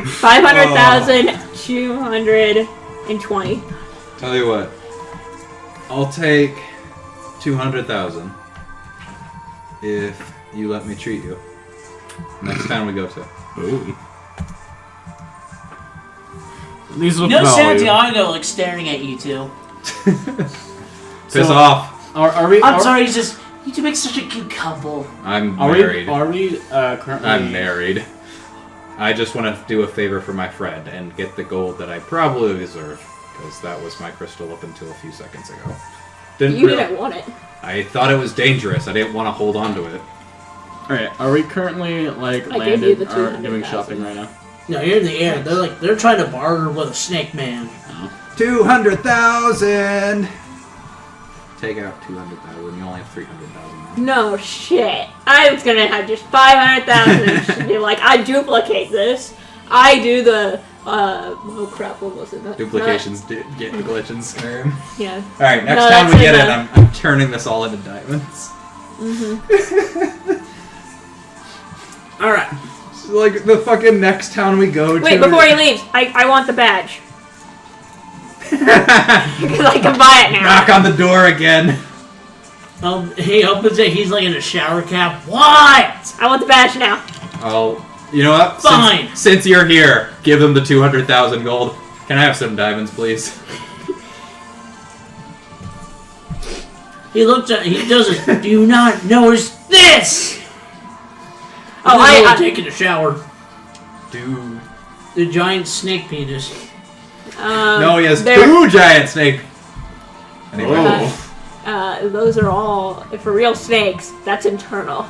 500,000. 500,220. Tell you what. I'll take 200,000 if you let me treat you. Next time we go to. Ooh. These look No value. Santiago like staring at you two. Piss off. Are we? I'm sorry, you two make such a cute couple. I'm Are married. we currently? I'm married. I just want to do a favor for my friend and get the gold that I probably deserve, because that was my crystal up until a few seconds ago. You didn't want it. I thought it was dangerous. I didn't want to hold on to it. Alright, are we currently like I gave you landed the or doing 200,000. shopping right now? No, you're in the air. They're trying to barter with a snake man. 200,000. Take out 200,000. You only have 300,000. No shit. I was gonna have just 500,000. Be like, I duplicate this. I do the oh crap, what was it? Duplications get glitches. Yeah. All right, next No, time we that's get it, enough. I'm turning this all into diamonds. All right. It's like the fucking next town we go to. Wait, before he leaves, I want the badge. Because I can buy it now. Knock on the door again. He opens it. He's like in a shower cap. What? I want the badge now. Oh, you know what? Fine. Since you're here, give him the 200,000 gold. Can I have some diamonds, please? He looks at. He does it. Do you not notice this? Oh, I taking a shower. Dude. The giant snake penis. No, he has they're- 2 giant snake. Anyway. Those are all for real snakes. That's internal.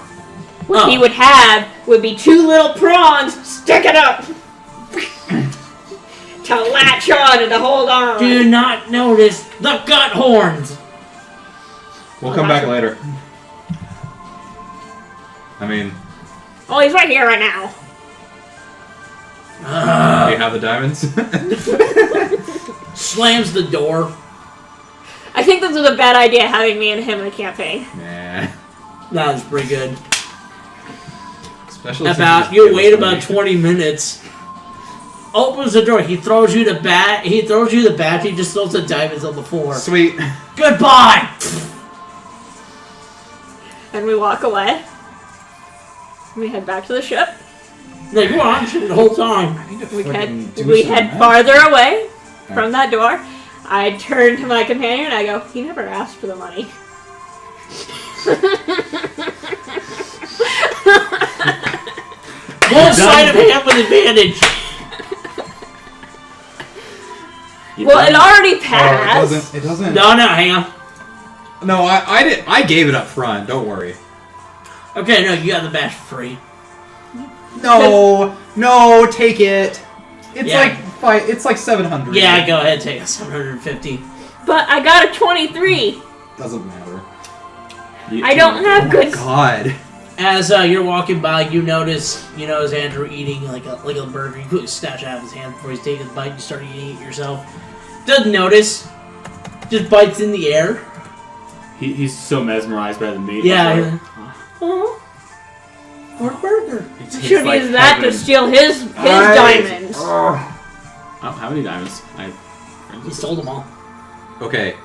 What Oh. he would have would be 2 little prongs sticking up to latch on and to hold on. Do you not notice the gut horns? We'll come back later. I mean, Oh, he's right here right now. do you have the diamonds? Slams the door. I think this was a bad idea having me and him in a campaign. Nah. That was pretty good. Especially since About just you give wait us about money. 20 minutes. opens the door. He throws you the bat. He throws you the bat. He just throws the diamonds on the floor. Sweet. Goodbye. And we walk away. We head back to the ship. No, you were on shit the whole time. We head farther away from that door. I turn to my companion and I go, he never asked for the money. One side of him with advantage. Well, it already passed. It doesn't. No, hang on. No, I gave it up front. Don't worry. Okay, no, you got the bash for free. No, take it. It's Yeah. It's like 700. Yeah, go ahead, take it. 750. But I got a 23. Doesn't matter. I don't have good. God. As you're walking by, you notice Andrew eating like a burger. You put a snatch out of his hand before he's taking a bite. You start eating it yourself. Doesn't notice. Just bites in the air. He's so mesmerized by the meat. Yeah. Or burger. Should use that to steal his diamonds. How many diamonds? He stole them all. Okay,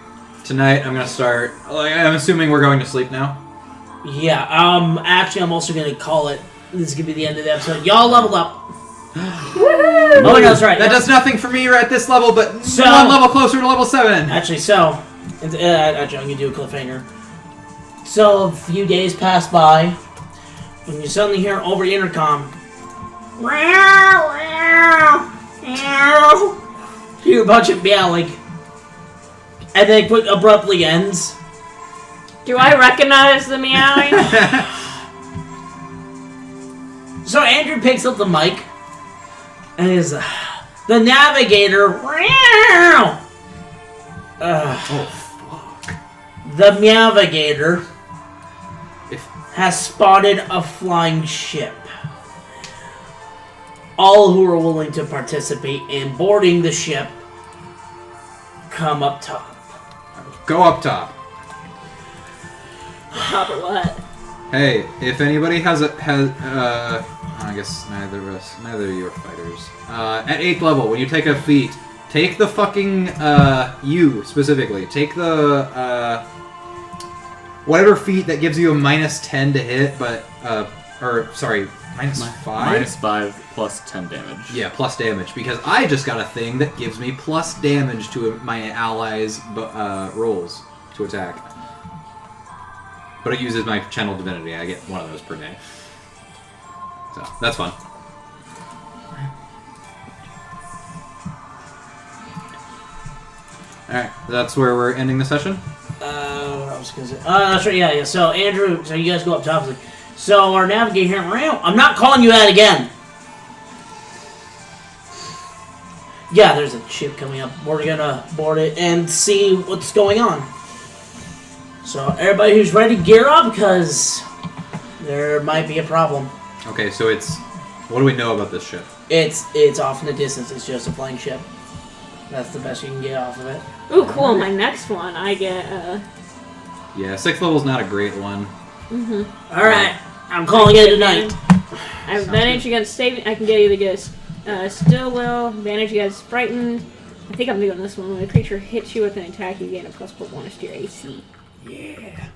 tonight I'm gonna start. I'm assuming we're going to sleep now. Yeah. Actually, I'm also gonna call it. This is gonna be the end of the episode. Y'all leveled up. Oh, no, that's right. That does nothing for me at this level, but So- one level closer to level 7. Actually, actually, I'm gonna do a cliffhanger. So a few days pass by when you suddenly hear over the intercom. You hear a bunch of meowing, and then it abruptly ends. Do I recognize the meowing? So Andrew picks up the mic and is the navigator. The navigator has spotted a flying ship. All who are willing to participate in boarding the ship come up top. Go up top. Top of what? Hey, if anybody has I guess neither of you are fighters. At 8th level, when you take a feat, take the fucking, you specifically, take the, whatever feat that gives you a -10 to hit, but, sorry, -5? -5 plus 10 damage. Yeah, plus damage, because I just got a thing that gives me plus damage to my allies' rolls to attack. But it uses my Channel Divinity. I get one of those per day. So, that's fun. Alright, that's where we're ending the session? What I was gonna say. That's right, yeah. So, Andrew, so you guys go up top. So, our navigator here, I'm not calling you out again. Yeah, there's a ship coming up. We're gonna board it and see what's going on. So, everybody who's ready, gear up, because there might be a problem. Okay, so it's... What do we know about this ship? It's off in the distance. It's just a flying ship. That's the best you can get off of it. Ooh, cool. My next one, I get, Yeah, 6th level's not a great one. Alright, I'm calling it a night. I have advantage against saving. I can get either get still will, advantage against frightened. I think I'm doing this one. When a creature hits you with an attack, you gain a +4 bonus to your AC. Yeah.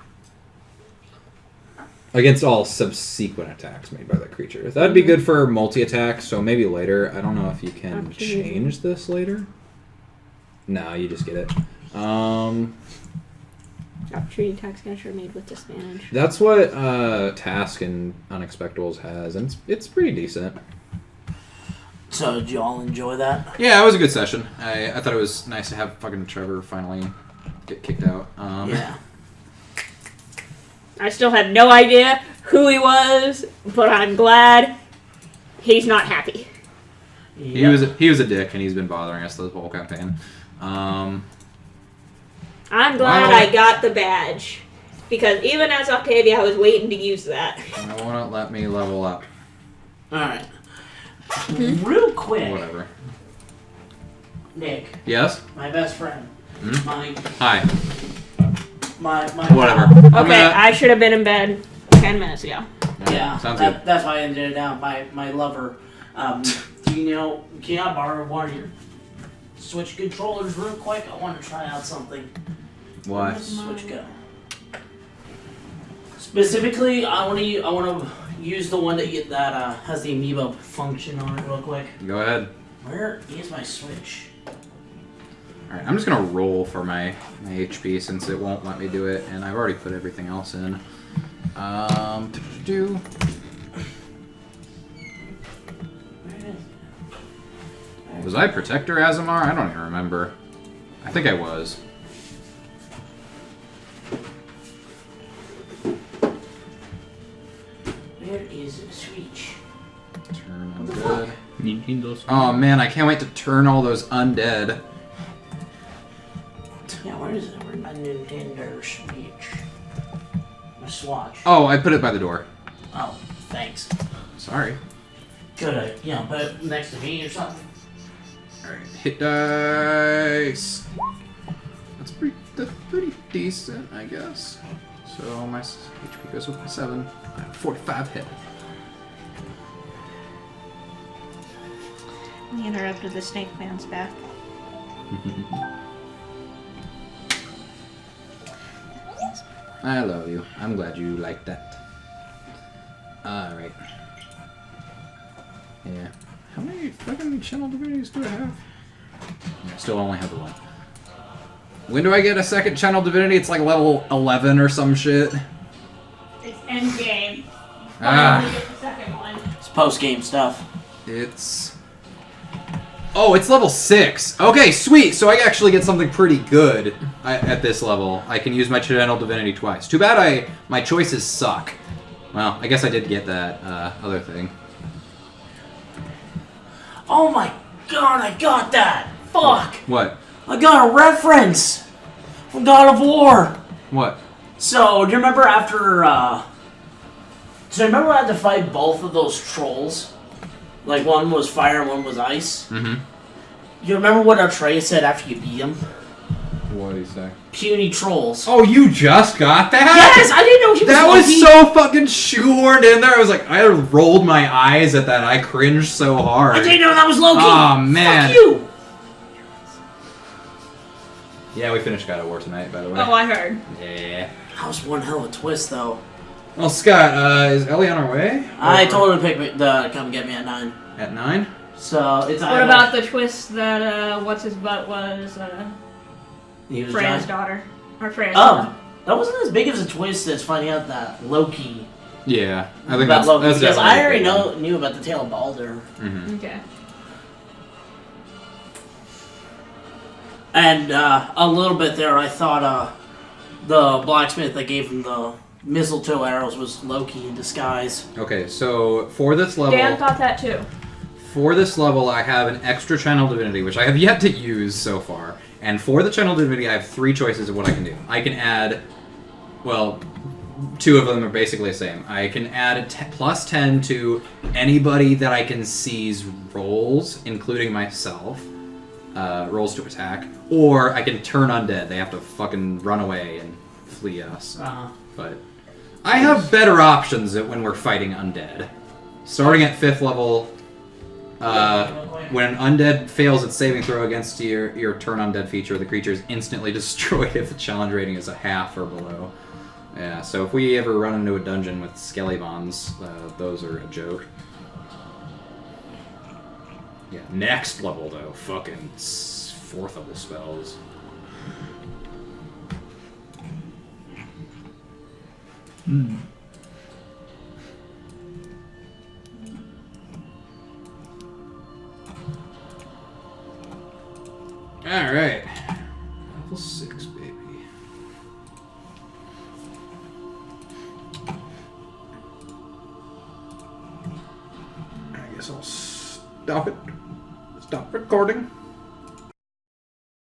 Against all subsequent attacks made by that creature. That'd be good for multi-attack, so maybe later. I don't know if you can change this later. No, you just get it. Opportunity attacks against are made with disadvantage. That's what Task and Unexpectables has, and it's pretty decent. So, did you all enjoy that? Yeah, it was a good session. I thought it was nice to have fucking Trevor finally get kicked out. Yeah. I still had no idea who he was, but I'm glad he's not happy. He was a dick, and he's been bothering us this whole campaign. I'm glad I got the badge. Because even as Octavia, I was waiting to use that. I want to let me level up. Alright. Real quick. Whatever. Nick, Yes? my best friend. My Hi. Whatever. Okay, I should have been in bed 10 minutes ago. Yeah, Sounds good. that's why I ended it out. My lover, 3 can I borrow one of your Switch controllers real quick? I want to try out something. What? Where's the Switch go? Specifically, I want to use the one that has the amiibo function on it real quick. Go ahead. Where is my Switch? Alright, I'm just gonna roll for my HP since it won't let me do it, and I've already put everything else in. Do. Was I Protector Azamar? I don't even remember. I think I was. Where is the Switch? Turn undead. Nintendo's. Oh man, I can't wait to turn all those undead. Yeah, where is it? Where's my Nintendo Switch? My Swatch. Oh, I put it by the door. Oh, thanks. Sorry. Could I, put it next to me or something? Alright, hit dice. That's pretty decent, I guess. So my HP goes up by 7. I have 45 hit. We interrupted the Snake Man's back. I love you. I'm glad you like that. Alright. Yeah. How many fucking channel divinities do I have? I still only have the one. When do I get a second channel divinity? It's like level 11 or some shit. It's endgame. Ah. Get the second one. It's post-game stuff. It's... Oh, it's level 6. Okay, sweet. So I actually get something pretty good at this level. I can use my channel divinity twice. Too bad my choices suck. Well, I guess I did get that other thing. Oh my god, I got that! Fuck! What? I got a reference from God of War! What? So, do you remember after, So, remember I had to fight both of those trolls? Like, one was fire and one was ice? Mm-hmm. You remember what Atreus said after you beat him? What did he say? Puny trolls. Oh, you just got that? Yes! I didn't know he was That was lucky. so fucking shoehorned in there. I was like, I rolled my eyes at that. I cringed so hard. I didn't know that was Loki! Oh, man. Fuck you! Yeah, we finished God of War tonight, by the way. Oh, I heard. Yeah. That was one hell of a twist, though. Well, Scott, is Ellie on her way? I Or- told her to pick me, to come get me at 9. At 9? So, it's What about the twist that, what's his butt was, he was Freya's giant. daughter? Or Freya's Oh, daughter. that wasn't as big of a twist as finding out that Loki. Yeah, I think About that's Loki, because definitely I a already big one. knew about the tale of Balder. Mhm. Okay. And a little bit there, I thought the blacksmith that gave him the mistletoe arrows was Loki in disguise. Okay, so for this level... Dan thought that too. For this level, I have an extra channel divinity, which I have yet to use so far. And for the channel divinity, I have 3 choices of what I can do. I can add, well, 2 of them are basically the same. I can add a plus 10 to anybody that I can seize rolls, including myself, rolls to attack. Or I can turn undead. They have to fucking run away and flee us. But I have better options when we're fighting undead. Starting at 5th level... when an undead fails its saving throw against your turn undead feature, the creature is instantly destroyed if the challenge rating is a half or below. Yeah, so if we ever run into a dungeon with Skellybons, those are a joke. Yeah, next level though, fucking 4th level spells. Alright. Level 6, baby. I guess I'll stop it. Stop recording.